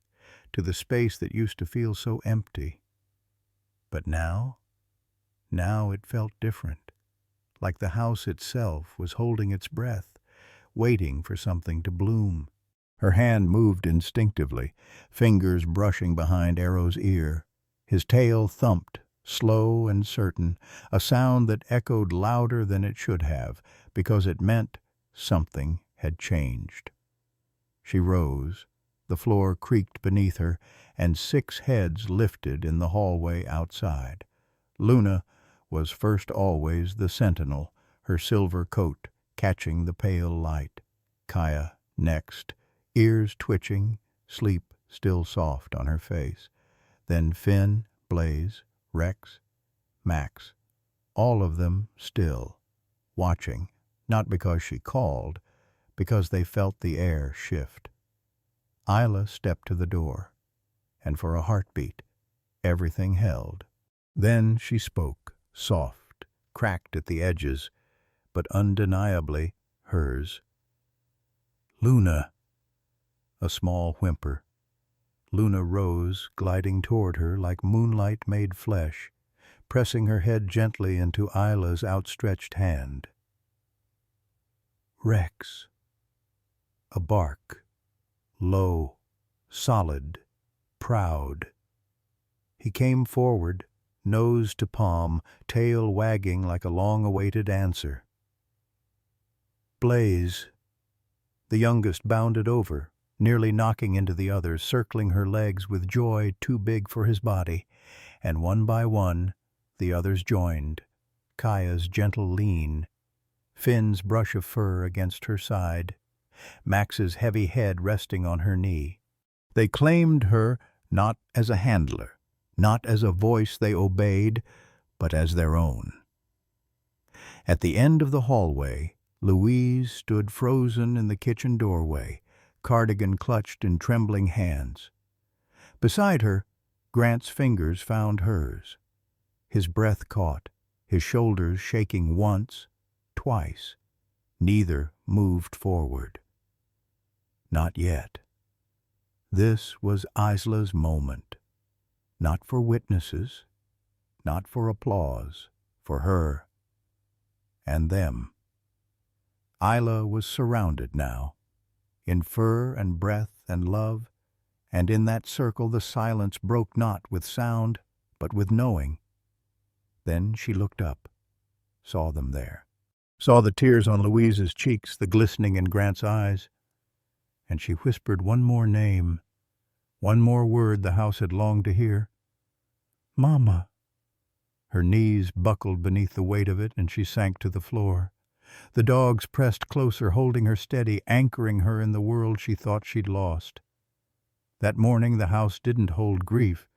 to the space that used to feel so empty. But now it felt different, like the house itself was holding its breath, waiting for something to bloom. Her hand moved instinctively, fingers brushing behind Arrow's ear. His tail thumped, slow and certain, a sound that echoed louder than it should have, because it meant something had changed. She rose. The floor creaked beneath her, and 6 heads lifted in the hallway outside. Luna was first always the sentinel, her silver coat catching the pale light. Kaya next, ears twitching, sleep still soft on her face. Then Finn, Blaze, Rex, Max, all of them still, watching, not because she called, because they felt the air shift. Isla stepped to the door, and for a heartbeat, everything held. Then she spoke, soft, cracked at the edges, but undeniably hers. "Luna." A small whimper. Luna rose, gliding toward her like moonlight made flesh, pressing her head gently into Isla's outstretched hand. "Rex." A bark. Low, solid, proud. He came forward, nose to palm, tail wagging like a long-awaited answer. "Blaze." The youngest bounded over, nearly knocking into the others, circling her legs with joy too big for his body, and one by one the others joined. Kaya's gentle lean, Finn's brush of fur against her side, Max's heavy head resting on her knee. They claimed her not as a handler, not as a voice they obeyed, but as their own. At the end of the hallway, Louise stood frozen in the kitchen doorway, cardigan clutched in trembling hands. Beside her, Grant's fingers found hers. His breath caught, his shoulders shaking once, twice. Neither moved forward. Not yet. This was Isla's moment. Not for witnesses, not for applause, for her and them. Isla was surrounded now, in fur and breath and love, and in that circle the silence broke not with sound, but with knowing. Then she looked up, saw them there, saw the tears on Louise's cheeks, the glistening in Grant's eyes, and she whispered one more name, one more word the house had longed to hear. "Mama." Her knees buckled beneath the weight of it, and she sank to the floor. The dogs pressed closer, holding her steady, anchoring her in the world she thought she'd lost. That morning the house didn't hold grief.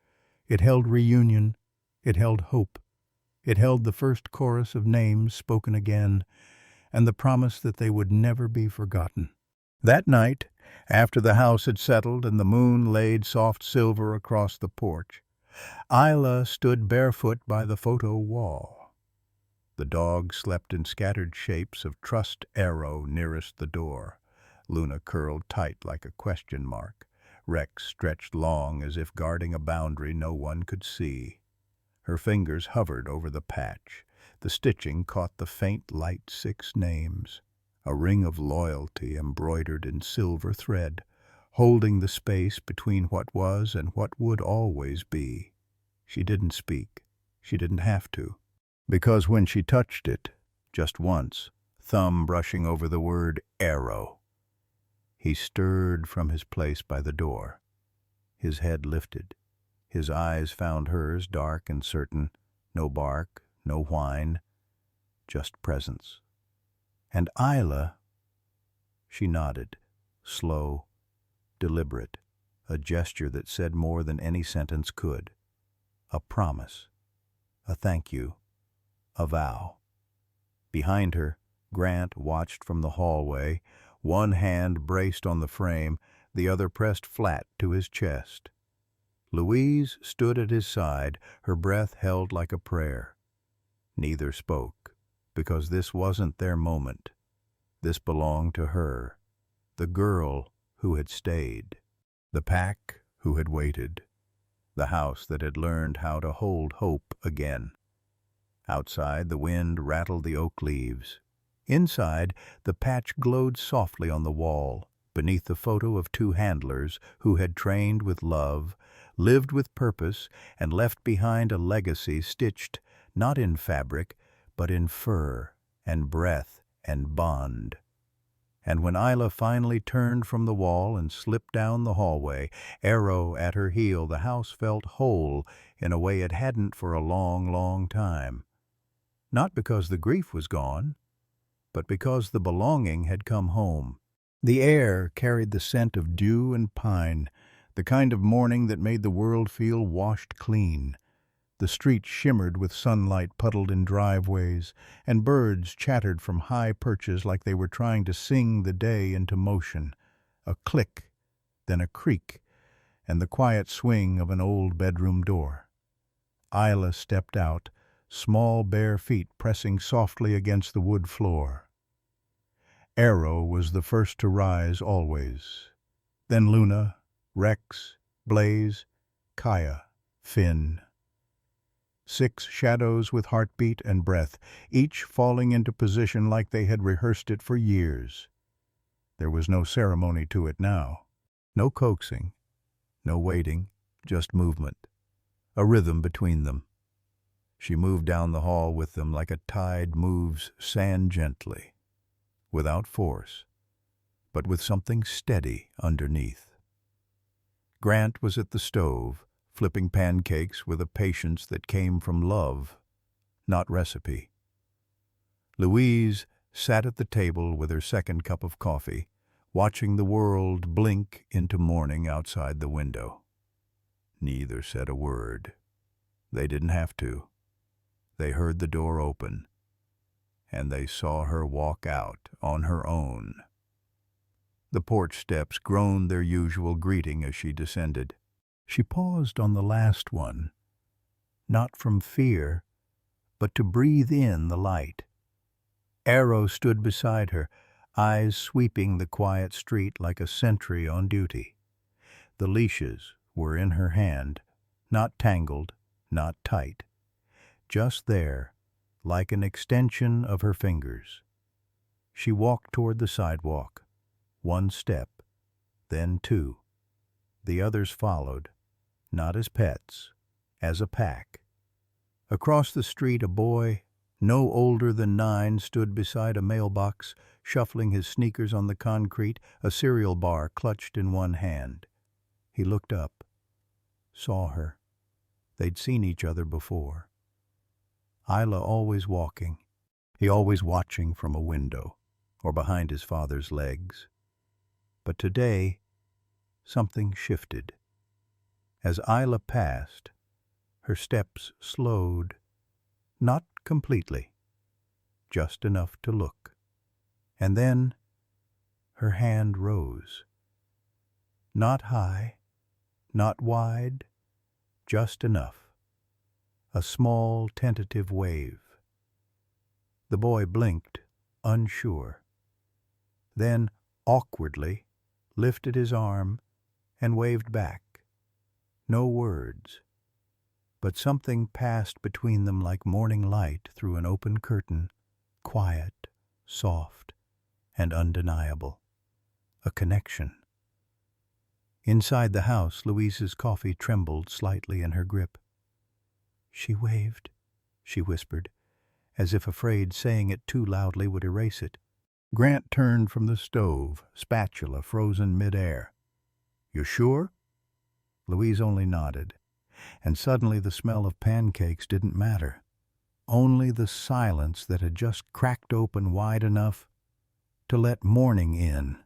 It held reunion. It held hope. It held the first chorus of names spoken again, and the promise that they would never be forgotten. That night, after the house had settled and the moon laid soft silver across the porch, Isla stood barefoot by the photo wall. The dogs slept in scattered shapes of trussed arrow nearest the door. Luna curled tight like a question mark. Rex stretched long as if guarding a boundary no one could see. Her fingers hovered over the patch. The stitching caught the faint light 6 names, a ring of loyalty embroidered in silver thread, holding the space between what was and what would always be. She didn't speak. She didn't have to. Because when she touched it, just once, thumb brushing over the word arrow, he stirred from his place by the door. His head lifted. His eyes found hers, dark and certain. No bark, no whine, just presence. And Isla, she nodded, slow, deliberate, a gesture that said more than any sentence could. A promise, a thank you, a vow. Behind her, Grant watched from the hallway, one hand braced on the frame, the other pressed flat to his chest. Louise stood at his side, her breath held like a prayer. Neither spoke, because this wasn't their moment. This belonged to her, the girl who had stayed, the pack who had waited, the house that had learned how to hold hope again. Outside, the wind rattled the oak leaves. Inside, the patch glowed softly on the wall, beneath the photo of two handlers who had trained with love, lived with purpose, and left behind a legacy stitched not in fabric, but in fur and breath and bond. And when Isla finally turned from the wall and slipped down the hallway, Arrow at her heel, the house felt whole in a way it hadn't for a long, long time. Not because the grief was gone, but because the belonging had come home. The air carried the scent of dew and pine, the kind of morning that made the world feel washed clean. The street shimmered with sunlight puddled in driveways, and birds chattered from high perches like they were trying to sing the day into motion. A click, then a creak, and the quiet swing of an old bedroom door. Isla stepped out, small bare feet pressing softly against the wood floor. Arrow was the first to rise always. Then Luna, Rex, Blaze, Kaya, Finn. 6 shadows with heartbeat and breath, each falling into position like they had rehearsed it for years. There was no ceremony to it now. No coaxing, no waiting, just movement. A rhythm between them. She moved down the hall with them like a tide moves sand gently, without force, but with something steady underneath. Grant was at the stove, flipping pancakes with a patience that came from love, not recipe. Louise sat at the table with her second cup of coffee, watching the world blink into morning outside the window. Neither said a word. They didn't have to. They heard the door open, and they saw her walk out on her own. The porch steps groaned their usual greeting as she descended. She paused on the last one, not from fear, but to breathe in the light. Arrow stood beside her, eyes sweeping the quiet street like a sentry on duty. The leashes were in her hand, not tangled, not tight, just there, like an extension of her fingers. She walked toward the sidewalk, 1 step, then 2. The others followed, not as pets, as a pack. Across the street, a boy, no older than 9, stood beside a mailbox, shuffling his sneakers on the concrete, a cereal bar clutched in one hand. He looked up, saw her. They'd seen each other before. Isla always walking, he always watching from a window or behind his father's legs. But today, something shifted. As Isla passed, her steps slowed, not completely, just enough to look. And then her hand rose. Not high, not wide, just enough. A small, tentative wave. The boy blinked, unsure. Then, awkwardly, lifted his arm and waved back. No words, but something passed between them like morning light through an open curtain, quiet, soft, and undeniable. A connection. Inside the house, Louise's coffee trembled slightly in her grip. "She waved," she whispered, as if afraid saying it too loudly would erase it. Grant turned from the stove, spatula frozen mid-air. "You sure?" Louise only nodded, and suddenly the smell of pancakes didn't matter. Only the silence that had just cracked open wide enough to let morning in.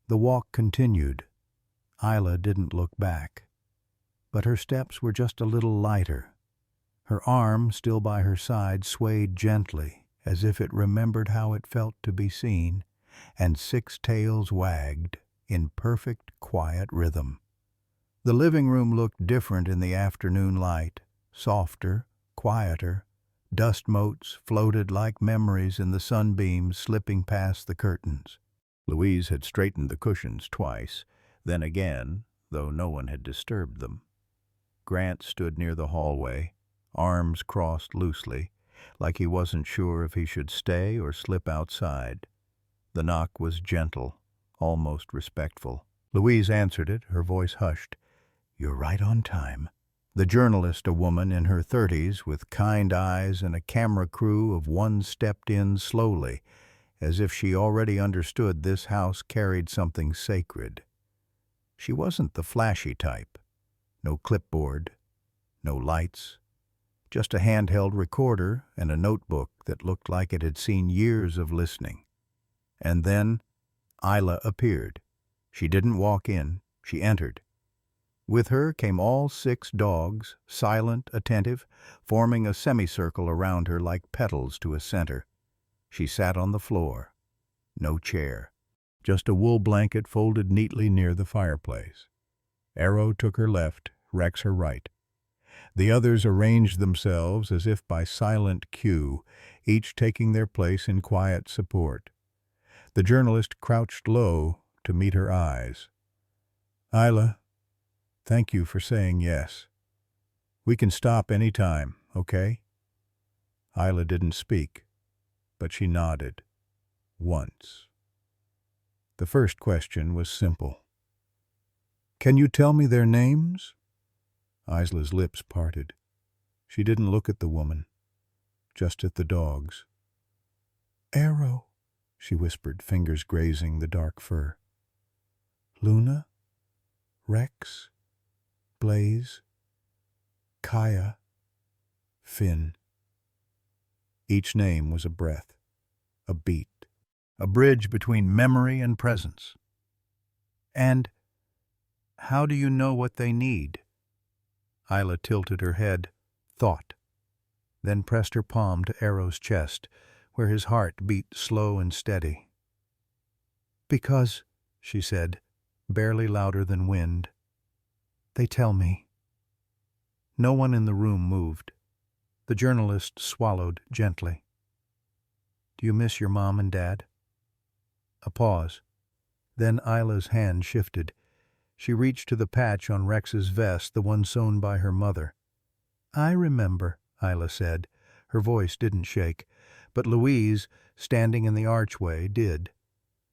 The walk continued. Isla didn't look back, but her steps were just a little lighter. Her arm, still by her side, swayed gently as if it remembered how it felt to be seen, and 6 tails wagged in perfect, quiet rhythm. The living room looked different in the afternoon light, softer, quieter. Dust motes floated like memories in the sunbeams slipping past the curtains. Louise had straightened the cushions twice, then again, though no one had disturbed them. Grant stood near the hallway, arms crossed loosely, like he wasn't sure if he should stay or slip outside. The knock was gentle, almost respectful. Louise answered it, her voice hushed. "You're right on time." The journalist, a woman in her 30s, with kind eyes and a camera crew of one, stepped in slowly, as if she already understood this house carried something sacred. She wasn't the flashy type. No clipboard, no lights, just a handheld recorder and a notebook that looked like it had seen years of listening. And then Isla appeared. She didn't walk in, she entered. With her came all 6 dogs, silent, attentive, forming a semicircle around her like petals to a center. She sat on the floor. No chair. Just a wool blanket folded neatly near the fireplace. Arrow took her left, Rex her right. The others arranged themselves as if by silent cue, each taking their place in quiet support. The journalist crouched low to meet her eyes. "Isla, thank you for saying yes. We can stop any time, okay?" Isla didn't speak, but she nodded. Once. The first question was simple. "Can you tell me their names?" Isla's lips parted. She didn't look at the woman, just at the dogs. "Arrow," she whispered, fingers grazing the dark fur. "Luna, Rex, Blaze, Kaya, Finn." Each name was a breath, a beat, a bridge between memory and presence. "And how do you know what they need?" Isla tilted her head, thought, then pressed her palm to Arrow's chest, where his heart beat slow and steady. "Because," she said, barely louder than wind, "they tell me." No one in the room moved. The journalist swallowed gently. "Do you miss your mom and dad?" A pause. Then Isla's hand shifted. She reached to the patch on Rex's vest, the one sewn by her mother. "I remember," Isla said. Her voice didn't shake, but Louise, standing in the archway, did.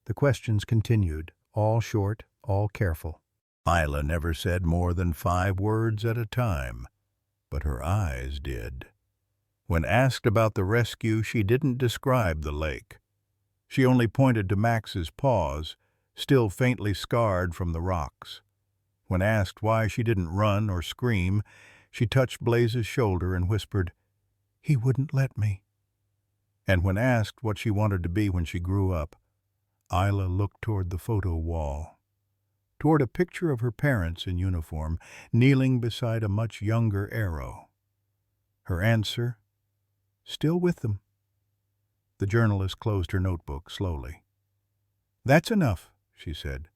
The questions continued, all short, all careful. Isla never said more than 5 words at a time, but her eyes did. When asked about the rescue, she didn't describe the lake. She only pointed to Max's paws, still faintly scarred from the rocks. When asked why she didn't run or scream, she touched Blaze's shoulder and whispered, "He wouldn't let me." And when asked what she wanted to be when she grew up, Isla looked toward the photo wall, toward a picture of her parents in uniform, kneeling beside a much younger Arrow. Her answer, still with them. The journalist closed her notebook slowly. "That's enough," she said.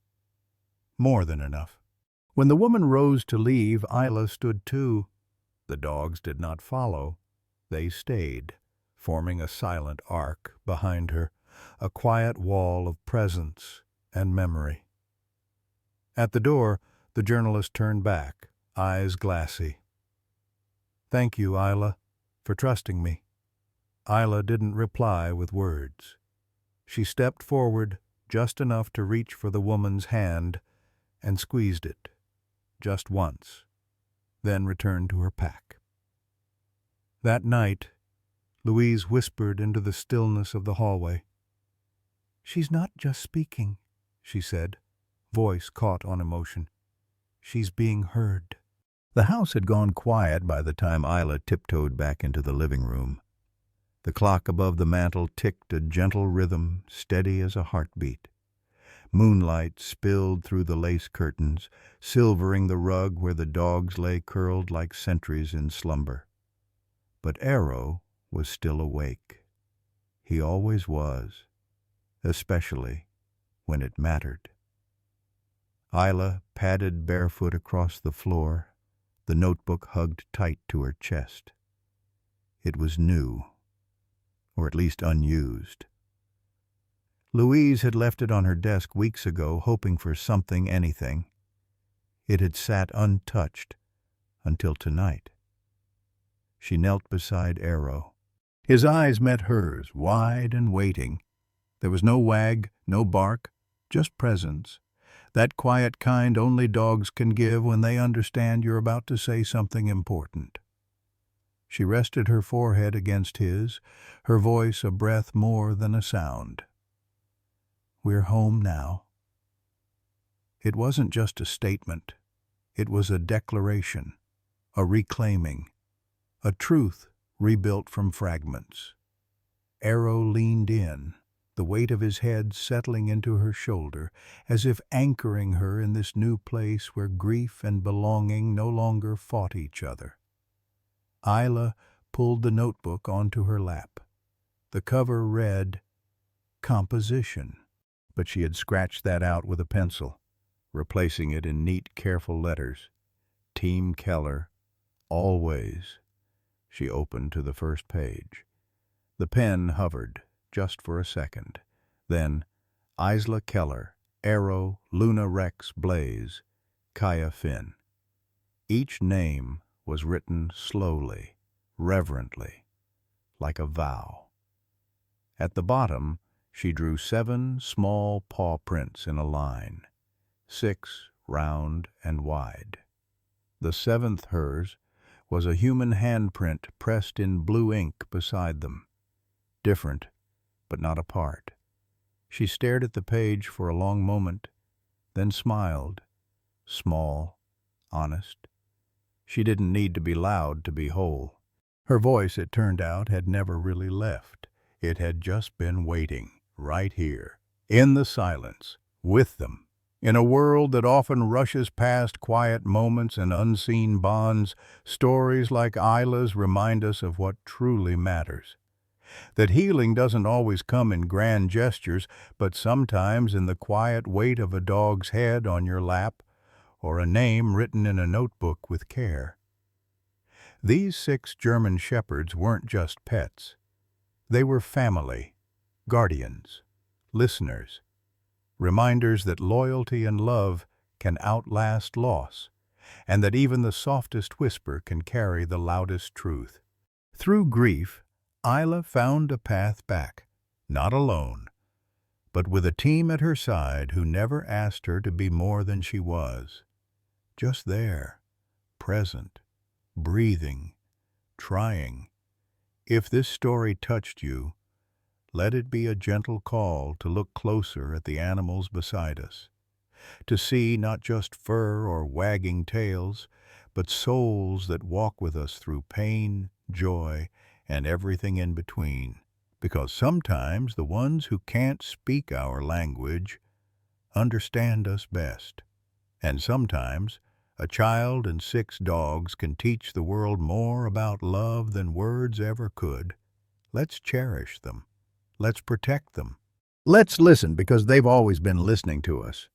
"More than enough." When the woman rose to leave, Isla stood too. The dogs did not follow. They stayed, forming a silent arc behind her, a quiet wall of presence and memory. At the door, the journalist turned back, eyes glassy. "Thank you, Isla, for trusting me." Isla didn't reply with words. She stepped forward just enough to reach for the woman's hand and squeezed it, just once, then returned to her pack. That night, Louise whispered into the stillness of the hallway. "She's not just speaking," she said, voice caught on emotion. "She's being heard." The house had gone quiet by the time Isla tiptoed back into the living room. The clock above the mantel ticked a gentle rhythm, steady as a heartbeat. Moonlight spilled through the lace curtains, silvering the rug where the dogs lay curled like sentries in slumber. But Arrow was still awake. He always was, especially when it mattered. Isla padded barefoot across the floor, the notebook hugged tight to her chest. It was new, or at least unused. Louise had left it on her desk weeks ago, hoping for something, anything. It had sat untouched until tonight. She knelt beside Arrow. His eyes met hers, wide and waiting. There was no wag, no bark, just presence. That quiet kind only dogs can give when they understand you're about to say something important. She rested her forehead against his, her voice a breath more than a sound. "We're home now." It wasn't just a statement. It was a declaration, a reclaiming, a truth rebuilt from fragments. Arrow leaned in, the weight of his head settling into her shoulder, as if anchoring her in this new place where grief and belonging no longer fought each other. Isla pulled the notebook onto her lap. The cover read, "Composition," but she had scratched that out with a pencil, replacing it in neat, careful letters. Team Keller, always. She opened to the first page. The pen hovered, just for a second. Then, Isla Keller, Arrow, Luna Rex Blaze, Kaya Finn. Each name was written slowly, reverently, like a vow. At the bottom, she drew 7 small paw prints in a line, 6 round and wide. The 7th, hers, was a human handprint pressed in blue ink beside them. Different, but not apart. She stared at the page for a long moment, then smiled. Small, honest. She didn't need to be loud to be whole. Her voice, it turned out, had never really left. It had just been waiting, right here, in the silence, with them. In a world that often rushes past quiet moments and unseen bonds, stories like Isla's remind us of what truly matters. That healing doesn't always come in grand gestures, but sometimes in the quiet weight of a dog's head on your lap, or a name written in a notebook with care. These 6 German shepherds weren't just pets. They were family, guardians, listeners, reminders that loyalty and love can outlast loss, and that even the softest whisper can carry the loudest truth. Through grief, Isla found a path back, not alone, but with a team at her side who never asked her to be more than she was. Just there, present, breathing, trying. If this story touched you, let it be a gentle call to look closer at the animals beside us, to see not just fur or wagging tails, but souls that walk with us through pain, joy, and everything in between. Because sometimes the ones who can't speak our language understand us best. And sometimes a child and 6 dogs can teach the world more about love than words ever could. Let's cherish them. Let's protect them. Let's listen because they've always been listening to us.